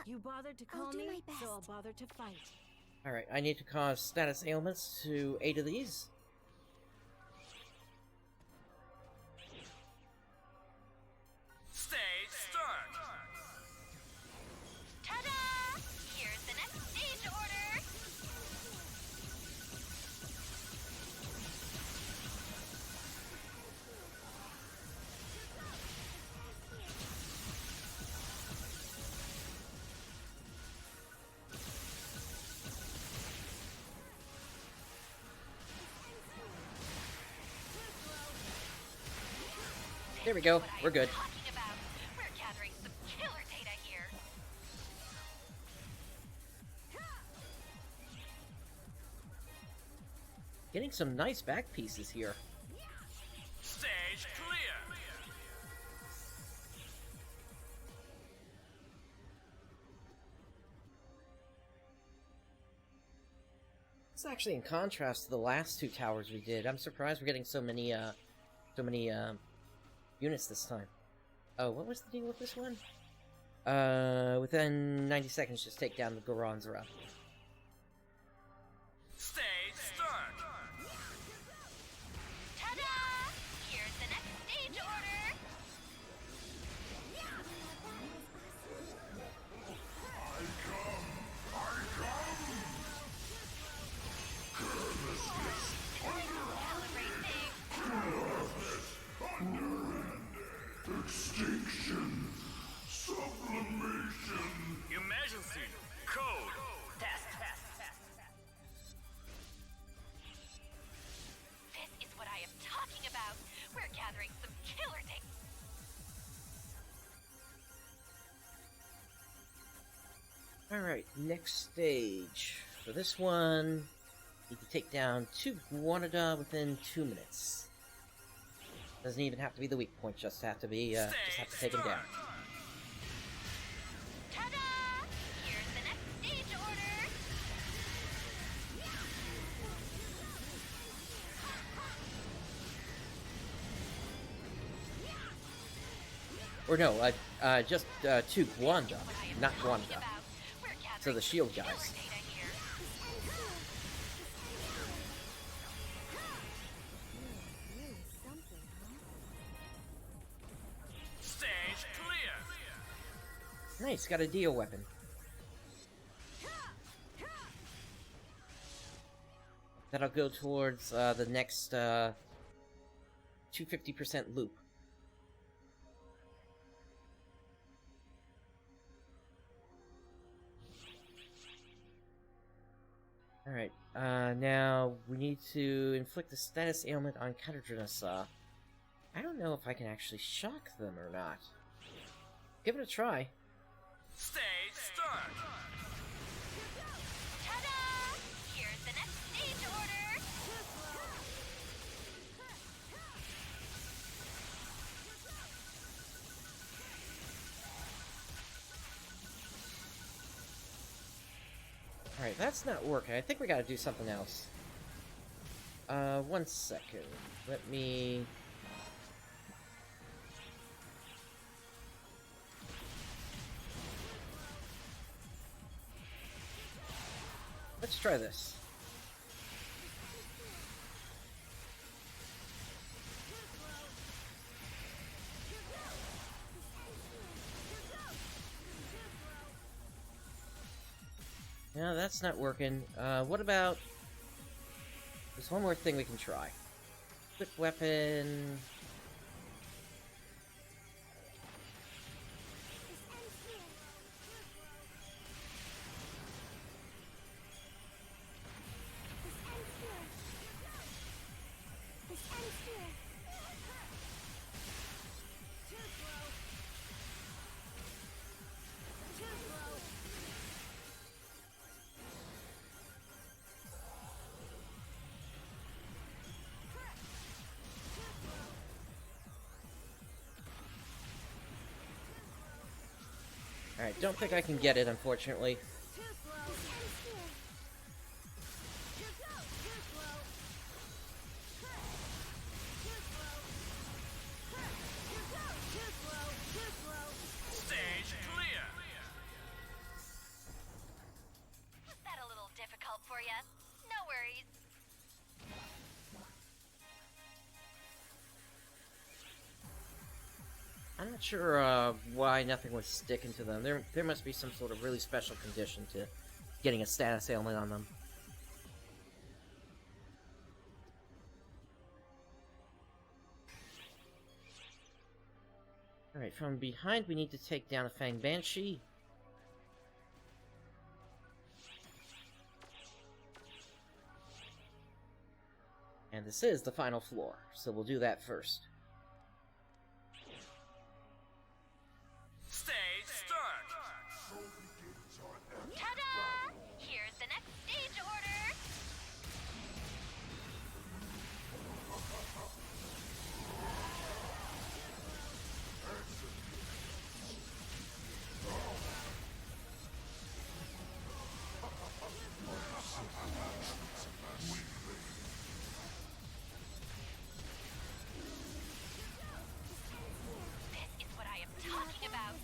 You bothered to I'll call do me, my so I'll best. bother to fight. Alright, I need to cause status ailments to 8 of these. There we go. We're good. Talking about. We're gathering some killer data here. Getting some nice back pieces here. Stage clear. It's actually in contrast to the last two towers we did. I'm surprised we're getting so many units this time. Oh, what was the deal with this one? Within 90 seconds, just take down the Goronzora. Stage start. Ta-da! Here's the next stage order. Extinction. Sublimation. Emergency code. This is what I am talking about. We're gathering some killer data. Alright, next stage. For this one, you can take down 2 Guanada within 2 minutes. Doesn't even have to be the weak point, just have to be, just have to take him down. Ta-da! Here's the next stage order. Or no, just 2 Guanda, not Guanda. About. We're So the gathering shield killer guys. data here. Stage clear. Nice, got a deal weapon. That'll go towards the next 250% loop. Alright, now we need to inflict a status ailment on Katadrinasa. I don't know if I can actually shock them or not. Give it a try. Stage start. Ta-da! Here's the next stage order. Alright, that's not working. I think we gotta do something else. 1 second. Let me... Let's try this. No, that's not working. What about... There's one more thing we can try. Quick weapon... Alright, don't think I can get it, unfortunately. Stage clear. Was that a little difficult for you? No worries. I'm not sure why nothing was sticking to them. There must be some sort of really special condition to getting a status ailment on them. Alright, from behind we need to take down a Fang Banshee. And this is the final floor, so we'll do that first.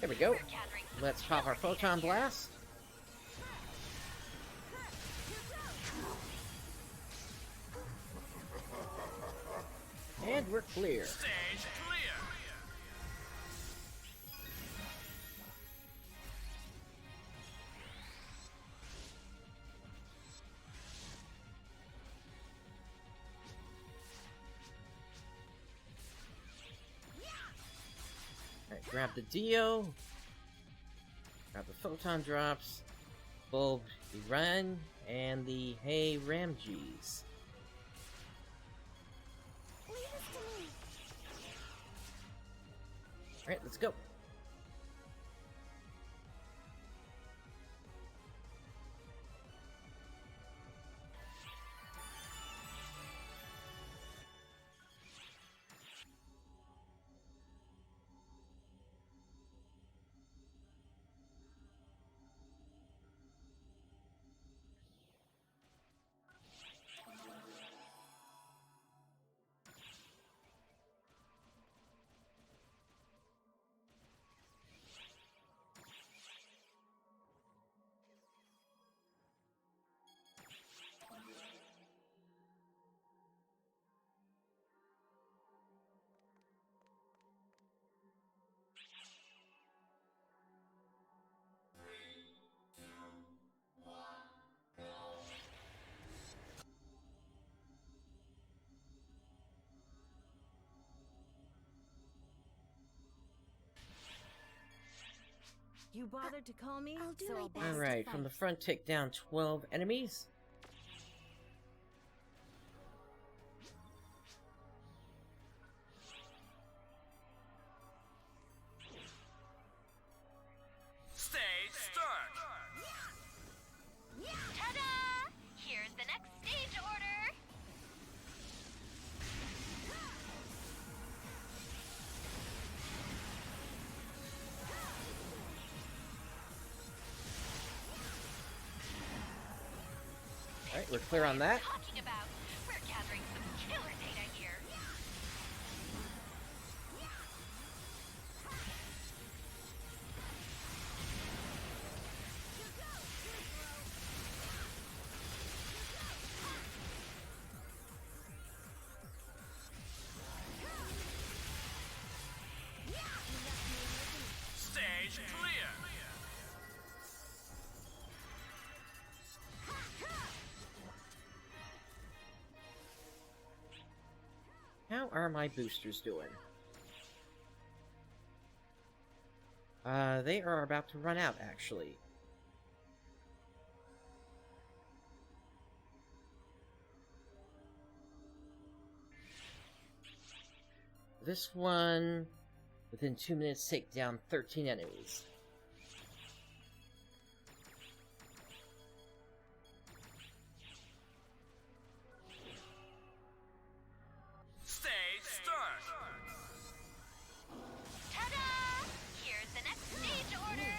There we go. We're gathering some Let's pop our killer data photon here. blast. And we're clear. Stage clear. Alright, grab the Dio. Grab the photon drops. Bulb, the run, and the Hey Ramjees. Leave this to me. Alright, let's go. You bothered to call me? I'll do so my I'll best. be- Alright, from the front, take down 12 enemies. Stage start. Ta-da! Here's the next stage order. Alright, we're clear on that. Talking about, we're gathering some killer data here. Stage clear. How are my boosters doing? They are about to run out, actually. This one, within 2 minutes, take down 13 enemies. Stage start. Ta-da! Here's the next stage order.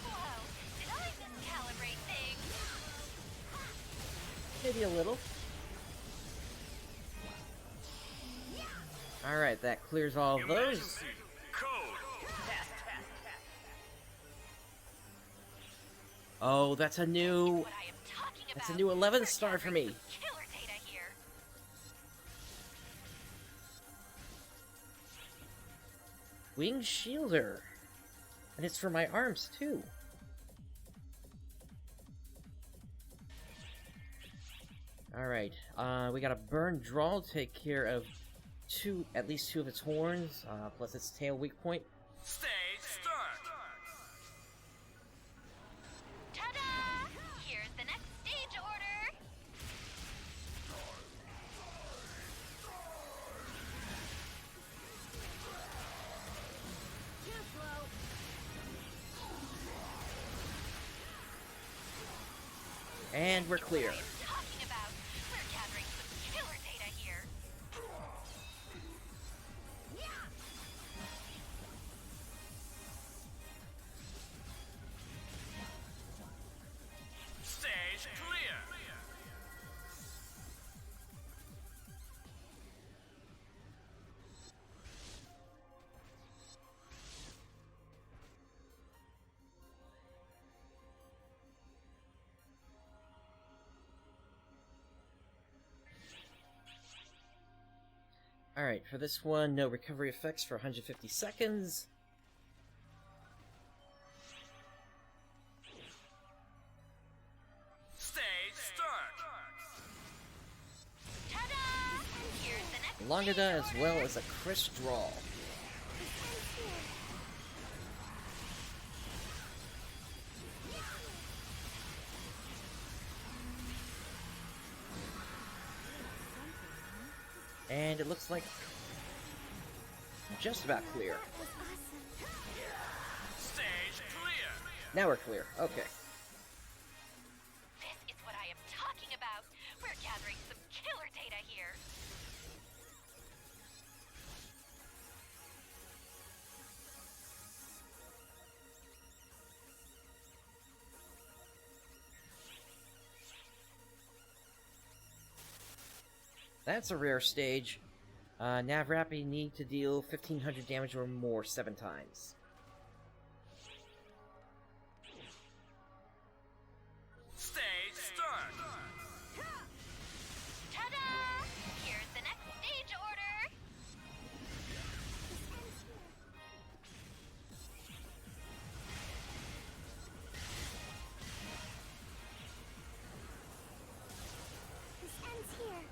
Whoa, did I miscalibrate things? Maybe a little. Alright, that clears all of those. Emergency code. Oh, that's a new... What I am talking about. That's a new 11th star for me. Killer data here. Wing Shielder. And it's for my arms, too. Alright, we got a Burn Draw to take care of at least two of its horns, plus its tail weak point. Stage start. Ta-da! Here's the next stage order. Too slow. And we're clear. What I am talking about. We're gathering some killer data here. Stage clear. Alright, for this one, no recovery effects for 150 seconds. Stage start. Ta-da! Here's the next Longida as well as a crisp draw. And it looks like just about clear. Stage clear. Now we're clear. Okay. This is what I am talking about. We're gathering some killer data here. That's a rare stage. Navrapi need to deal 1500 damage or more 7 times. Stage start. Ta-da! Here's the next stage order. This ends here.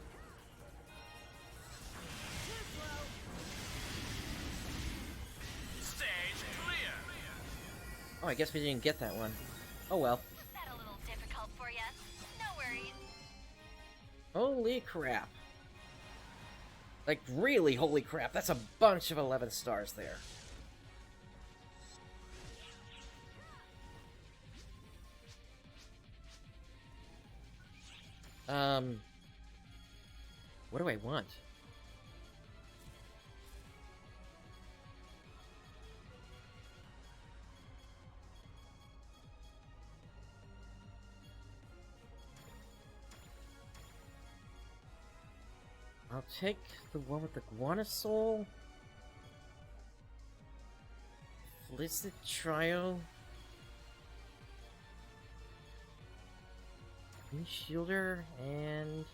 Stage clear. Oh, I guess we didn't get that one. Oh well. Is that a little difficult for you? No worries. Holy crap. Like, really holy crap. That's a bunch of 11 stars there. What do I want? I'll take the one with the Guana Soul. Felicit Trio. Windshielder and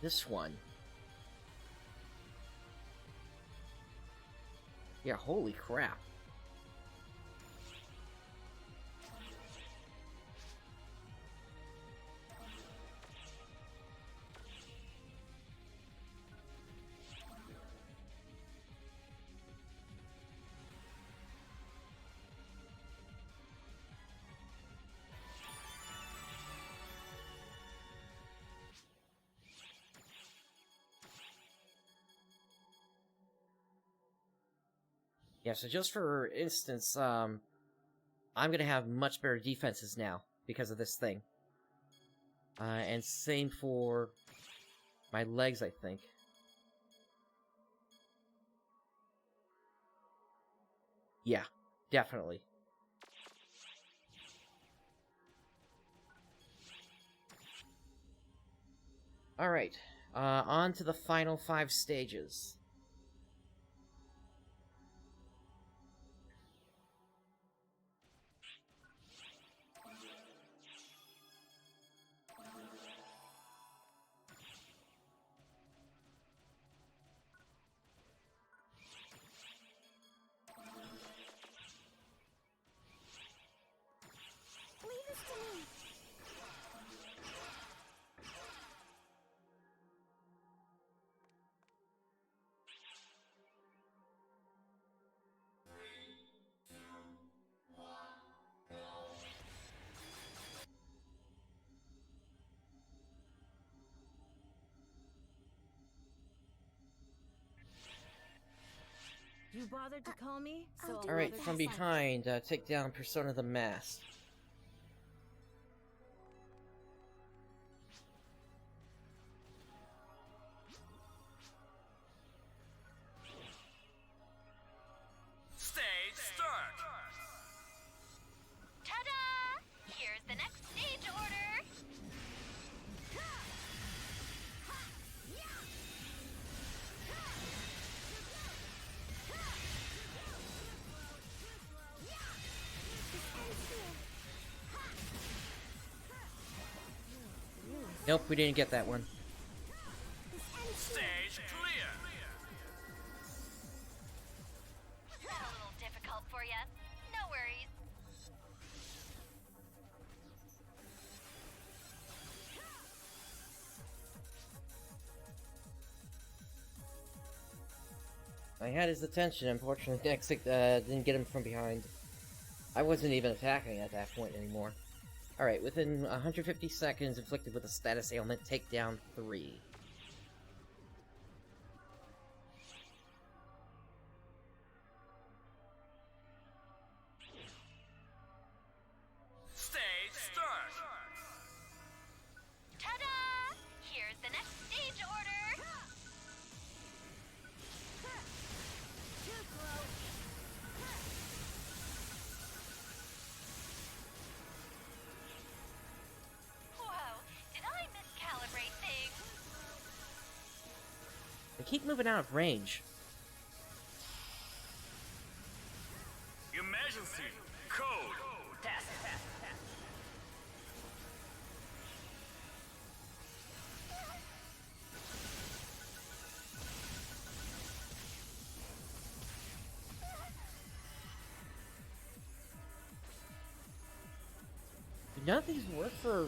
this one. Yeah, holy crap. Yeah, so just for instance, I'm gonna have much better defenses now because of this thing. And same for my legs, I think. Yeah, definitely. Alright, on to the final 5 stages. Leave this to me. You bothered to call me? So I'll Alright, bother from to- behind, take down Persona the Mask. Stage start. Ta-da! Here's the next stage order. This ends here. Nope, we didn't get that one. Stage clear. Was that a little difficult for you? No worries. I had his attention, unfortunately. Nexic didn't get him from behind. I wasn't even attacking at that point anymore. Alright, within 150 seconds, inflicted with a status ailment, take down 3. Stage start. Ta-da! Here's the next stage order. Whoa, did I miscalibrate things? They keep moving out of range. Emergency code. Do none of these work for...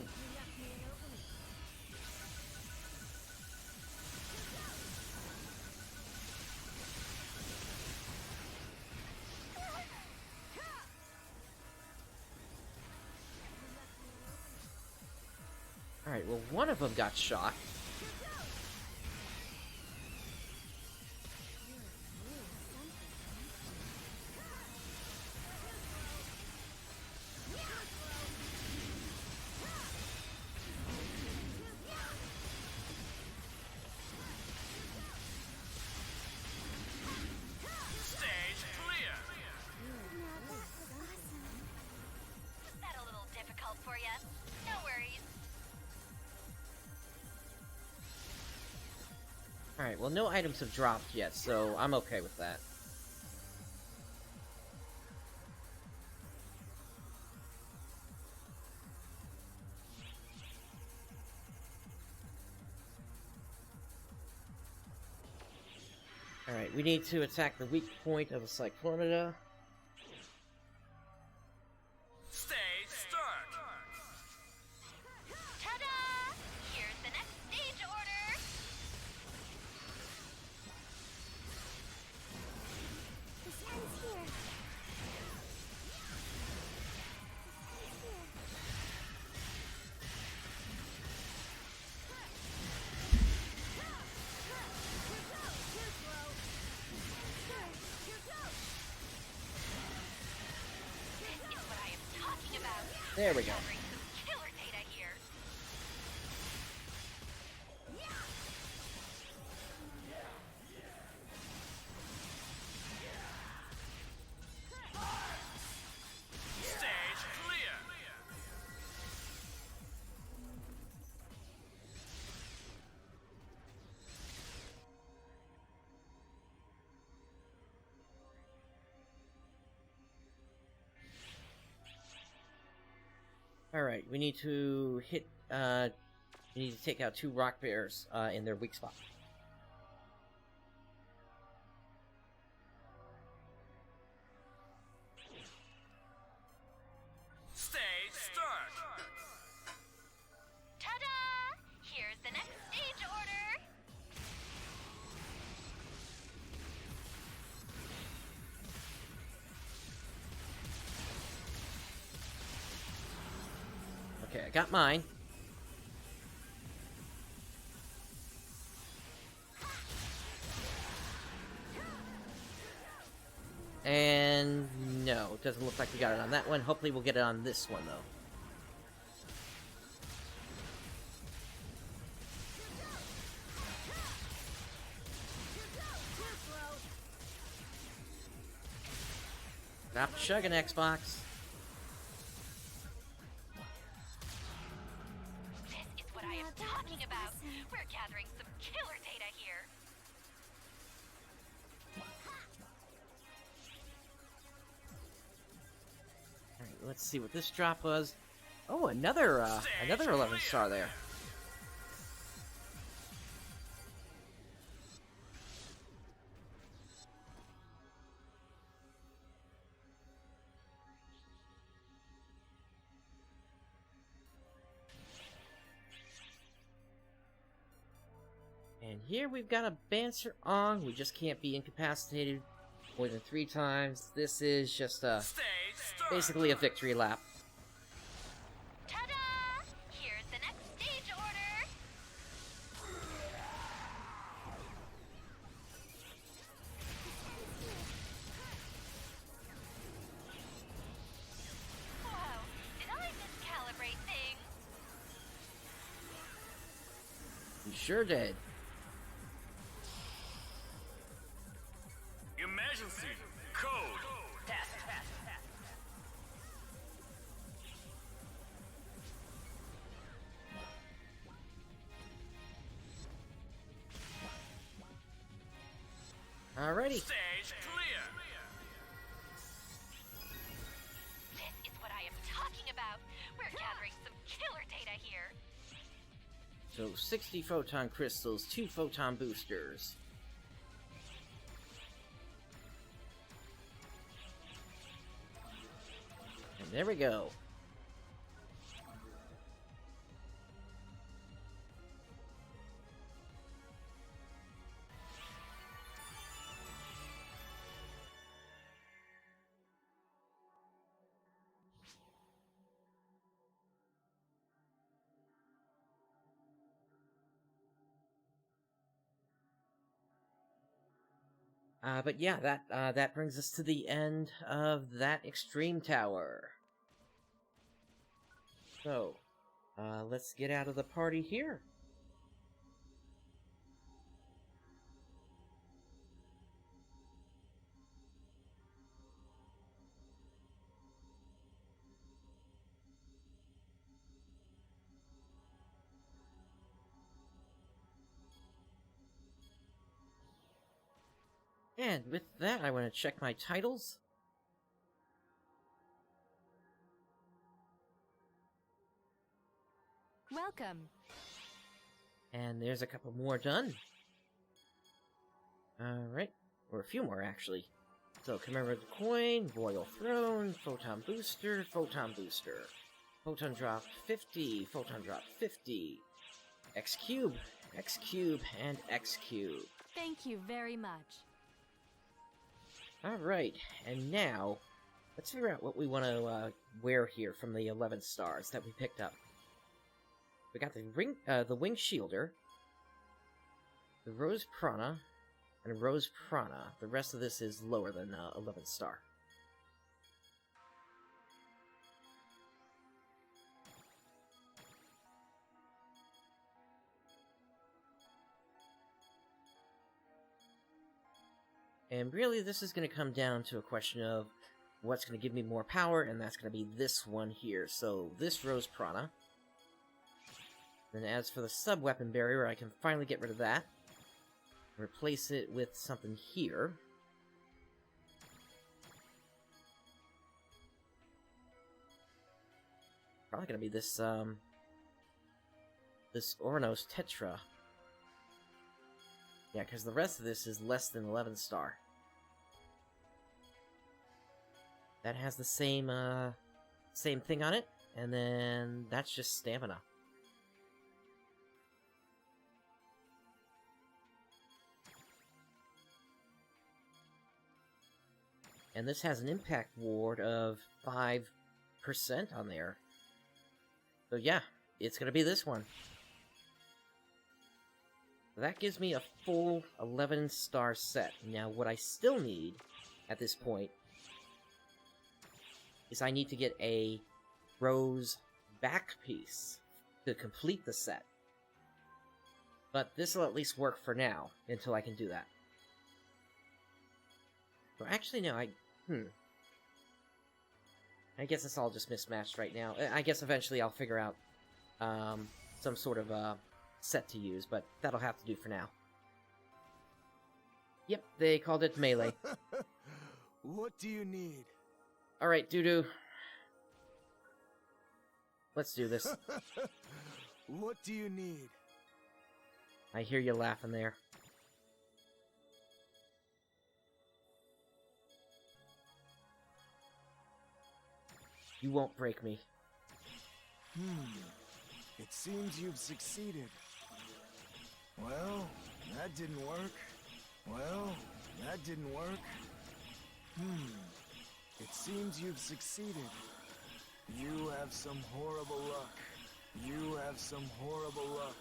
Alright, well, one of them got shot. Stage clear. Was that a little difficult for you? No worries. Alright, well, no items have dropped yet, so I'm okay with that. Alright, we need to attack the weak point of a Cyclonida. Stage start. Ta-da! Here's the next stage order. This ends here. This is what I am talking about. There we go. Gathering some killer data here. Stage clear. Alright, we need to hit, we need to take out 2 rock bears, in their weak spot. Stage start. Ta-da! Here's the next stage order. Okay, I got mine. And no, it doesn't look like we got it on that one. Hopefully we'll get it on this one, though. Stop chugging, Xbox. This is what I am talking about. We're gathering some killer data here. Alright, let's see what this drop was. Oh, another 11 star there. And here we've got a Banser on. We just can't be incapacitated more than 3 times. This is just Stage start. basically a victory lap. Ta-da! Here's the next stage order. Whoa, did I miscalibrate things? You sure did. Emergency. Code. Test. Alrighty. Stage clear. This is what I am talking about. We're gathering some killer data here. So 60 photon crystals, 2 photon boosters. And there we go. But yeah, that brings us to the end of that extreme tower. So, let's get out of the party here. And with that, I want to check my titles. Welcome. And there's a couple more done. Alright. Or a few more, actually. So, Commemorate the Coin, Royal Throne, Photon Booster, Photon Booster. Photon Drop 50, Photon Drop 50. X Cube, X Cube, and X Cube. Thank you very much. Alright, and now, let's figure out what we want to wear here from the 11 stars that we picked up. We got the Wing Shielder, the Rose Prana, and Rose Prana. The rest of this is lower than 11 star. And really, this is going to come down to a question of what's going to give me more power, and that's going to be this one here. So, this Rose Prana. And as for the sub-weapon barrier, I can finally get rid of that. Replace it with something here. Probably going to be this, this Ornos Tetra. Yeah, because the rest of this is less than 11 star. That has the same, same thing on it, and then that's just stamina. And this has an impact ward of 5% on there. So yeah, it's gonna be this one. That gives me a full 11 star set. Now what I still need, at this point, is I need to get a Rose back piece to complete the set. But this will at least work for now, until I can do that. Well, actually, no, I guess it's all just mismatched right now. I guess eventually I'll figure out some sort of set to use, but that'll have to do for now. Yep, they called it melee. What do you need? Alright, Doo-Doo. Let's do this. What do you need? I hear you laughing there. You won't break me. It seems you've succeeded. Well, that didn't work. Well, that didn't work. It seems you've succeeded. You have some horrible luck. You have some horrible luck.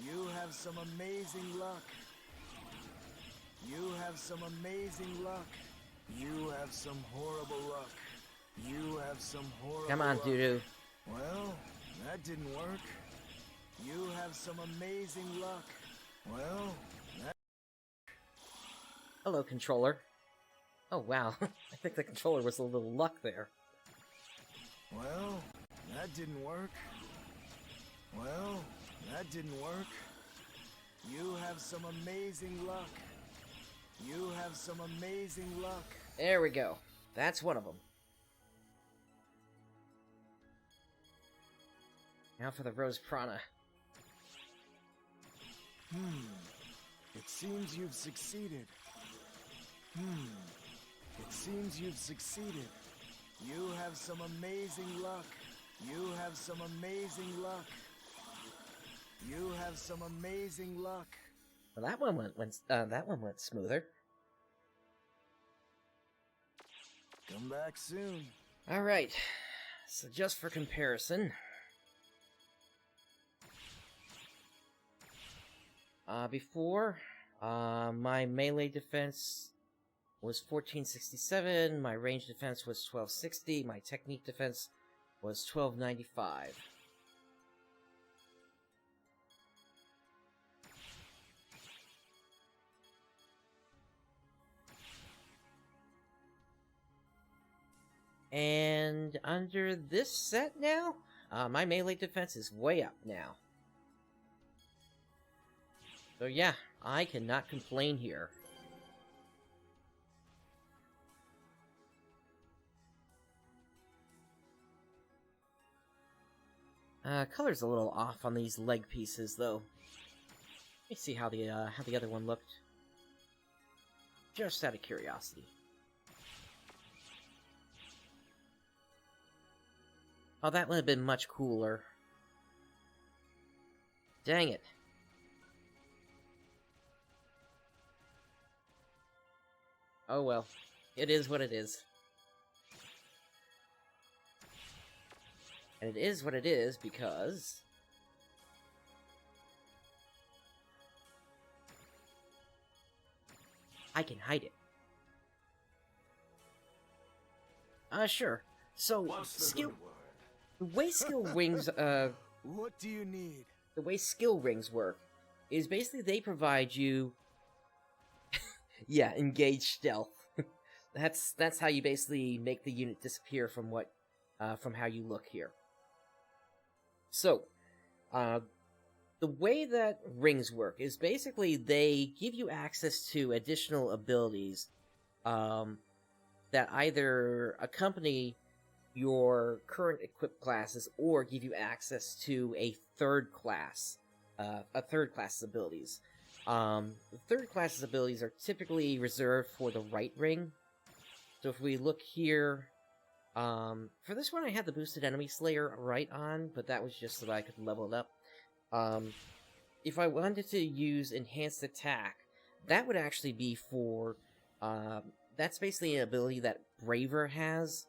You have some amazing luck. You have some amazing luck. You have some horrible luck. You have some horrible Come on, luck. Doodoo. Well, that didn't work. You have some amazing luck. Well, that... Hello, controller. Oh, wow. I think the controller was a little luck there. Well, that didn't work. Well, that didn't work. You have some amazing luck. You have some amazing luck. There we go. That's one of them. Now for the Rose Prana. It seems you've succeeded. It seems you've succeeded. You have some amazing luck. You have some amazing luck. You have some amazing luck. Well, that one went smoother. Come back soon. All right. So just for comparison, before, my melee defense was 1467, my range defense was 1260, my technique defense was 1295. And under this set now, my melee defense is way up now. So yeah, I cannot complain here. Color's a little off on these leg pieces, though. Let me see how the other one looked. Just out of curiosity. Oh, that would have been much cooler. Dang it. Oh well. It is what it is. And it is what it is because... I can hide it. Sure. So, skill... The way skill rings, What do you need? the way skill rings work is basically they provide you... yeah, engage stealth. That's how you basically make the unit disappear from from how you look here. So, the way that rings work is basically they give you access to additional abilities that either accompany your current equipped classes or give you access to a third class's abilities. The third class's abilities are typically reserved for the right ring. So if we look here, for this one I had the boosted enemy slayer right on, but that was just so that I could level it up. If I wanted to use enhanced attack, that would actually be for, that's basically an ability that Braver has,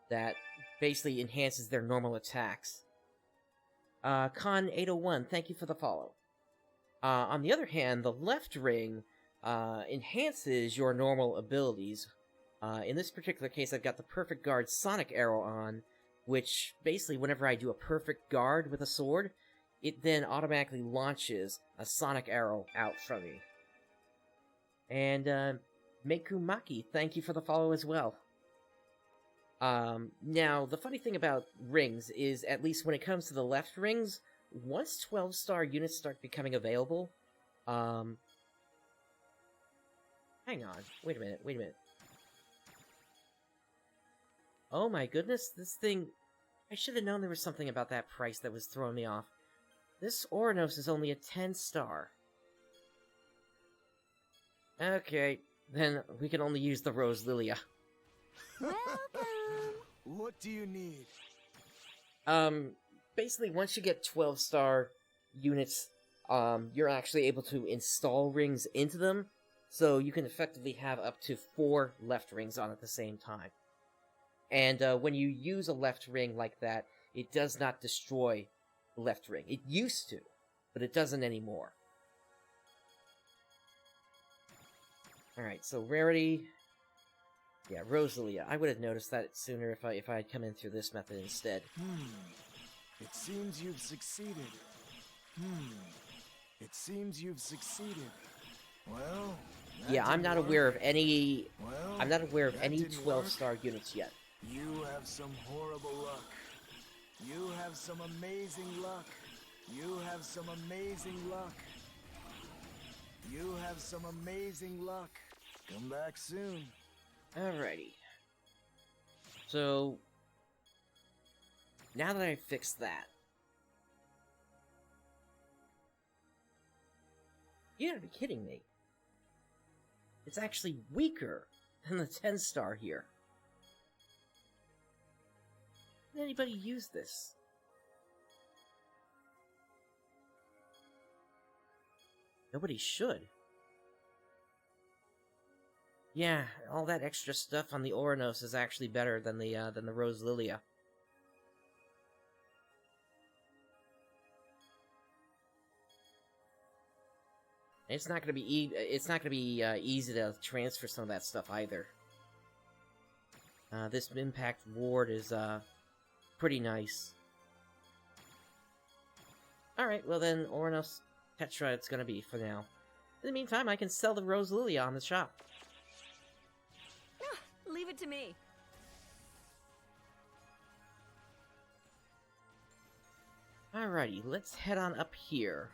that basically enhances their normal attacks. Con801, thank you for the follow. On the other hand, the left ring enhances your normal abilities. In this particular case, I've got the Perfect Guard Sonic Arrow on, which basically whenever I do a Perfect Guard with a sword, it then automatically launches a Sonic Arrow out from me. And Mekumaki, thank you for the follow as well. Now, the funny thing about rings is, at least when it comes to the left rings, once 12-star units start becoming available, hang on, wait a minute. Oh my goodness, this thing, I should have known there was something about that price that was throwing me off. This Oranos is only a 10-star. Okay, then we can only use the Rose Lilia. Welcome. What do you need? Basically, once you get 12-star units you're actually able to install rings into them, so you can effectively have up to 4 left rings on at the same time. And when you use a left ring like that, it does not destroy the left ring. It used to, but it doesn't anymore. Alright, so rarity... Yeah, Rosalia. I would have noticed that sooner if I had come in through this method instead. It seems you've succeeded. It seems you've succeeded. Well... Yeah, I'm not aware of any... Well, I'm not aware of that any didn't 12-star units yet. You have some horrible luck. You have some amazing luck. You have some amazing luck. You have some amazing luck. Come back soon. Alrighty. So... Now that I've fixed that... You gotta be kidding me. It's actually weaker than the 10-star here. Did anybody use this? Nobody should. Yeah, all that extra stuff on the Oranos is actually better than the Rose Lilia. It's not gonna be easy to transfer some of that stuff either. This impact ward is pretty nice. Alright, well then, Oranos Tetra it's gonna be for now. In the meantime, I can sell the Rose Lilia on the shop. Leave it to me. Alrighty, let's head on up here.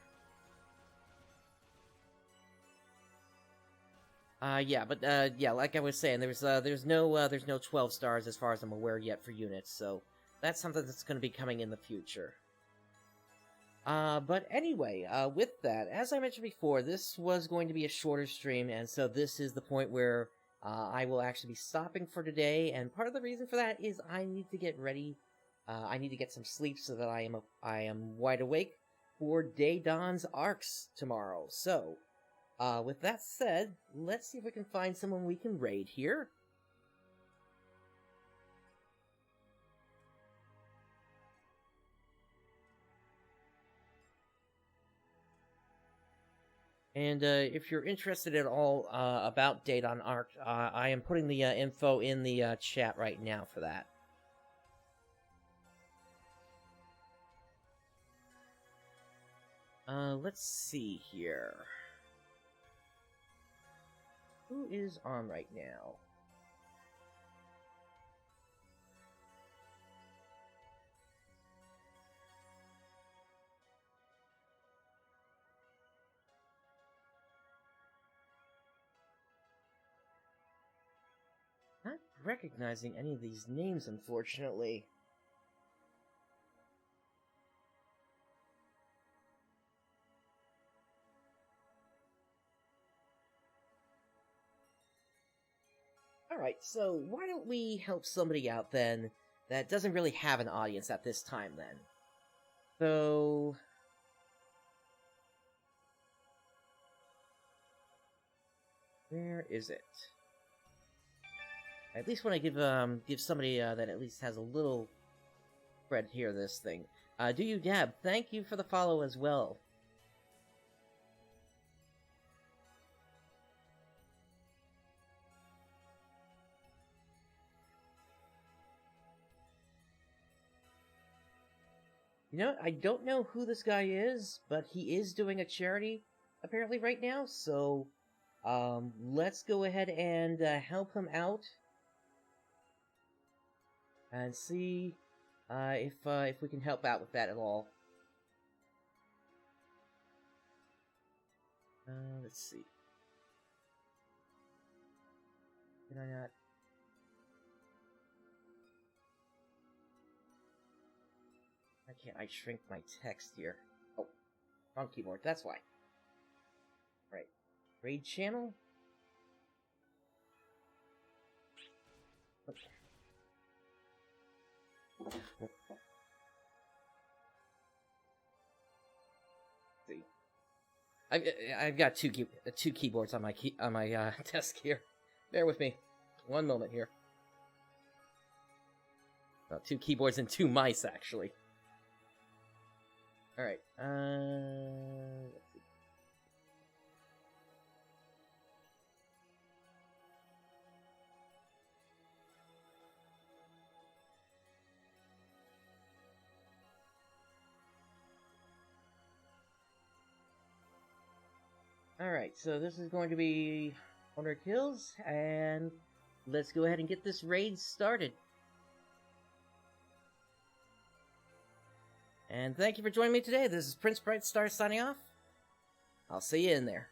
Yeah, like I was saying, there's no 12 stars as far as I'm aware yet for units, so that's something that's going to be coming in the future. But anyway, with that, as I mentioned before, this was going to be a shorter stream, and so this is the point where I will actually be stopping for today, and part of the reason for that is I need to get ready. I need to get some sleep so that I am wide awake for Day Dawn's arcs tomorrow. So, with that said, let's see if we can find someone we can raid here. And if you're interested at all about Day Dawn Arc, I am putting the info in the chat right now for that. Let's see here. Who is on right now? Not recognizing any of these names, unfortunately. Alright, so why don't we help somebody out then that doesn't really have an audience at this time then? So... where is it? I at least want to give somebody that at least has a little spread here this thing. Do you Gab, thank you for the follow as well. You know, I don't know who this guy is, but he is doing a charity, apparently, right now, so, let's go ahead and, help him out. And see, if we can help out with that at all. Let's see. Can I not? Why can't I shrink my text here? Oh, wrong keyboard, that's why. Right. Raid channel? Okay. See. I've got two keyboards on my desk here. Bear with me, 1 moment here. Well, 2 keyboards and 2 mice actually. All right. Let's see. Alright, so this is going to be 100 kills, and let's go ahead and get this raid started. And thank you for joining me today. This is PrinceBrightstar signing off. I'll see you in there.